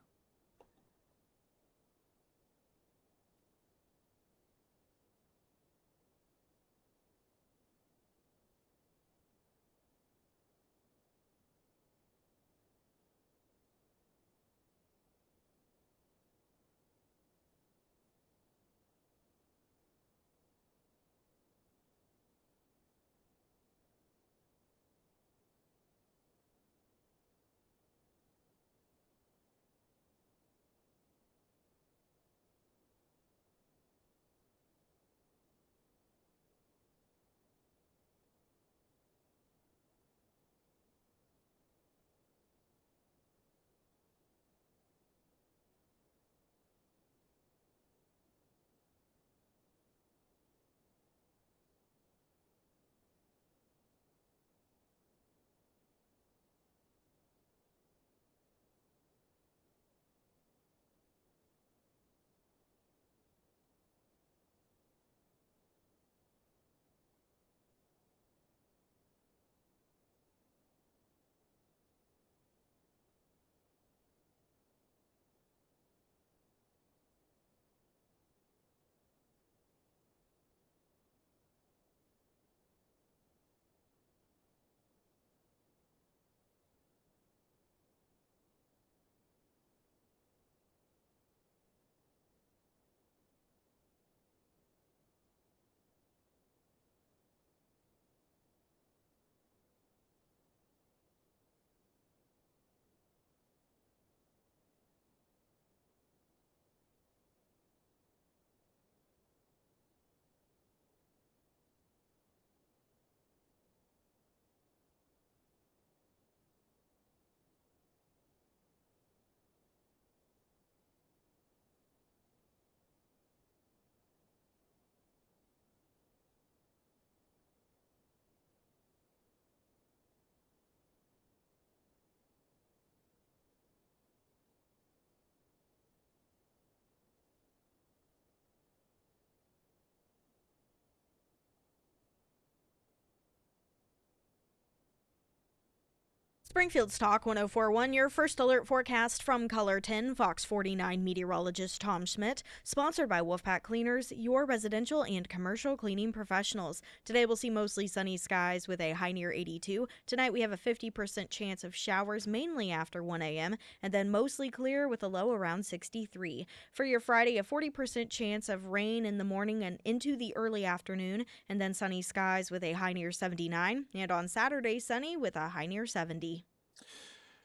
Speaker 2: Springfield's Talk 1041, your first alert forecast from Color 10, Fox 49 meteorologist Tom Schmidt, sponsored by Wolfpack Cleaners, your residential and commercial cleaning professionals. Today we'll see mostly sunny skies with a high near 82. Tonight we have a 50% chance of showers, mainly after 1 a.m., and then mostly clear with a low around 63. For your Friday, a 40% chance of rain in the morning and into the early afternoon, and then sunny skies with a high near 79. And on Saturday, sunny with a high near 70.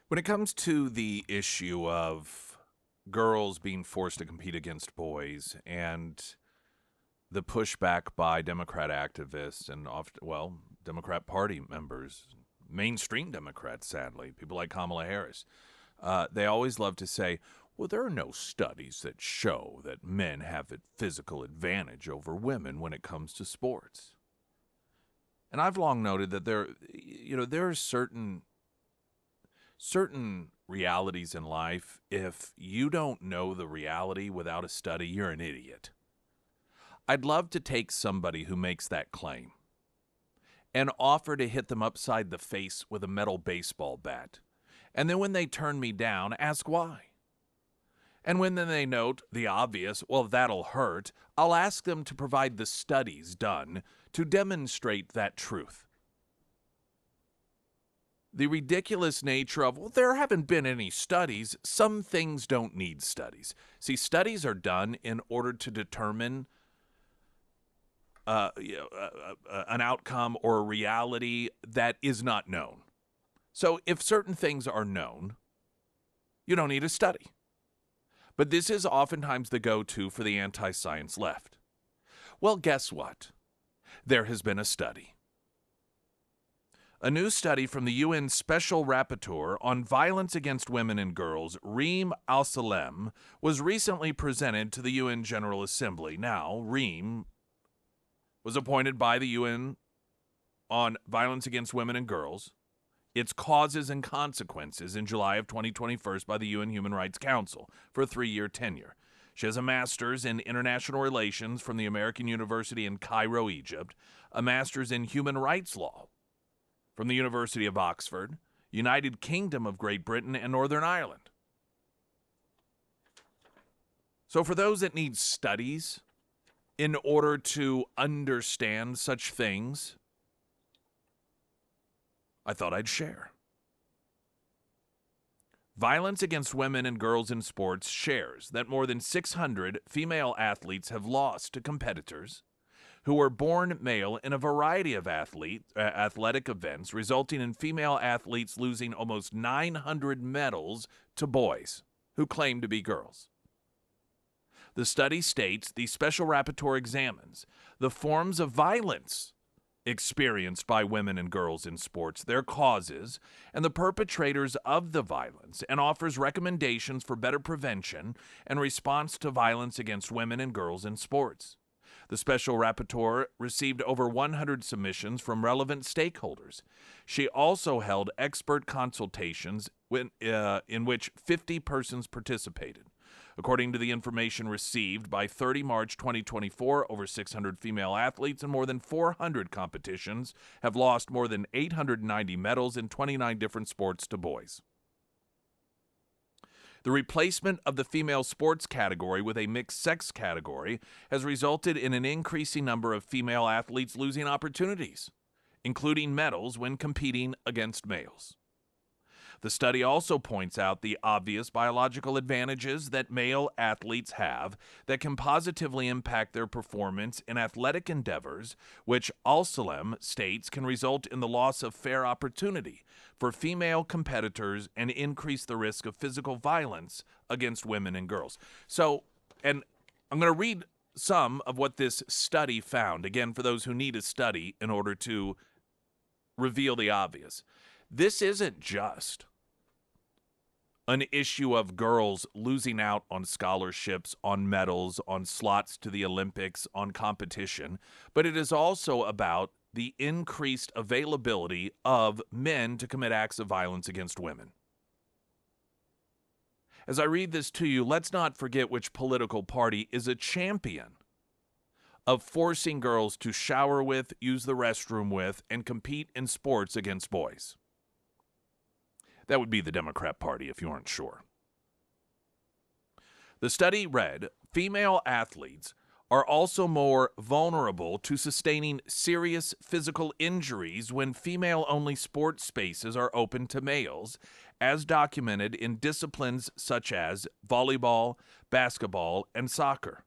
Speaker 1: When it comes to the issue of girls being forced to compete against boys and the pushback by Democrat activists and Democrat Party members, mainstream Democrats, sadly, people like Kamala Harris, they always love to say, well, there are no studies that show that men have a physical advantage over women when it comes to sports. And I've long noted that there are certain realities in life. If you don't know the reality without a study, you're an idiot. I'd love to take somebody who makes that claim and offer to hit them upside the face with a metal baseball bat. And then when they turn me down, ask why. And when then they note the obvious, well, that'll hurt, I'll ask them to provide the studies done to demonstrate that truth. The ridiculous nature of, well, there haven't been any studies. Some things don't need studies. See, studies are done in order to determine an outcome or a reality that is not known. So if certain things are known, you don't need a study. But this is oftentimes the go-to for the anti-science left. Well, guess what? There has been a study. A new study from the UN Special Rapporteur on Violence Against Women and Girls, Reem Al-Salem, was recently presented to the UN General Assembly. Now, Reem was appointed by the UN on Violence Against Women and Girls, its causes and consequences in July of 2021 by the UN Human Rights Council for a 3-year tenure. She has a master's in international relations from the American University in Cairo, Egypt, a master's in human rights law from the University of Oxford, United Kingdom of Great Britain, and Northern Ireland. So for those that need studies in order to understand such things, I thought I'd share. Violence Against Women and Girls in Sports shares that more than 600 female athletes have lost to competitors who were born male in a variety of athletic events, resulting in female athletes losing almost 900 medals to boys who claim to be girls. The study states the special rapporteur examines the forms of violence experienced by women and girls in sports, their causes, and the perpetrators of the violence, and offers recommendations for better prevention and response to violence against women and girls in sports. The special rapporteur received over 100 submissions from relevant stakeholders. She also held expert consultations in which 50 persons participated. According to the information received by 30 March 2024, over 600 female athletes in more than 400 competitions have lost more than 890 medals in 29 different sports to boys. The replacement of the female sports category with a mixed sex category has resulted in an increasing number of female athletes losing opportunities, including medals when competing against males. The study also points out the obvious biological advantages that male athletes have that can positively impact their performance in athletic endeavors, which Al-Salem states can result in the loss of fair opportunity for female competitors and increase the risk of physical violence against women and girls. So, and I'm going to read some of what this study found, again, for those who need a study in order to reveal the obvious. This isn't just an issue of girls losing out on scholarships, on medals, on slots to the Olympics, on competition, but it is also about the increased availability of men to commit acts of violence against women. As I read this to you, let's not forget which political party is a champion of forcing girls to shower with, use the restroom with, and compete in sports against boys. That would be the Democrat Party, if you aren't sure. The study read, female athletes are also more vulnerable to sustaining serious physical injuries when female-only sports spaces are open to males, as documented in disciplines such as volleyball, basketball, and soccer.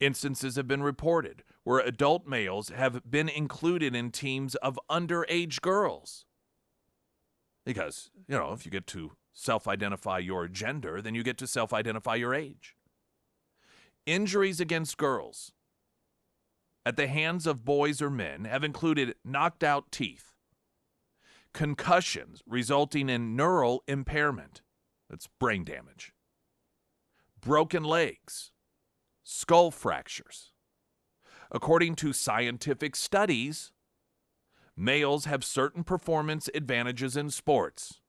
Speaker 1: Instances have been reported where adult males have been included in teams of underage girls. Because, if you get to self-identify your gender, then you get to self-identify your age. Injuries against girls at the hands of boys or men have included knocked out teeth, concussions resulting in neural impairment, that's brain damage, broken legs, skull fractures. According to scientific studies, males have certain performance advantages in sports.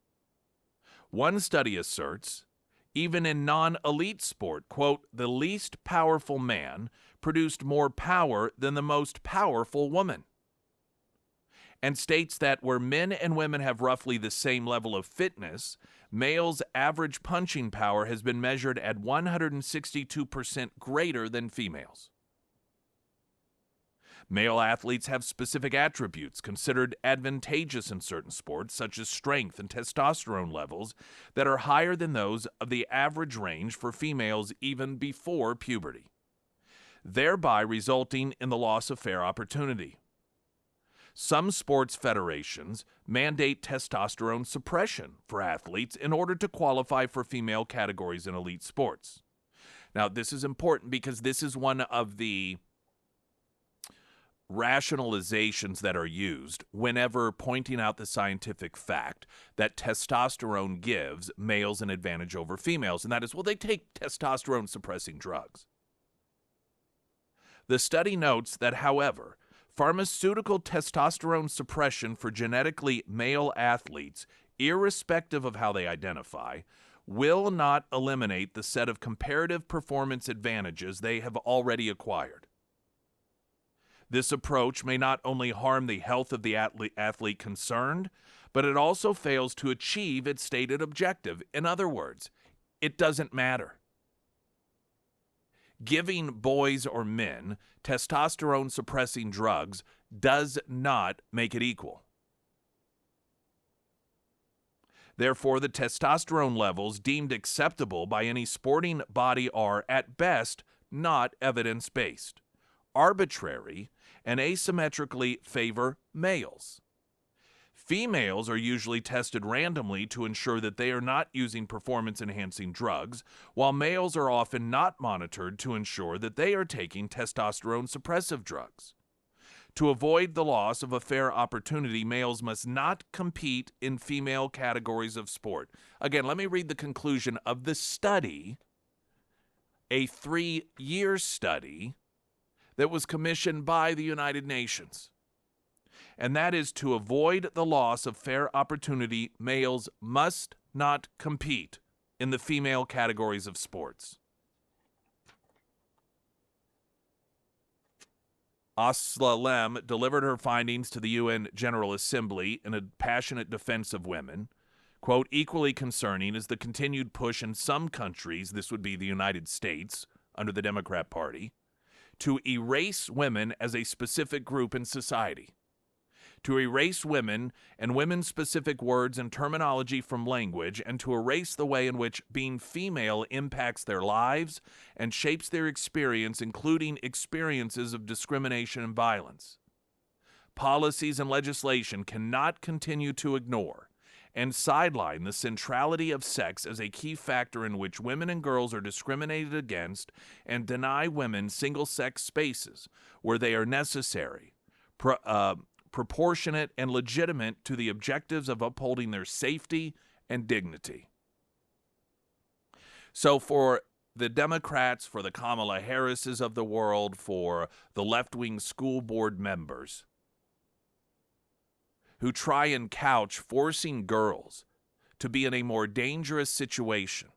Speaker 1: One study asserts, even in non-elite sport, quote, the least powerful man produced more power than the most powerful woman, and states that where men and women have roughly the same level of fitness, males' average punching power has been measured at 162% greater than females. Male athletes have specific attributes considered advantageous in certain sports, such as strength and testosterone levels, that are higher than those of the average range for females even before puberty, thereby resulting in the loss of fair opportunity. Some sports federations mandate testosterone suppression for athletes in order to qualify for female categories in elite sports. Now, this is important because this is one of the rationalizations that are used whenever pointing out the scientific fact that testosterone gives males an advantage over females, and that is, well, they take testosterone-suppressing drugs. The study notes that, however, pharmaceutical testosterone suppression for genetically male athletes, irrespective of how they identify, will not eliminate the set of comparative performance advantages they have already acquired. This approach may not only harm the health of the athlete concerned, but it also fails to achieve its stated objective. In other words, it doesn't matter. Giving boys or men testosterone-suppressing drugs does not make it equal. Therefore, the testosterone levels deemed acceptable by any sporting body are, at best, not evidence-based, arbitrary, and asymmetrically favor males. Females are usually tested randomly to ensure that they are not using performance-enhancing drugs, while males are often not monitored to ensure that they are taking testosterone-suppressive drugs. To avoid the loss of a fair opportunity, males must not compete in female categories of sport. Again, let me read the conclusion of the study, a 3-year study that was commissioned by the United Nations. And that is, to avoid the loss of fair opportunity, males must not compete in the female categories of sports. Asla Lem delivered her findings to the UN General Assembly in a passionate defense of women. Quote, equally concerning is the continued push in some countries, this would be the United States, under the Democrat Party, to erase women as a specific group in society. To erase women and women-specific words and terminology from language, and to erase the way in which being female impacts their lives and shapes their experience, including experiences of discrimination and violence. Policies and legislation cannot continue to ignore and sideline the centrality of sex as a key factor in which women and girls are discriminated against, and deny women single-sex spaces where they are necessary, proportionate, and legitimate to the objectives of upholding their safety and dignity. So for the Democrats, for the Kamala Harrises of the world, for the left-wing school board members who try and couch forcing girls to be in a more dangerous situation,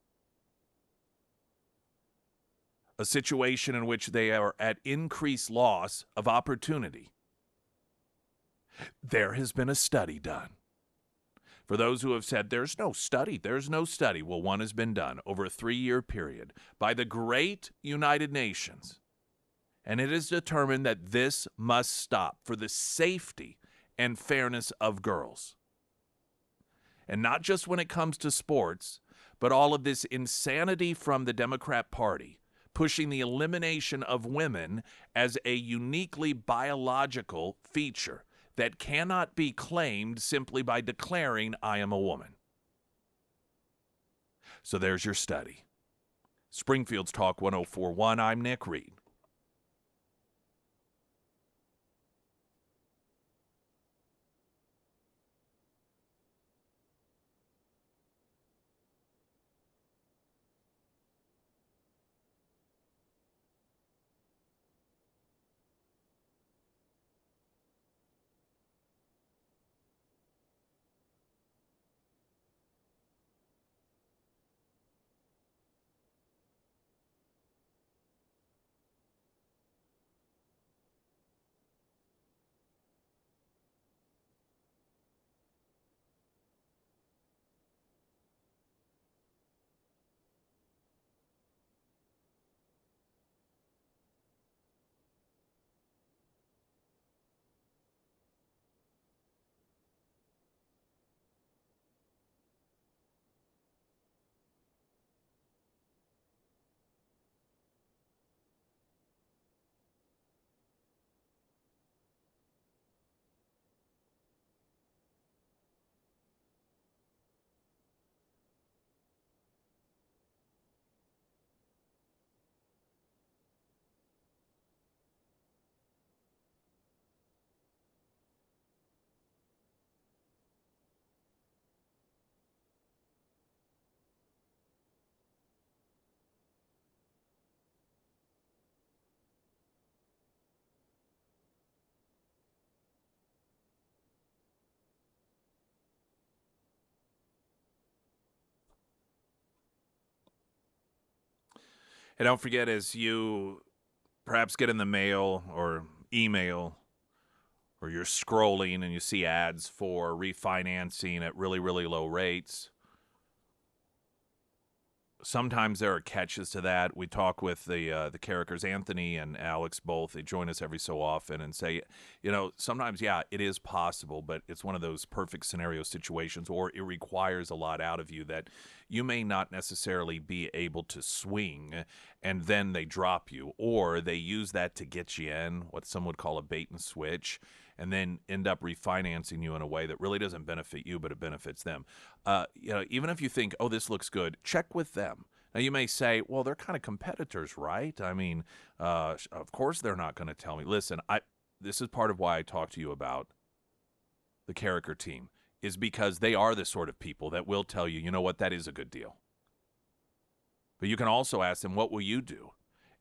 Speaker 1: a situation in which they are at increased loss of opportunity, there has been a study done. For those who have said, there's no study. Well, one has been done over a 3-year period by the great United Nations. And it is determined that this must stop for the safety and fairness of girls. And not just when it comes to sports, but all of this insanity from the Democrat Party, pushing the elimination of women as a uniquely biological feature that cannot be claimed simply by declaring, I am a woman. So there's your study. Springfield's Talk 104.1, I'm Nick Reed. And don't forget, as you perhaps get in the mail or email, or you're scrolling and you see ads for refinancing at really, really low rates, sometimes there are catches to that. We talk with the characters, Anthony and Alex both. They join us every so often and say, sometimes, yeah, it is possible, but it's one of those perfect scenario situations, or it requires a lot out of you that you may not necessarily be able to swing, and then they drop you, or they use that to get you in, what some would call a bait and switch, and then end up refinancing you in a way that really doesn't benefit you, but it benefits them. Even if you think, oh, this looks good, check with them. Now, you may say, well, they're kind of competitors, right? I mean, of course they're not going to tell me. Listen, this is part of why I talk to you about the character team, is because they are the sort of people that will tell you, you know what, that is a good deal. But you can also ask them, what will you do?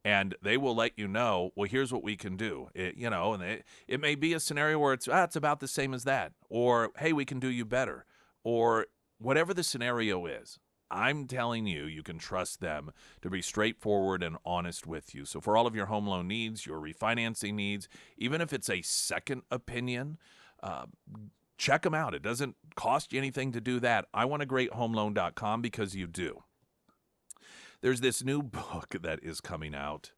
Speaker 1: And they will let you know, well, here's what we can do. It may be a scenario where it's about the same as that. Or, hey, we can do you better. Or whatever the scenario is, I'm telling you, you can trust them to be straightforward and honest with you. So for all of your home loan needs, your refinancing needs, even if it's a second opinion, check them out. It doesn't cost you anything to do that. IWantAGreatHomeLoan.com, because you do. There's this new book that is coming out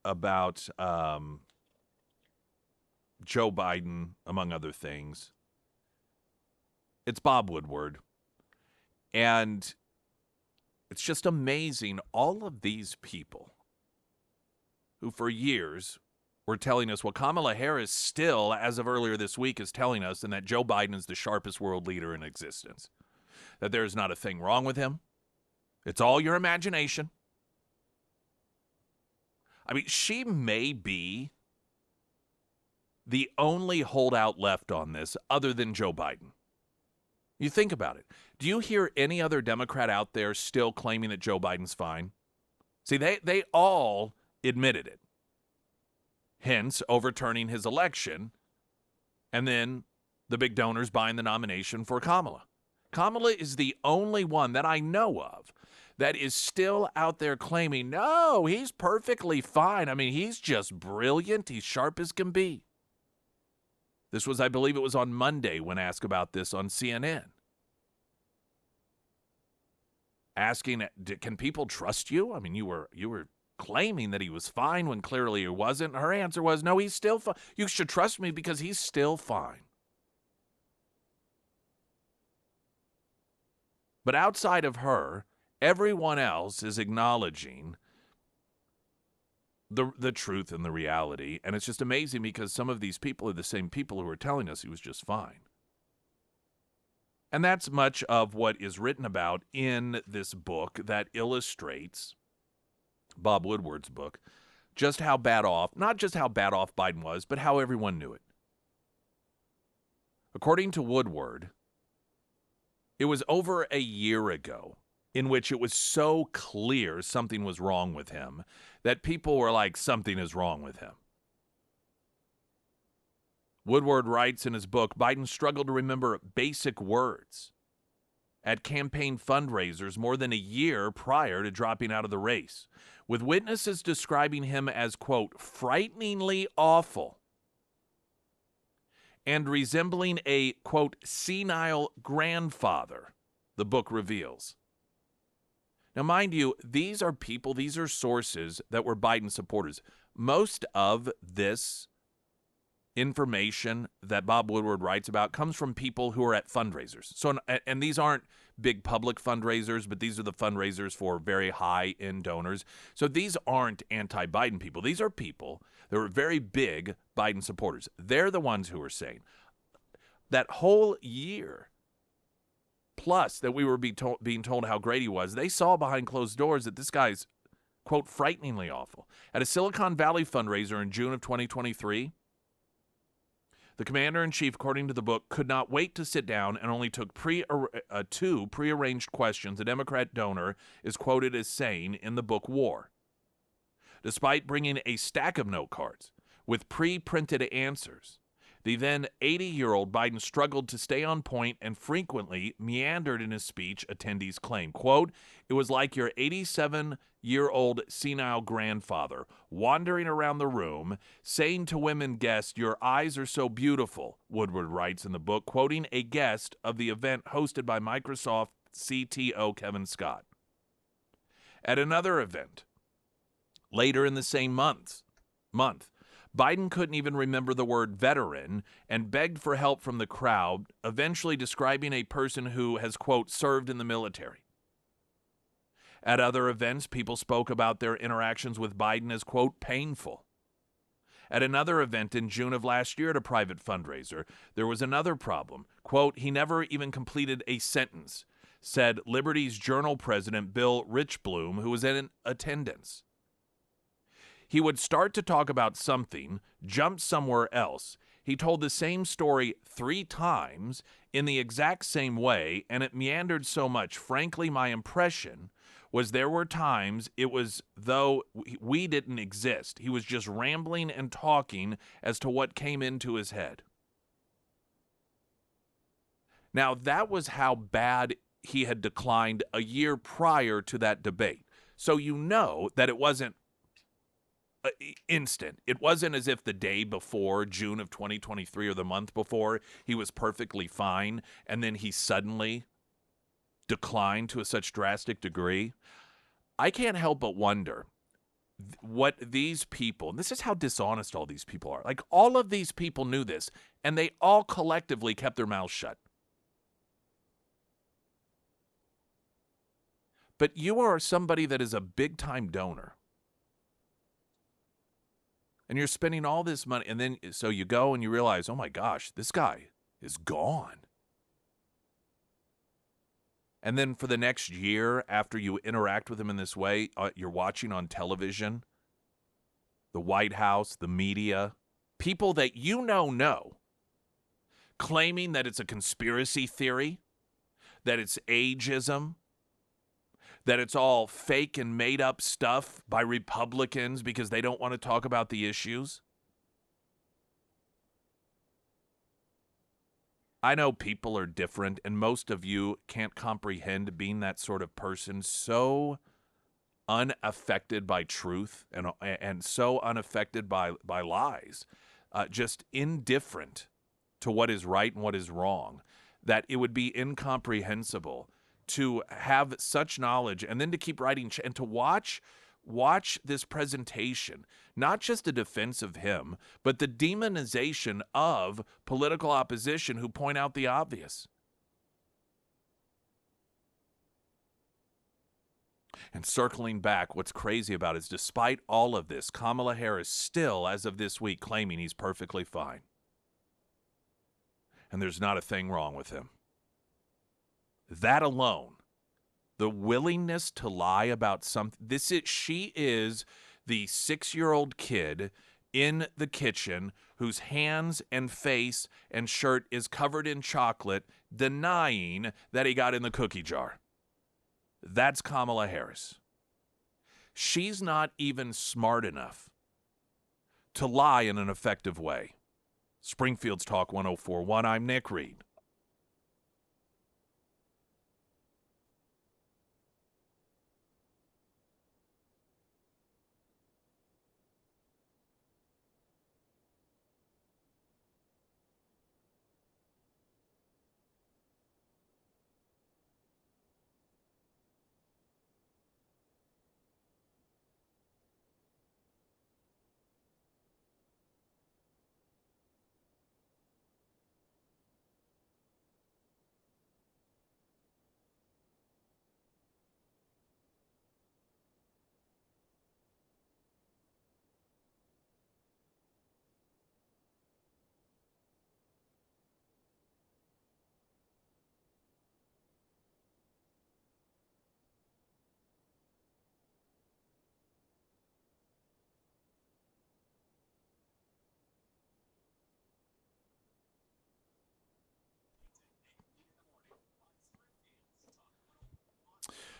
Speaker 1: about Joe Biden, among other things. It's Bob Woodward. And it's just amazing, all of these people who for years were telling us, well, Kamala Harris still, as of earlier this week, is telling us, and that Joe Biden is the sharpest world leader in existence. That there's not a thing wrong with him. It's all your imagination. I mean, she may be the only holdout left on this other than Joe Biden. You think about it. Do you hear any other Democrat out there still claiming that Joe Biden's fine? See, they all admitted it. Hence, overturning his election, and then the big donors buying the nomination for Kamala. Kamala is the only one that I know of that is still out there claiming, no, he's perfectly fine. I mean, he's just brilliant. He's sharp as can be. This was, I believe it was on Monday when asked about this on CNN. Asking, can people trust you? I mean, you were claiming that he was fine when clearly he wasn't. Her answer was, no, he's still fine. You should trust me because he's still fine. But outside of her, everyone else is acknowledging the truth and the reality. And it's just amazing because some of these people are the same people who are telling us he was just fine. And that's much of what is written about in this book that illustrates, Bob Woodward's book, just how bad off, not just how bad off Biden was, but how everyone knew it. According to Woodward, it was over a year ago in which it was so clear something was wrong with him that people were like, something is wrong with him. Woodward writes in his book, Biden struggled to remember basic words at campaign fundraisers more than a year prior to dropping out of the race, with witnesses describing him as, quote, frighteningly awful and resembling a, quote, senile grandfather, the book reveals. Now, mind you, these are people, these are sources that were Biden supporters. Most of this information that Bob Woodward writes about comes from people who are at fundraisers. So, and these aren't big public fundraisers, but these are the fundraisers for very high-end donors. So these aren't anti-Biden people. These are people that are very big Biden supporters. They're the ones who are saying that whole year plus that we were being told how great he was, they saw behind closed doors that this guy's, quote, frighteningly awful. At a Silicon Valley fundraiser in June of 2023, the commander-in-chief, according to the book, could not wait to sit down and only took two prearranged questions a Democrat donor is quoted as saying in the book War. Despite bringing a stack of note cards with pre-printed answers, The then 80-year-old Biden struggled to stay on point and frequently meandered in his speech, attendees claim. Quote, "It was like your 87-year-old senile grandfather wandering around the room, saying to women guests, 'Your eyes are so beautiful,'" Woodward writes in the book, quoting a guest of the event hosted by Microsoft CTO Kevin Scott. At another event, later in the same month, Biden couldn't even remember the word veteran and begged for help from the crowd, eventually describing a person who has, quote, "served in the military." At other events, people spoke about their interactions with Biden as, quote, "painful." At another event in June of last year at a private fundraiser, there was another problem. Quote, "He never even completed a sentence," said Liberty's Journal president Bill Richbloom, who was in attendance. He would start to talk about something, jump somewhere else. He told the same story 3 times in the exact same way, and it meandered so much. Frankly, my impression was there were times it was though we didn't exist. He was just rambling and talking as to what came into his head. Now, that was how bad he had declined a year prior to that debate. So you know that it wasn't instant. It wasn't as if the day before, June of 2023, or the month before, he was perfectly fine, and then he suddenly declined to such drastic degree. I can't help but wonder what these people, and this is how dishonest all these people are, like all of these people knew this, and they all collectively kept their mouths shut. But you are somebody that is a big-time donor. And you're spending all this money, and then so you go and you realize, oh my gosh, this guy is gone. And then for the next year, after you interact with him in this way, you're watching on television, the White House, the media, people that you know, claiming that it's a conspiracy theory, that it's ageism, that it's all fake and made up stuff by Republicans because they don't want to talk about the issues. I know people are different, and most of you can't comprehend being that sort of person, so unaffected by truth and so unaffected by lies, just indifferent to what is right and what is wrong, that it would be incomprehensible to have such knowledge and then to keep writing and to watch this presentation, not just a defense of him, but the demonization of political opposition who point out the obvious. And circling back, what's crazy about it is despite all of this, Kamala Harris still, as of this week, claiming he's perfectly fine. And there's not a thing wrong with him. That alone, the willingness to lie about something, she is the 6-year-old kid in the kitchen whose hands and face and shirt is covered in chocolate, denying that he got in the cookie jar. That's Kamala Harris. She's not even smart enough to lie in an effective way. Springfield's Talk 104.1. I'm Nick Reed.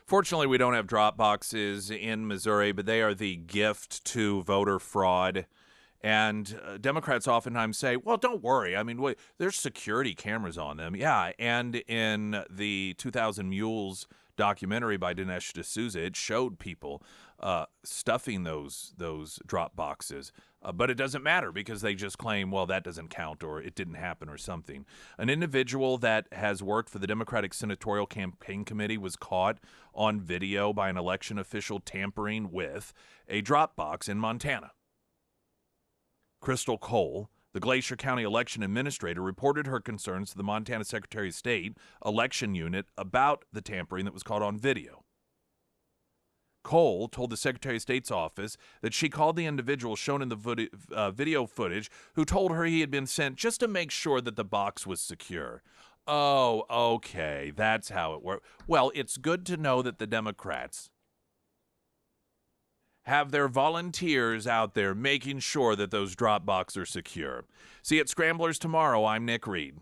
Speaker 1: Fortunately, we don't have drop boxes in Missouri, but they are the gift to voter fraud And Democrats oftentimes say, well, don't worry. I mean, there's security cameras on them. Yeah, and in the 2000 Mules documentary by Dinesh D'Souza, it showed people stuffing those drop boxes. But it doesn't matter because they just claim, well, that doesn't count or it didn't happen or something. An individual that has worked for the Democratic Senatorial Campaign Committee was caught on video by an election official tampering with a drop box in Montana. Crystal Cole, the Glacier County election administrator, reported her concerns to the Montana Secretary of State election unit about the tampering that was caught on video. Cole told the Secretary of State's office that she called the individual shown in the video footage who told her he had been sent just to make sure that the box was secure. Oh, okay, that's how it works. Well, it's good to know that the Democrats have their volunteers out there making sure that those drop boxes are secure. See you at Scramblers tomorrow. I'm Nick Reed.